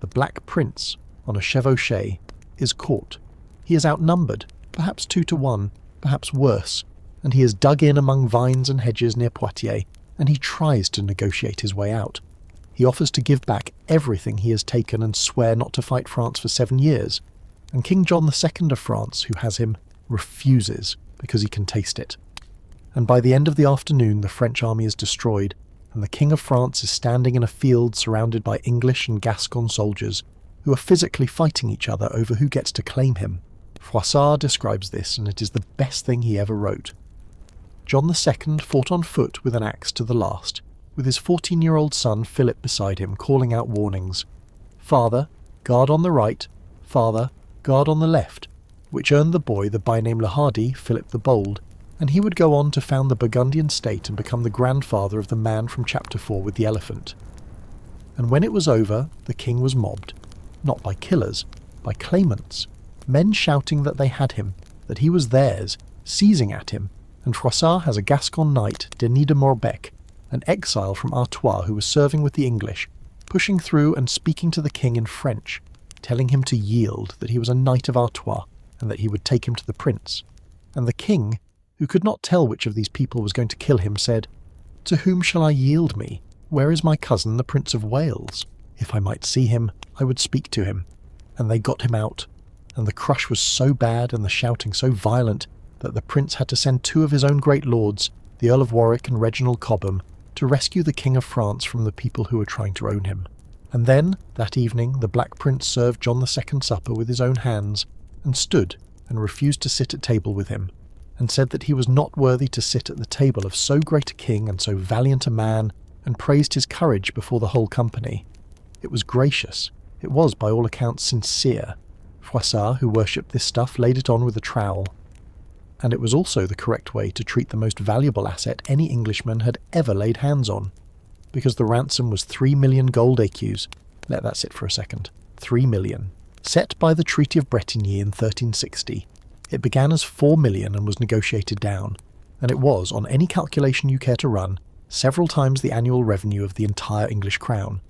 The Black Prince, on a chevauchée, is caught. He is outnumbered, perhaps 2 to 1, perhaps worse, and he is dug in among vines and hedges near Poitiers, and he tries to negotiate his way out. He offers to give back everything he has taken and swear not to fight France for 7 years, and King John II of France, who has him, refuses because he can taste it. And by the end of the afternoon the French army is destroyed, and the King of France is standing in a field surrounded by English and Gascon soldiers, who are physically fighting each other over who gets to claim him. Froissart describes this, and it is the best thing he ever wrote. John II fought on foot with an axe to the last, with his 14-year-old son Philip beside him, calling out warnings. "Father, guard on the right. Father, guard on the left," which earned the boy the byname Le Hardy, Philip the Bold, and he would go on to found the Burgundian state and become the grandfather of the man from chapter 4 with the elephant. And when it was over, the king was mobbed. Not by killers, by claimants. Men shouting that they had him, that he was theirs, seizing at him, and Froissart has a Gascon knight, Denis de Morbec, an exile from Artois who was serving with the English, pushing through and speaking to the king in French, telling him to yield, that he was a knight of Artois, and that he would take him to the prince. And the king, who could not tell which of these people was going to kill him, said, "To whom shall I yield me? Where is my cousin, the Prince of Wales? If I might see him, I would speak to him." And they got him out, and the crush was so bad and the shouting so violent that the prince had to send 2 of his own great lords, the Earl of Warwick and Reginald Cobham, to rescue the King of France from the people who were trying to own him. And then, that evening, the Black Prince served John II supper with his own hands, and stood and refused to sit at table with him, and said that he was not worthy to sit at the table of so great a king and so valiant a man, and praised his courage before the whole company. It was gracious. It was, by all accounts, sincere. Froissart, who worshipped this stuff, laid it on with a trowel. And it was also the correct way to treat the most valuable asset any Englishman had ever laid hands on, because the ransom was 3 million gold écus. Let that sit for a second. 3 million. Set by the Treaty of Bretigny in 1360. It began as 4 million and was negotiated down, and it was, on any calculation you care to run, several times the annual revenue of the entire English crown.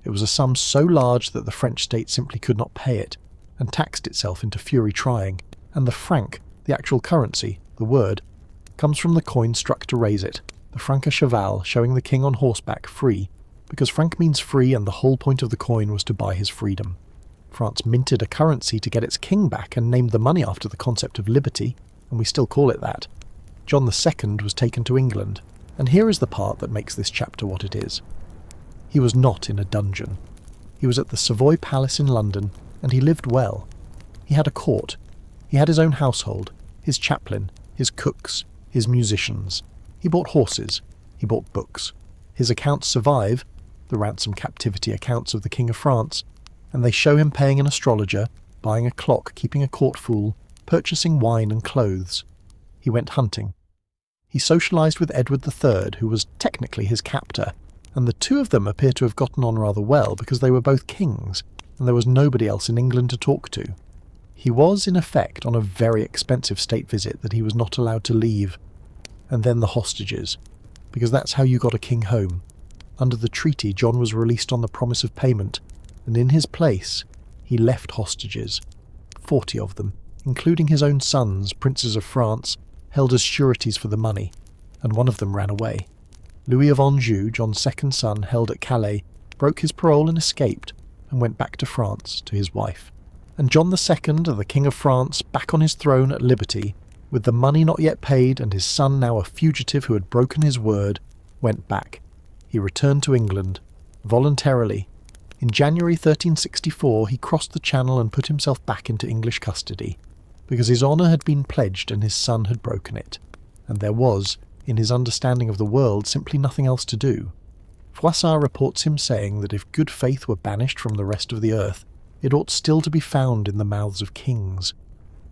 It was a sum so large that the French state simply could not pay it, and taxed itself into fury trying, and the franc, the actual currency, the word, comes from the coin struck to raise it, the franc à cheval, showing the king on horseback free, because franc means free and the whole point of the coin was to buy his freedom. France minted a currency to get its king back and named the money after the concept of liberty, and we still call it that. John II was taken to England, and here is the part that makes this chapter what it is. He was not in a dungeon. He was at the Savoy Palace in London, and he lived well. He had a court. He had his own household, his chaplain, his cooks, his musicians. He bought horses. He bought books. His accounts survive, the ransom captivity accounts of the King of France, and they show him paying an astrologer, buying a clock, keeping a court fool, purchasing wine and clothes. He went hunting. He socialised with Edward III, who was technically his captor, and the 2 of them appear to have gotten on rather well because they were both kings, and there was nobody else in England to talk to. He was, in effect, on a very expensive state visit that he was not allowed to leave. And then the hostages, because that's how you got a king home. Under the treaty, John was released on the promise of payment, and in his place, he left hostages. 40 of them, including his own sons, princes of France, held as sureties for the money, and one of them ran away. Louis of Anjou, John's second son, held at Calais, broke his parole and escaped, and went back to France, to his wife. And John II, the King of France, back on his throne at liberty, with the money not yet paid and his son now a fugitive who had broken his word, went back. He returned to England, voluntarily. In January 1364 he crossed the Channel and put himself back into English custody, because his honour had been pledged and his son had broken it, and there was, in his understanding of the world, simply nothing else to do. Froissart reports him saying that if good faith were banished from the rest of the earth, it ought still to be found in the mouths of kings,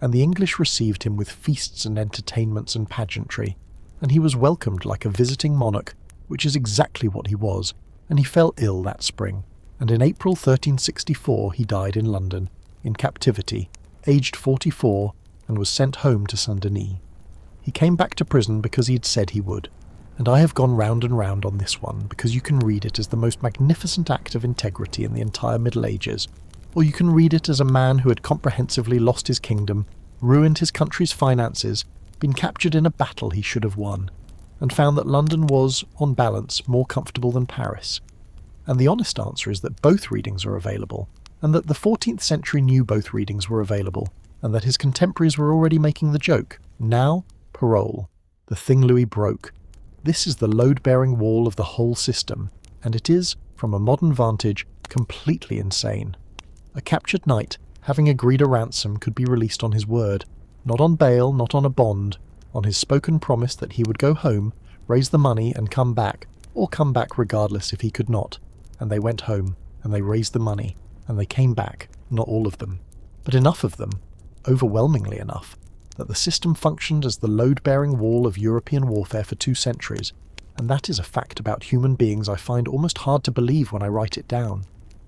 and the English received him with feasts and entertainments and pageantry, and he was welcomed like a visiting monarch, which is exactly what he was, and he fell ill that spring, and in April 1364 he died in London, in captivity, aged 44, and was sent home to Saint-Denis. He came back to prison because he had said he would, and I have gone round and round on this one because you can read it as the most magnificent act of integrity in the entire Middle Ages, or you can read it as a man who had comprehensively lost his kingdom, ruined his country's finances, been captured in a battle he should have won, and found that London was, on balance, more comfortable than Paris. And the honest answer is that both readings are available, and that the 14th century knew both readings were available, and that his contemporaries were already making the joke. Now, parole. The thing Louis broke. This is the load-bearing wall of the whole system, and it is, from a modern vantage, completely insane. A captured knight, having agreed a ransom, could be released on his word, not on bail, not on a bond, on his spoken promise that he would go home, raise the money and come back, or come back regardless if he could not. And they went home, and they raised the money, and they came back, not all of them, but enough of them, overwhelmingly enough, that the system functioned as the load-bearing wall of European warfare for 2 centuries, and that is a fact about human beings I find almost hard to believe when I write it down.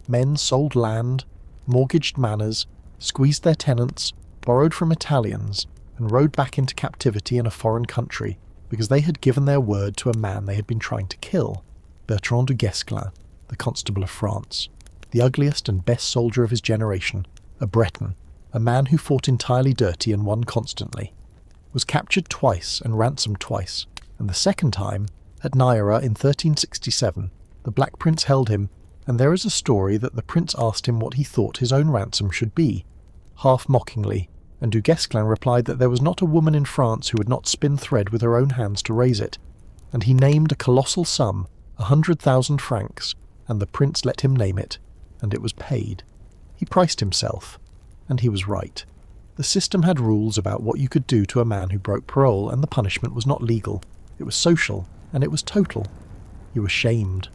Men sold land, mortgaged manors, squeezed their tenants, borrowed from Italians, and rode back into captivity in a foreign country because they had given their word to a man they had been trying to kill, Bertrand du Guesclin, the Constable of France, the ugliest and best soldier of his generation, a Breton, a man who fought entirely dirty and won constantly, was captured twice and ransomed twice, and the second time, at Naira in 1367, the Black Prince held him, and there is a story that the prince asked him what he thought his own ransom should be, half mockingly, and du Guesclin replied that there was not a woman in France who would not spin thread with her own hands to raise it, and he named a colossal sum, 100,000 francs, and the prince let him name it, and it was paid. He priced himself, and he was right. The system had rules about what you could do to a man who broke parole, and the punishment was not legal. It was social, and it was total. You were shamed.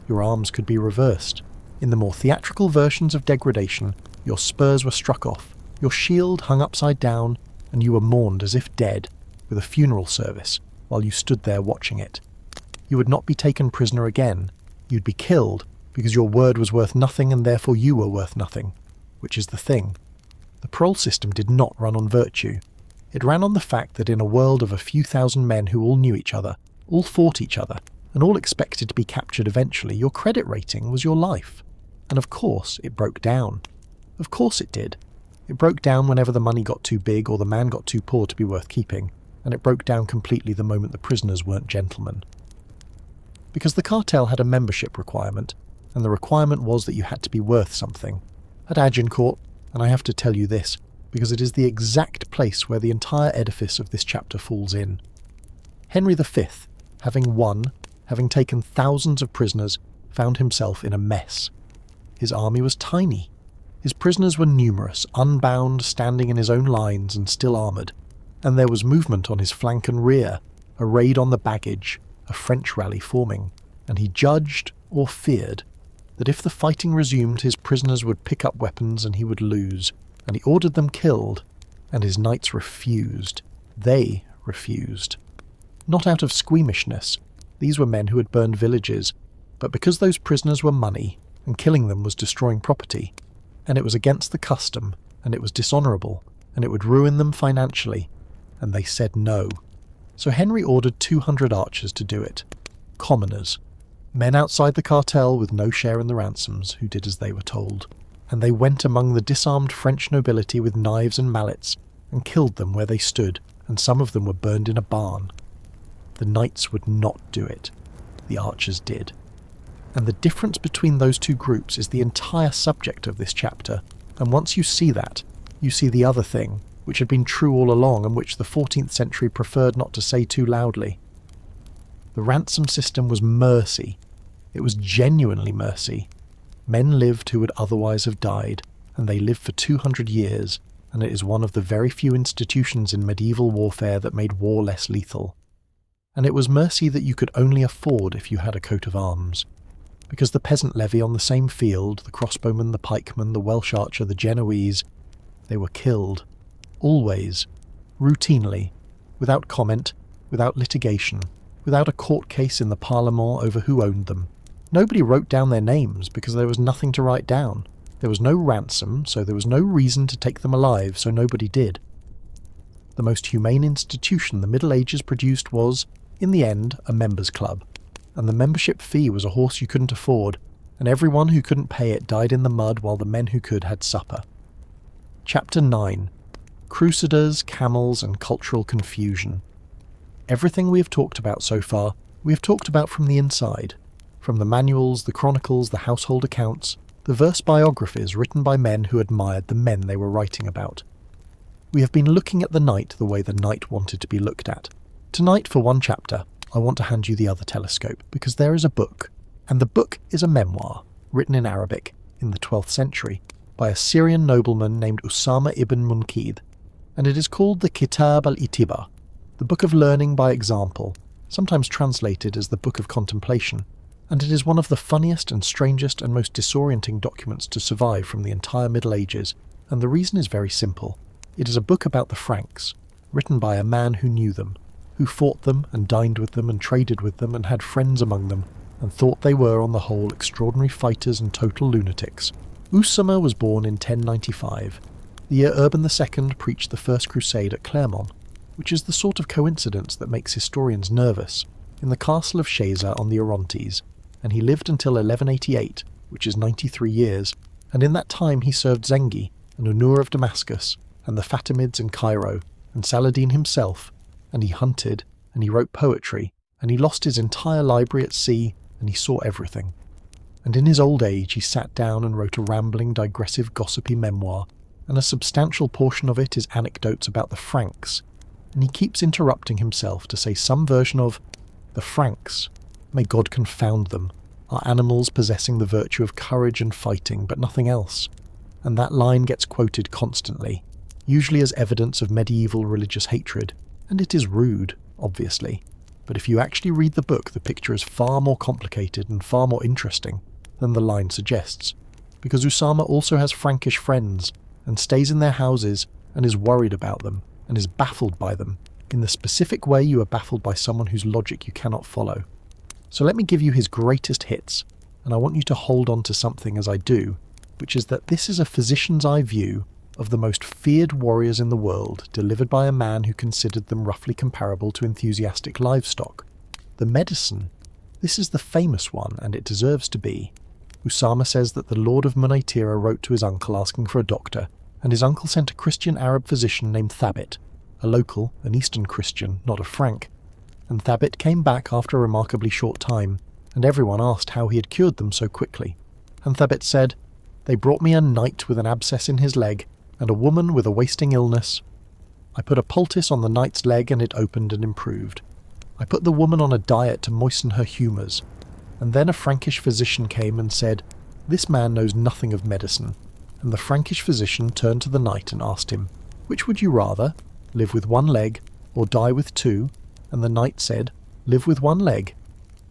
Your arms could be reversed. In the more theatrical versions of degradation, your spurs were struck off, your shield hung upside down, and you were mourned as if dead, with a funeral service, while you stood there watching it. You would not be taken prisoner again. You'd be killed, because your word was worth nothing and therefore you were worth nothing, which is the thing. The parole system did not run on virtue. It ran on the fact that in a world of a few thousand men who all knew each other, all fought each other, and all expected to be captured eventually, your credit rating was your life. And of course it broke down. Of course it did. It broke down whenever the money got too big or the man got too poor to be worth keeping, and it broke down completely the moment the prisoners weren't gentlemen. Because the cartel had a membership requirement, and the requirement was that you had to be worth something. At Agincourt, and I have to tell you this, because it is the exact place where the entire edifice of this chapter falls in. Henry V, having won, having taken thousands of prisoners, found himself in a mess. His army was tiny. His prisoners were numerous, unbound, standing in his own lines and still armoured, and there was movement on his flank and rear, a raid on the baggage, a French rally forming, and he judged, or feared, that if the fighting resumed his prisoners would pick up weapons and he would lose, and he ordered them killed, and his knights refused. They refused. Not out of squeamishness, these were men who had burned villages, but because those prisoners were money, and killing them was destroying property, and it was against the custom, and it was dishonourable, and it would ruin them financially, and they said no. So Henry ordered 200 archers to do it. Commoners. Men outside the cartel with no share in the ransoms, who did as they were told. And they went among the disarmed French nobility with knives and mallets, and killed them where they stood, and some of them were burned in a barn. The knights would not do it. The archers did. And the difference between those two groups is the entire subject of this chapter, and once you see that, you see the other thing, which had been true all along and which the 14th century preferred not to say too loudly. The ransom system was mercy. It was genuinely mercy. Men lived who would otherwise have died, and they lived for 200 years, and it is one of the very few institutions in medieval warfare that made war less lethal. And it was mercy that you could only afford if you had a coat of arms. Because the peasant levy on the same field, the crossbowman, the pikeman, the Welsh archer, the Genoese, they were killed. Always. Routinely. Without comment, without litigation, without a court case in the Parlement over who owned them. Nobody wrote down their names because there was nothing to write down. There was no ransom, so there was no reason to take them alive, so nobody did. The most humane institution the Middle Ages produced was, in the end, a members' club, and the membership fee was a horse you couldn't afford, and everyone who couldn't pay it died in the mud while the men who could had supper. Chapter 9. Crusaders, Camels, and Cultural Confusion. Everything we have talked about so far, we have talked about from the inside, from the manuals, the chronicles, the household accounts, the verse biographies written by men who admired the men they were writing about. We have been looking at the night the way the night wanted to be looked at. Tonight, for one chapter, I want to hand you the other telescope, because there is a book, and the book is a memoir, written in Arabic, in the 12th century, by a Syrian nobleman named Usama ibn Munkid, and it is called the Kitab al-Itibar, the Book of Learning by Example, sometimes translated as the Book of Contemplation, and it is one of the funniest and strangest and most disorienting documents to survive from the entire Middle Ages, and the reason is very simple. It is a book about the Franks, written by a man who knew them, who fought them and dined with them and traded with them and had friends among them, and thought they were on the whole extraordinary fighters and total lunatics. Usama was born in 1095, the year Urban II preached the First Crusade at Clermont, which is the sort of coincidence that makes historians nervous, in the castle of Shaza on the Orontes, and he lived until 1188, which is 93 years, and in that time he served Zengi, and Unur of Damascus, and the Fatimids in Cairo, and Saladin himself, and he hunted, and he wrote poetry, and he lost his entire library at sea, and he saw everything. And in his old age he sat down and wrote a rambling, digressive, gossipy memoir, and a substantial portion of it is anecdotes about the Franks, and he keeps interrupting himself to say some version of, "The Franks, may God confound them, are animals possessing the virtue of courage and fighting, but nothing else," and that line gets quoted constantly, usually as evidence of medieval religious hatred, and it is rude, obviously, but if you actually read the book, the picture is far more complicated and far more interesting than the line suggests, because Usama also has Frankish friends, and stays in their houses, and is worried about them, and is baffled by them, in the specific way you are baffled by someone whose logic you cannot follow. So let me give you his greatest hits, and I want you to hold on to something as I do, which is that this is a physician's eye view of the most feared warriors in the world, delivered by a man who considered them roughly comparable to enthusiastic livestock. The medicine. This is the famous one, and it deserves to be. Usama says that the Lord of Munaytira wrote to his uncle asking for a doctor, and his uncle sent a Christian Arab physician named Thabit, a local, an Eastern Christian, not a Frank, and Thabit came back after a remarkably short time, and everyone asked how he had cured them so quickly, and Thabit said, "They brought me a knight with an abscess in his leg, and a woman with a wasting illness. I put a poultice on the knight's leg and it opened and improved. I put the woman on a diet to moisten her humours, and then a Frankish physician came and said, 'This man knows nothing of medicine,' and the Frankish physician turned to the knight and asked him, 'Which would you rather, live with one leg, or die with two?' And the knight said, 'Live with one leg.'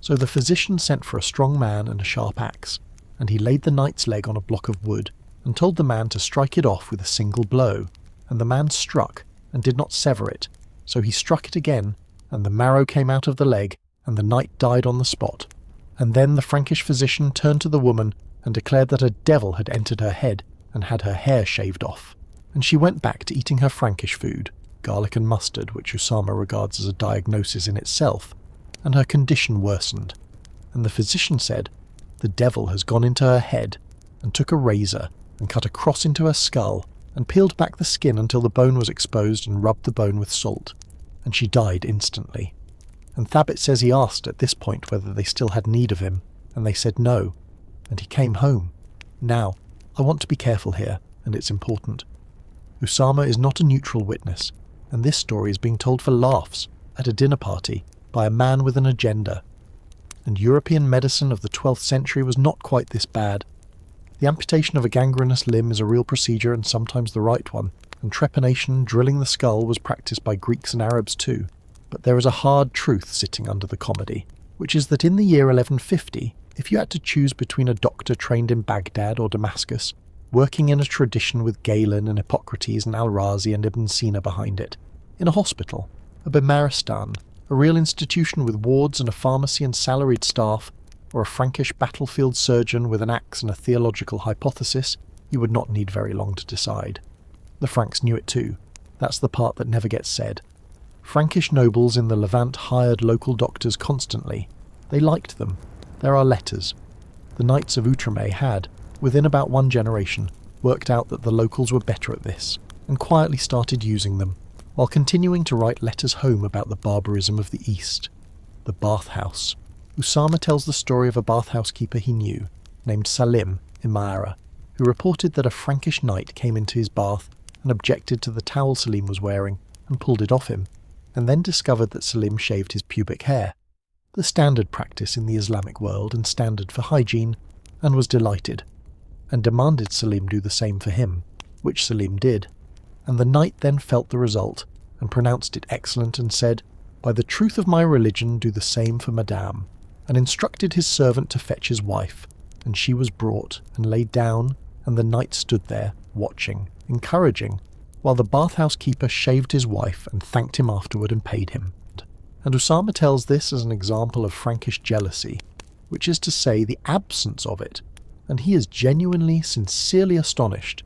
So the physician sent for a strong man and a sharp axe, and he laid the knight's leg on a block of wood, and told the man to strike it off with a single blow, and the man struck, and did not sever it, so he struck it again, and the marrow came out of the leg, and the knight died on the spot. And then the Frankish physician turned to the woman, and declared that a devil had entered her head, and had her hair shaved off, and she went back to eating her Frankish food, garlic and mustard, which Usama regards as a diagnosis in itself, and her condition worsened. And the physician said, 'The devil has gone into her head,' and took a razor, and cut a cross into her skull, and peeled back the skin until the bone was exposed and rubbed the bone with salt, and she died instantly. And Thabit says he asked at this point whether they still had need of him, and they said no, and he came home. Now, I want to be careful here, and it's important. Usama is not a neutral witness, and this story is being told for laughs, at a dinner party, by a man with an agenda. And European medicine of the 12th century was not quite this bad. The amputation of a gangrenous limb is a real procedure and sometimes the right one, and trepanation, drilling the skull, was practiced by Greeks and Arabs too. But there is a hard truth sitting under the comedy, which is that in the year 1150, if you had to choose between a doctor trained in Baghdad or Damascus, working in a tradition with Galen and Hippocrates and Al-Razi and Ibn Sina behind it, in a hospital, a Bimaristan, a real institution with wards and a pharmacy and salaried staff, or a Frankish battlefield surgeon with an axe and a theological hypothesis, you would not need very long to decide. The Franks knew it too. That's the part that never gets said. Frankish nobles in the Levant hired local doctors constantly. They liked them. There are letters. The Knights of Outremer had, within about one generation, worked out that the locals were better at this, and quietly started using them, while continuing to write letters home about the barbarism of the East. The bathhouse. Usama tells the story of a bathhouse keeper he knew, named Salim in Ma'ara, who reported that a Frankish knight came into his bath and objected to the towel Salim was wearing and pulled it off him, and then discovered that Salim shaved his pubic hair, the standard practice in the Islamic world and standard for hygiene, and was delighted, and demanded Salim do the same for him, which Salim did, and the knight then felt the result and pronounced it excellent and said, "By the truth of my religion do the same for Madame," and instructed his servant to fetch his wife, and she was brought and laid down, and the knight stood there, watching, encouraging, while the bathhouse keeper shaved his wife and thanked him afterward and paid him. And Usama tells this as an example of Frankish jealousy, which is to say the absence of it, and he is genuinely, sincerely astonished.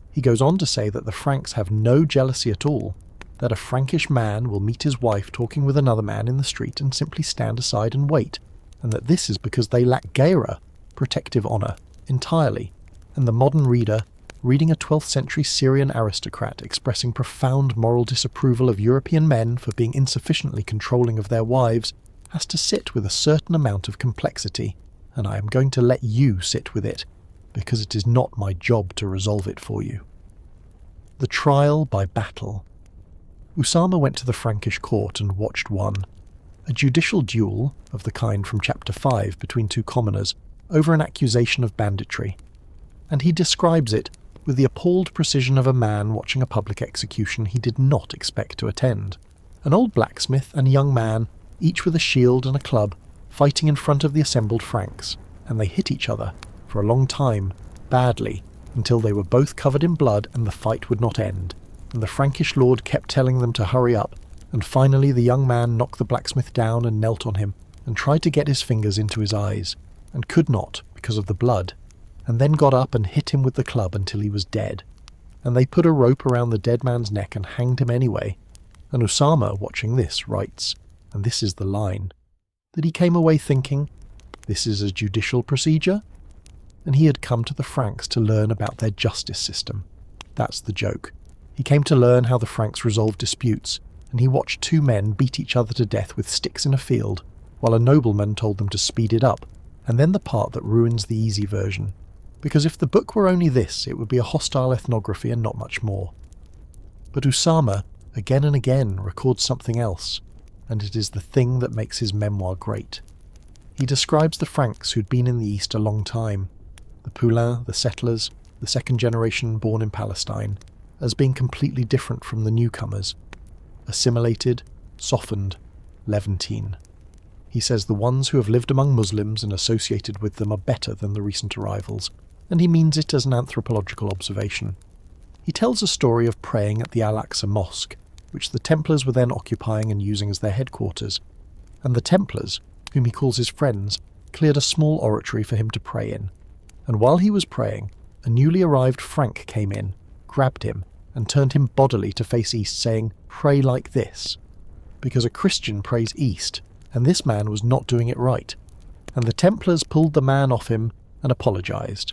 He goes on to say that the Franks have no jealousy at all, that a Frankish man will meet his wife talking with another man in the street and simply stand aside and wait, and that this is because they lack gaira, protective honour, entirely, and the modern reader, reading a 12th century Syrian aristocrat expressing profound moral disapproval of European men for being insufficiently controlling of their wives, has to sit with a certain amount of complexity, and I am going to let you sit with it, because it is not my job to resolve it for you. The trial by battle. Usama went to the Frankish court and watched one, a judicial duel of the kind from chapter 5 between two commoners over an accusation of banditry, and he describes it with the appalled precision of a man watching a public execution he did not expect to attend. An old blacksmith and a young man, each with a shield and a club, fighting in front of the assembled Franks, and they hit each other, for a long time, badly, until they were both covered in blood and the fight would not end, and the Frankish lord kept telling them to hurry up, and finally the young man knocked the blacksmith down and knelt on him, and tried to get his fingers into his eyes, and could not because of the blood, and then got up and hit him with the club until he was dead, and they put a rope around the dead man's neck and hanged him anyway. And Usama, watching this, writes, and this is the line, that he came away thinking, this is a judicial procedure? And he had come to the Franks to learn about their justice system. That's the joke. He came to learn how the Franks resolved disputes, and he watched two men beat each other to death with sticks in a field, while a nobleman told them to speed it up, and then the part that ruins the easy version. Because if the book were only this, it would be a hostile ethnography and not much more. But Usama, again and again, records something else, and it is the thing that makes his memoir great. He describes the Franks who'd been in the East a long time, the Poulains, the settlers, the second generation born in Palestine, as being completely different from the newcomers, assimilated, softened, Levantine. He says the ones who have lived among Muslims and associated with them are better than the recent arrivals, and he means it as an anthropological observation. He tells a story of praying at the Al-Aqsa Mosque, which the Templars were then occupying and using as their headquarters, and the Templars, whom he calls his friends, cleared a small oratory for him to pray in, and while he was praying, a newly arrived Frank came in, grabbed him, and turned him bodily to face east, saying, "Pray like this," because a Christian prays east, and this man was not doing it right, and the Templars pulled the man off him and apologised,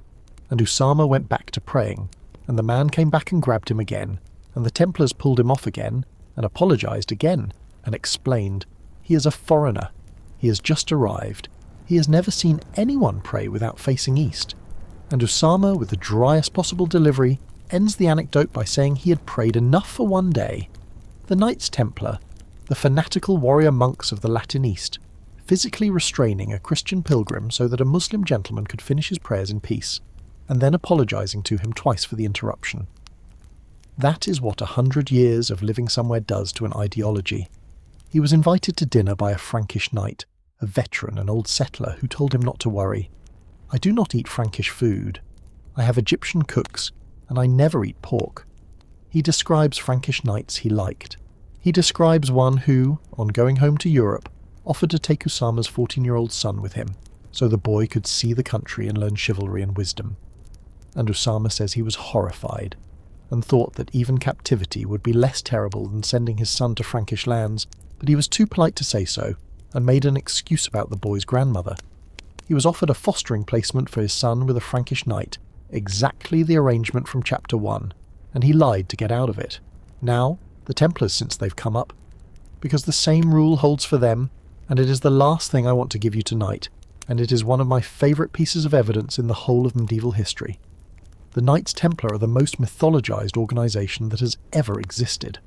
and Usama went back to praying, and the man came back and grabbed him again, and the Templars pulled him off again, and apologised again, and explained, he is a foreigner, he has just arrived, he has never seen anyone pray without facing east, and Usama, with the driest possible delivery, ends the anecdote by saying he had prayed enough for one day. The Knights Templar, the fanatical warrior monks of the Latin East, physically restraining a Christian pilgrim so that a Muslim gentleman could finish his prayers in peace, and then apologising to him twice for the interruption. That is what 100 years of living somewhere does to an ideology. He was invited to dinner by a Frankish knight, a veteran and old settler, who told him not to worry. I do not eat Frankish food. I have Egyptian cooks, and I never eat pork. He describes Frankish knights he liked. He describes one who, on going home to Europe, offered to take Usama's 14-year-old son with him, so the boy could see the country and learn chivalry and wisdom. And Usama says he was horrified. and thought that even captivity would be less terrible than sending his son to Frankish lands, but he was too polite to say so, and made an excuse about the boy's grandmother. He was offered a fostering placement for his son with a Frankish knight, exactly the arrangement from Chapter 1, and he lied to get out of it. Now, the Templars, since they've come up, because the same rule holds for them, and it is the last thing I want to give you tonight, and it is one of my favourite pieces of evidence in the whole of medieval history. The Knights Templar are the most mythologized organisation that has ever existed.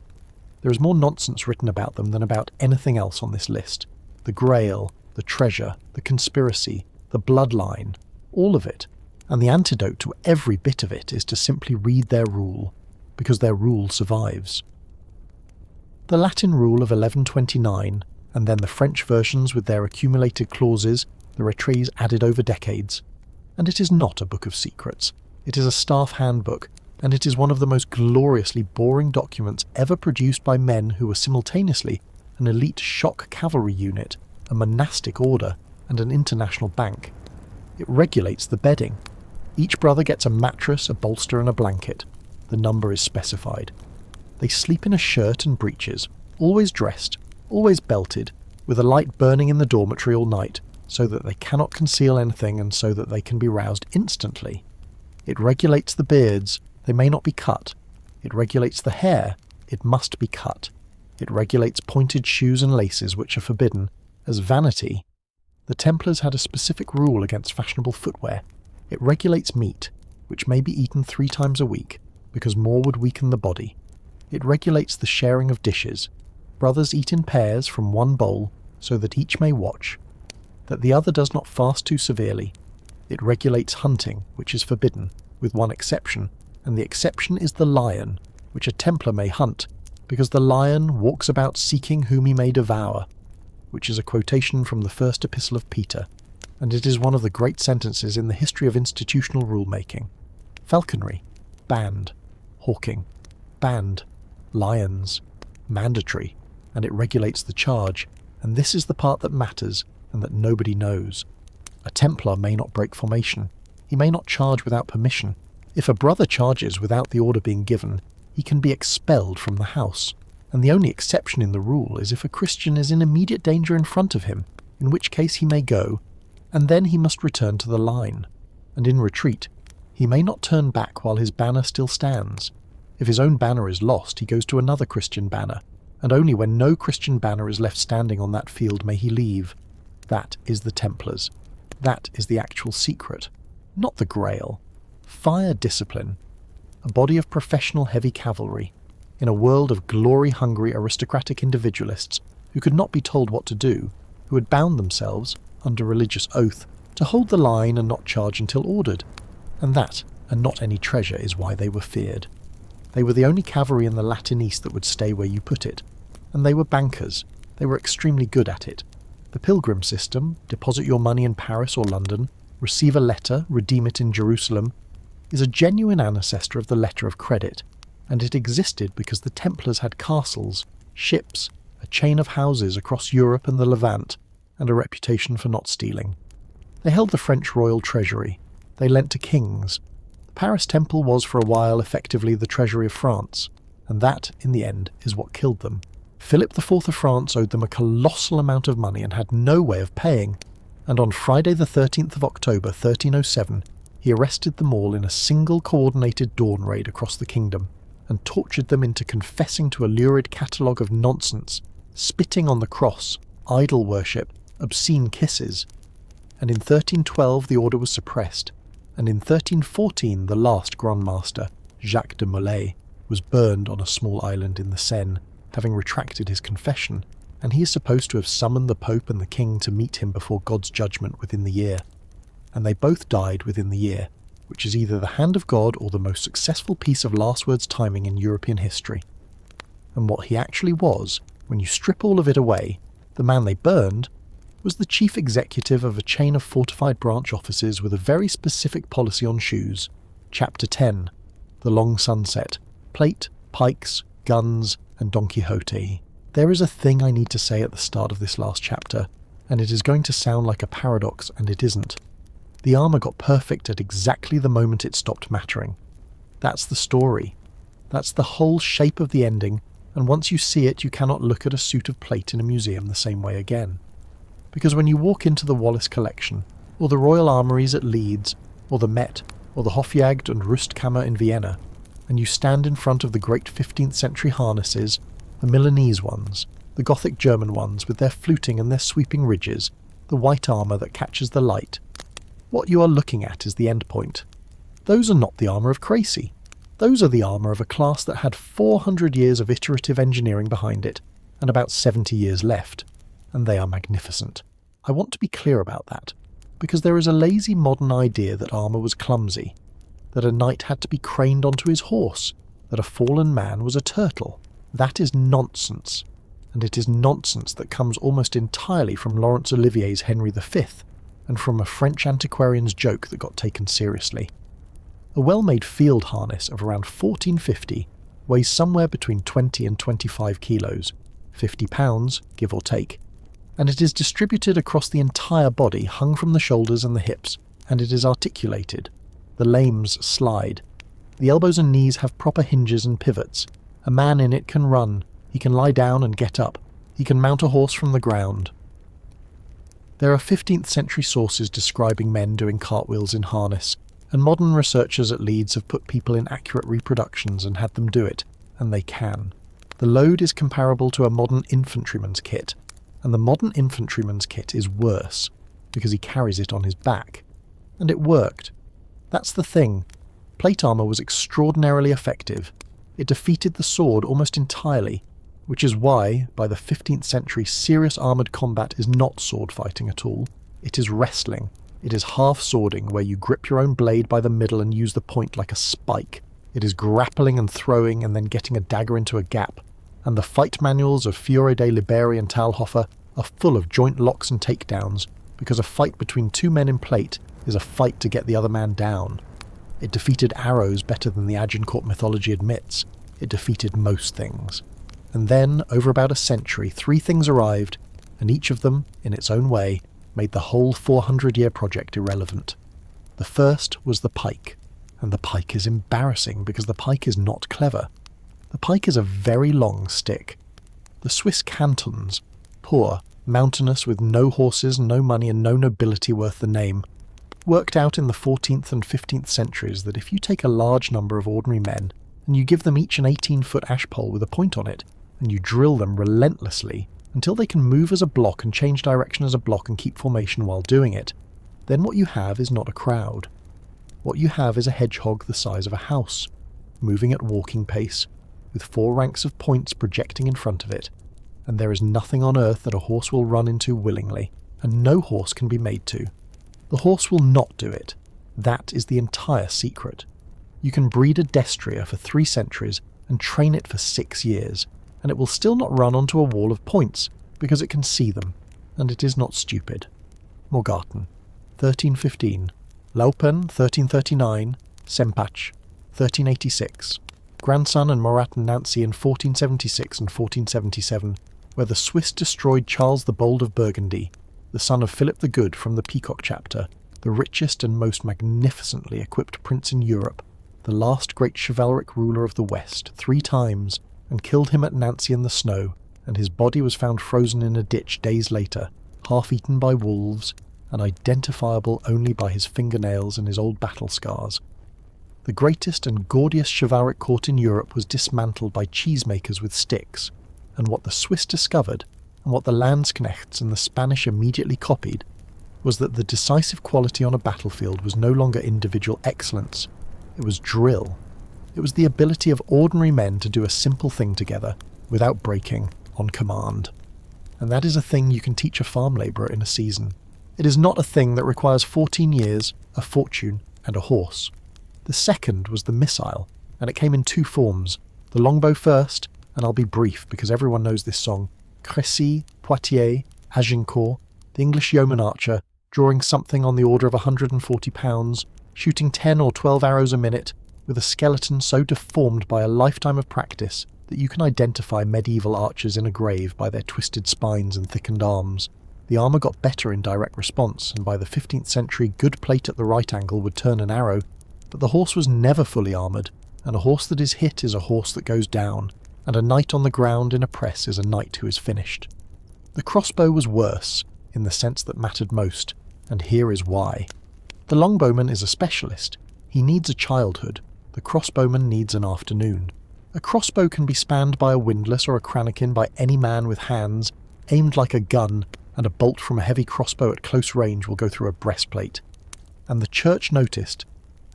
There is more nonsense written about them than about anything else on this list. The Grail, the treasure, the conspiracy, the bloodline, all of it. And the antidote to every bit of it is to simply read their rule, because their rule survives. The Latin rule of 1129, and then the French versions with their accumulated clauses, the retrieves added over decades. And it is not a book of secrets. It is a staff handbook, and it is one of the most gloriously boring documents ever produced by men who were simultaneously an elite shock cavalry unit, a monastic order, and an international bank. It regulates the bedding. Each brother gets a mattress, a bolster, and a blanket. The number is specified. They sleep in a shirt and breeches, always dressed, always belted, with a light burning in the dormitory all night, so that they cannot conceal anything and so that they can be roused instantly. It regulates the beards. They may not be cut. It regulates the hair. It must be cut. It regulates pointed shoes and laces, which are forbidden, as vanity. The Templars had a specific rule against fashionable footwear. It regulates meat, which may be eaten 3 times a week, because more would weaken the body. It regulates the sharing of dishes. Brothers eat in pairs from one bowl, so that each may watch, that the other does not fast too severely. It regulates hunting, which is forbidden, with one exception, and the exception is the lion, which a Templar may hunt, because the lion walks about seeking whom he may devour, which is a quotation from the first epistle of Peter, and it is one of the great sentences in the history of institutional rule-making. Falconry, banned. Hawking, banned. Lions, mandatory, and it regulates the charge, and this is the part that matters and that nobody knows. A Templar may not break formation. He may not charge without permission. If a brother charges without the order being given, he can be expelled from the house, and the only exception in the rule is if a Christian is in immediate danger in front of him, in which case he may go, and then he must return to the line, and in retreat, he may not turn back while his banner still stands. If his own banner is lost, he goes to another Christian banner, and only when no Christian banner is left standing on that field may he leave. That is the Templars. That is the actual secret, not the Grail. Fire discipline, a body of professional heavy cavalry, in a world of glory-hungry aristocratic individualists who could not be told what to do, who had bound themselves, under religious oath, to hold the line and not charge until ordered. And that, and not any treasure, is why they were feared. They were the only cavalry in the Latin East that would stay where you put it. And they were bankers. They were extremely good at it. The pilgrim system, deposit your money in Paris or London, receive a letter, redeem it in Jerusalem, is a genuine ancestor of the letter of credit, and it existed because the Templars had castles, ships, a chain of houses across Europe and the Levant, and a reputation for not stealing. They held the French royal treasury. They lent to kings. The Paris Temple was for a while effectively the treasury of France, and that, in the end, is what killed them. Philip IV of France owed them a colossal amount of money and had no way of paying, and on Friday the 13th of October 1307 he arrested them all in a single coordinated dawn raid across the kingdom, and tortured them into confessing to a lurid catalogue of nonsense, spitting on the cross, idol worship, obscene kisses. And in 1312 the order was suppressed, and in 1314 the last Grand Master, Jacques de Molay, was burned on a small island in the Seine, having retracted his confession, and he is supposed to have summoned the Pope and the King to meet him before God's judgment within the year. And they both died within the year, which is either the hand of God or the most successful piece of last words timing in European history. And what he actually was, when you strip all of it away, the man they burned, was the chief executive of a chain of fortified branch offices with a very specific policy on shoes. Chapter 10, The Long Sunset, Plate, Pikes, Guns, and Don Quixote. There is a thing I need to say at the start of this last chapter, and it is going to sound like a paradox, and it isn't. The armour got perfect at exactly the moment it stopped mattering. That's the story. That's the whole shape of the ending, and once you see it, you cannot look at a suit of plate in a museum the same way again. Because when you walk into the Wallace Collection, or the Royal Armouries at Leeds, or the Met, or the Hofjagd and Rustkammer in Vienna, and you stand in front of the great 15th century harnesses, the Milanese ones, the Gothic German ones with their fluting and their sweeping ridges, the white armour that catches the light, what you are looking at is the end point. Those are not the armour of Crecy. Those are the armour of a class that had 400 years of iterative engineering behind it, and about 70 years left, and they are magnificent. I want to be clear about that, because there is a lazy modern idea that armour was clumsy, that a knight had to be craned onto his horse, that a fallen man was a turtle. That is nonsense, and it is nonsense that comes almost entirely from Laurence Olivier's Henry V, and from a French antiquarian's joke that got taken seriously. A well-made field harness of around 1450 weighs somewhere between 20 and 25 kilos, 50 pounds, give or take, and it is distributed across the entire body, hung from the shoulders and the hips, and it is articulated. The lames slide. The elbows and knees have proper hinges and pivots. A man in it can run, he can lie down and get up, he can mount a horse from the ground. There are 15th century sources describing men doing cartwheels in harness, and modern researchers at Leeds have put people in accurate reproductions and had them do it, and they can. The load is comparable to a modern infantryman's kit, and the modern infantryman's kit is worse, because he carries it on his back. And it worked. That's the thing. Plate armour was extraordinarily effective. It defeated the sword almost entirely, which is why, by the 15th century, serious armoured combat is not sword fighting at all. It is wrestling. It is half-swording, where you grip your own blade by the middle and use the point like a spike. It is grappling and throwing and then getting a dagger into a gap. And the fight manuals of Fiore de Liberi and Talhofer are full of joint locks and takedowns, because a fight between two men in plate is a fight to get the other man down. It defeated arrows better than the Agincourt mythology admits. It defeated most things. And then, over about a century, 3 things arrived, and each of them, in its own way, made the whole 400-year project irrelevant. The first was the pike, and the pike is embarrassing because the pike is not clever. The pike is a very long stick. The Swiss cantons, poor, mountainous, with no horses, no money, and no nobility worth the name, worked out in the 14th and 15th centuries that if you take a large number of ordinary men and you give them each an 18-foot ash pole with a point on it, and you drill them relentlessly until they can move as a block and change direction as a block and keep formation while doing it, then what you have is not a crowd. What you have is a hedgehog the size of a house, moving at walking pace, with 4 ranks of points projecting in front of it, and there is nothing on earth that a horse will run into willingly, and no horse can be made to. The horse will not do it. That is the entire secret. You can breed a destrier for 3 centuries and train it for 6 years, and it will still not run onto a wall of points, because it can see them, and it is not stupid. Morgarten, 1315. Laupen, 1339. Sempach, 1386. Grandson and Morat and Nancy in 1476 and 1477, where the Swiss destroyed Charles the Bold of Burgundy, the son of Philip the Good from the Peacock chapter, the richest and most magnificently equipped prince in Europe, the last great chivalric ruler of the West, 3 times, and killed him at Nancy in the snow, and his body was found frozen in a ditch days later, half-eaten by wolves, and identifiable only by his fingernails and his old battle scars. The greatest and gaudiest chivalric court in Europe was dismantled by cheesemakers with sticks, and what the Swiss discovered, and what the Landsknechts and the Spanish immediately copied, was that the decisive quality on a battlefield was no longer individual excellence, it was drill. It was the ability of ordinary men to do a simple thing together, without breaking, on command. And that is a thing you can teach a farm labourer in a season. It is not a thing that requires 14 years, a fortune, and a horse. The second was the missile, and it came in 2 forms. The longbow first, and I'll be brief because everyone knows this song. Crécy, Poitiers, Agincourt, the English yeoman archer, drawing something on the order of 140 pounds, shooting 10 or 12 arrows a minute, with a skeleton so deformed by a lifetime of practice that you can identify medieval archers in a grave by their twisted spines and thickened arms. The armour got better in direct response, and by the 15th century good plate at the right angle would turn an arrow, but the horse was never fully armoured, and a horse that is hit is a horse that goes down, and a knight on the ground in a press is a knight who is finished. The crossbow was worse, in the sense that mattered most, and here is why. The longbowman is a specialist. He needs a childhood. The crossbowman needs an afternoon. A crossbow can be spanned by a windlass or a cranakin by any man with hands, aimed like a gun, and a bolt from a heavy crossbow at close range will go through a breastplate. And the church noticed,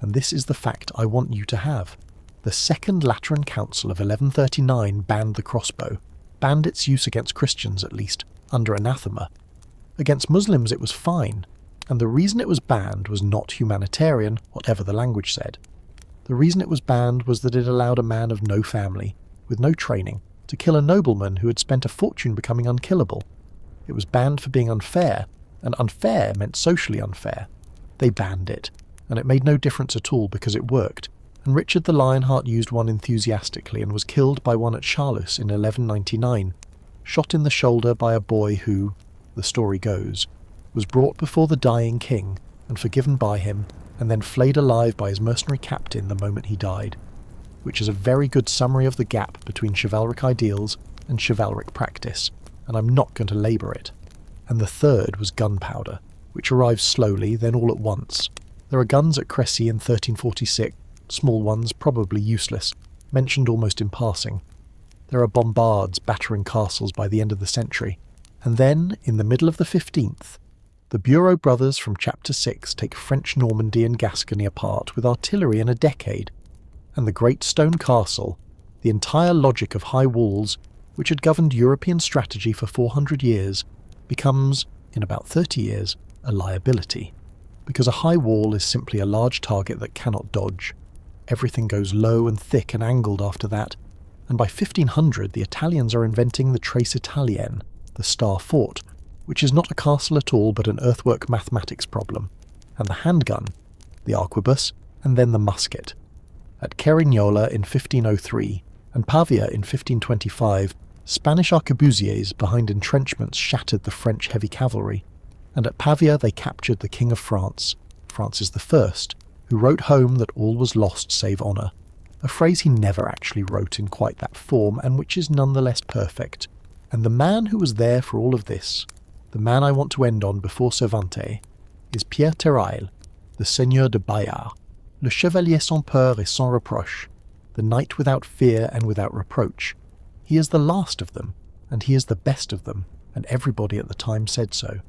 and this is the fact I want you to have. The Second Lateran Council of 1139 banned the crossbow, banned its use against Christians at least, under anathema. Against Muslims it was fine, and the reason it was banned was not humanitarian, whatever the language said. The reason it was banned was that it allowed a man of no family, with no training, to kill a nobleman who had spent a fortune becoming unkillable. It was banned for being unfair, and unfair meant socially unfair. They banned it, and it made no difference at all because it worked, and Richard the Lionheart used one enthusiastically and was killed by one at Charlus in 1199, shot in the shoulder by a boy who, the story goes, was brought before the dying king and forgiven by him, and then flayed alive by his mercenary captain the moment he died, which is a very good summary of the gap between chivalric ideals and chivalric practice, and I'm not going to labour it. And the third was gunpowder, which arrives slowly, then all at once. There are guns at Crécy in 1346, small ones, probably useless, mentioned almost in passing. There are bombards battering castles by the end of the century, and then, in the middle of the 15th, the Bureau brothers from Chapter 6 take French Normandy and Gascony apart with artillery in a decade, and the great stone castle, the entire logic of high walls, which had governed European strategy for 400 years, becomes, in about 30 years, a liability, because a high wall is simply a large target that cannot dodge. Everything goes low and thick and angled after that, and by 1500 the Italians are inventing the Tres Italien, the Star Fort, which is not a castle at all but an earthwork mathematics problem, and the handgun, the arquebus, and then the musket. At Cerignola in 1503 and Pavia in 1525, Spanish arquebusiers behind entrenchments shattered the French heavy cavalry, and at Pavia they captured the King of France, Francis I, who wrote home that all was lost save honour, a phrase he never actually wrote in quite that form and which is nonetheless perfect. And the man who was there for all of this, the man I want to end on before Cervantes, is Pierre Terrail, the Seigneur de Bayard, le chevalier sans peur et sans reproche, the knight without fear and without reproach. He is the last of them, and he is the best of them, and everybody at the time said so.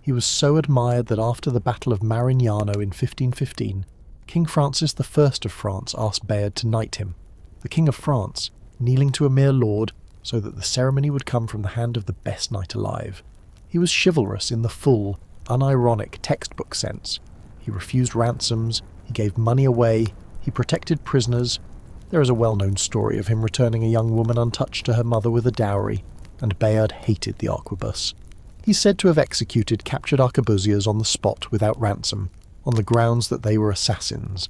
He was so admired that after the Battle of Marignano in 1515, King Francis I of France asked Bayard to knight him, the King of France, kneeling to a mere lord, so that the ceremony would come from the hand of the best knight alive. He was chivalrous in the full, unironic textbook sense. He refused ransoms, he gave money away, he protected prisoners. There is a well-known story of him returning a young woman untouched to her mother with a dowry, and Bayard hated the arquebus. He's said to have executed captured arquebusiers on the spot without ransom, on the grounds that they were assassins,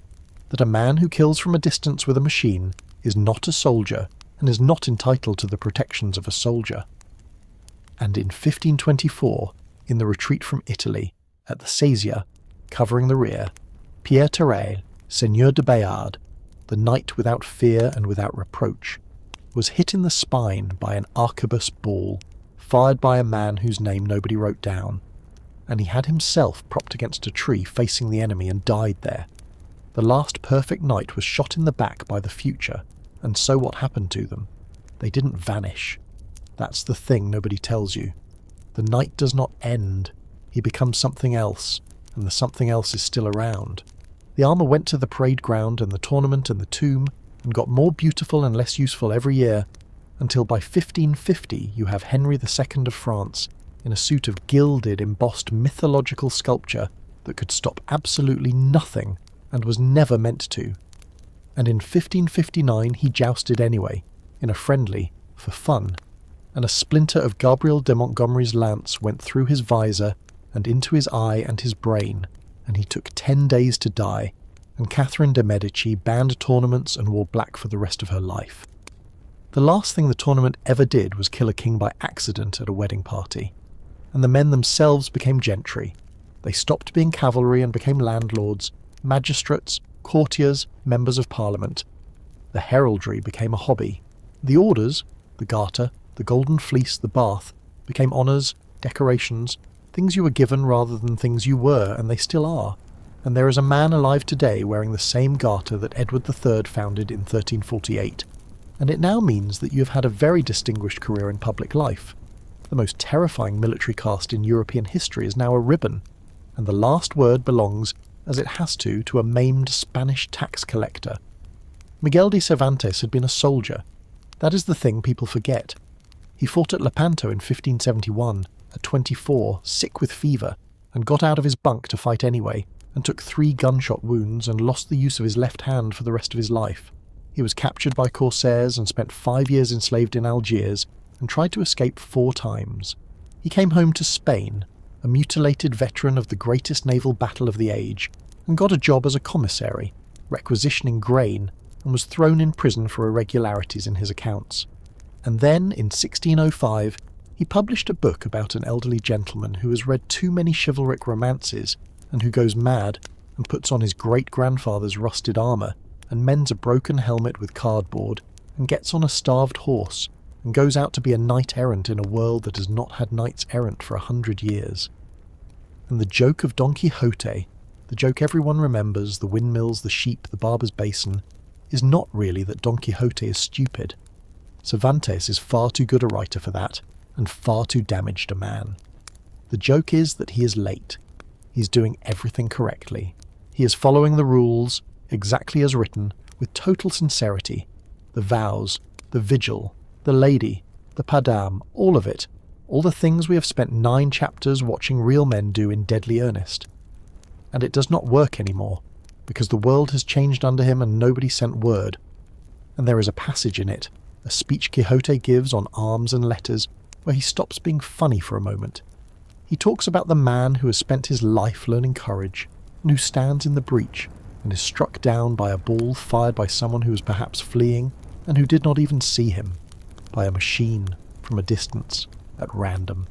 that a man who kills from a distance with a machine is not a soldier and is not entitled to the protections of a soldier. And in 1524, in the retreat from Italy, at the Sesia, covering the rear, Pierre Terrail, Seigneur de Bayard, the knight without fear and without reproach, was hit in the spine by an arquebus ball, fired by a man whose name nobody wrote down, and he had himself propped against a tree facing the enemy and died there. The last perfect knight was shot in the back by the future, and so what happened to them? They didn't vanish. That's the thing nobody tells you. The knight does not end. He becomes something else, and the something else is still around. The armour went to the parade ground and the tournament and the tomb, and got more beautiful and less useful every year, until by 1550 you have Henry II of France in a suit of gilded, embossed mythological sculpture that could stop absolutely nothing and was never meant to. And in 1559 he jousted anyway, in a friendly, for fun, and a splinter of Gabriel de Montgomery's lance went through his visor and into his eye and his brain, and he took 10 days to die, and Catherine de' Medici banned tournaments and wore black for the rest of her life. The last thing the tournament ever did was kill a king by accident at a wedding party, and the men themselves became gentry. They stopped being cavalry and became landlords, magistrates, courtiers, members of parliament, The heraldry became a hobby. The orders, the garter, the golden fleece, the bath, became honours, decorations, things you were given rather than things you were, and they still are. And there is a man alive today wearing the same garter that Edward III founded in 1348, and it now means that you have had a very distinguished career in public life. The most terrifying military caste in European history is now a ribbon, and the last word belongs, as it has to a maimed Spanish tax collector. Miguel de Cervantes had been a soldier. That is the thing people forget. He fought at Lepanto in 1571, at 24, sick with fever, and got out of his bunk to fight anyway, and took 3 gunshot wounds and lost the use of his left hand for the rest of his life. He was captured by corsairs and spent 5 years enslaved in Algiers, and tried to escape 4 times. He came home to Spain, a mutilated veteran of the greatest naval battle of the age, and got a job as a commissary, requisitioning grain, and was thrown in prison for irregularities in his accounts. And then, in 1605, he published a book about an elderly gentleman who has read too many chivalric romances and who goes mad and puts on his great-grandfather's rusted armour and mends a broken helmet with cardboard and gets on a starved horse and goes out to be a knight-errant in a world that has not had knights-errant for 100 years. And the joke of Don Quixote, the joke everyone remembers, the windmills, the sheep, the barber's basin, is not really that Don Quixote is stupid. Cervantes is far too good a writer for that, and far too damaged a man. The joke is that he is late. He's doing everything correctly. He is following the rules, exactly as written, with total sincerity. The vows, the vigil, the lady, the padam, all of it, all the things we have spent 9 chapters watching real men do in deadly earnest. And it does not work anymore, because the world has changed under him and nobody sent word. And there is a passage in it, a speech Quixote gives on arms and letters, where he stops being funny for a moment. He talks about the man who has spent his life learning courage, and who stands in the breach, and is struck down by a ball fired by someone who was perhaps fleeing, and who did not even see him, by a machine, from a distance, at random.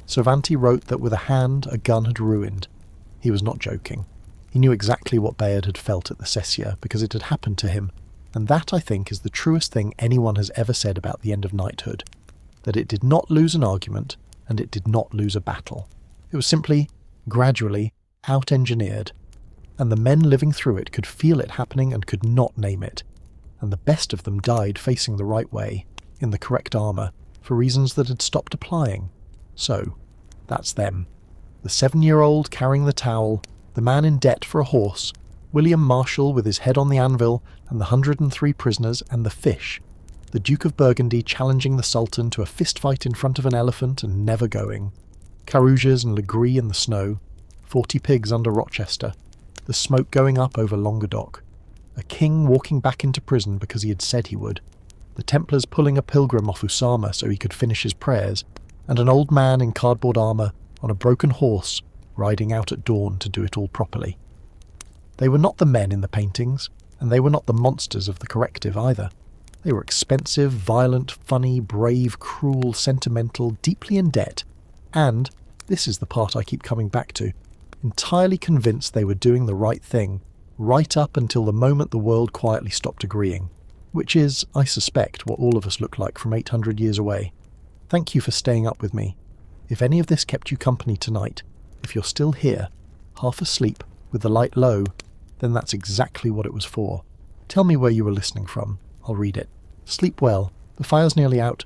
Cervantes wrote that with a hand a gun had ruined. He was not joking. He knew exactly what Bayard had felt at the Cessia, because it had happened to him, and that, I think, is the truest thing anyone has ever said about the end of knighthood, that it did not lose an argument, and it did not lose a battle. It was simply, gradually, out-engineered, and the men living through it could feel it happening and could not name it, and the best of them died facing the right way, in the correct armour, for reasons that had stopped applying. So, that's them. The 7-year-old carrying the towel, the man in debt for a horse, William Marshall with his head on the anvil, and the 103 prisoners, and the fish, the Duke of Burgundy challenging the Sultan to a fistfight in front of an elephant and never going, Carouges and Legree in the snow, 40 pigs under Rochester, the smoke going up over Languedoc, a king walking back into prison because he had said he would, the Templars pulling a pilgrim off Usama so he could finish his prayers, and an old man in cardboard armour on a broken horse riding out at dawn to do it all properly. They were not the men in the paintings, and they were not the monsters of the corrective either. They were expensive, violent, funny, brave, cruel, sentimental, deeply in debt, and, this is the part I keep coming back to, entirely convinced they were doing the right thing, right up until the moment the world quietly stopped agreeing, which is, I suspect, what all of us look like from 800 years away. Thank you for staying up with me. If any of this kept you company tonight, if you're still here, half asleep, with the light low, then that's exactly what it was for. Tell me where you were listening from. I'll read it. Sleep well. The fire's nearly out.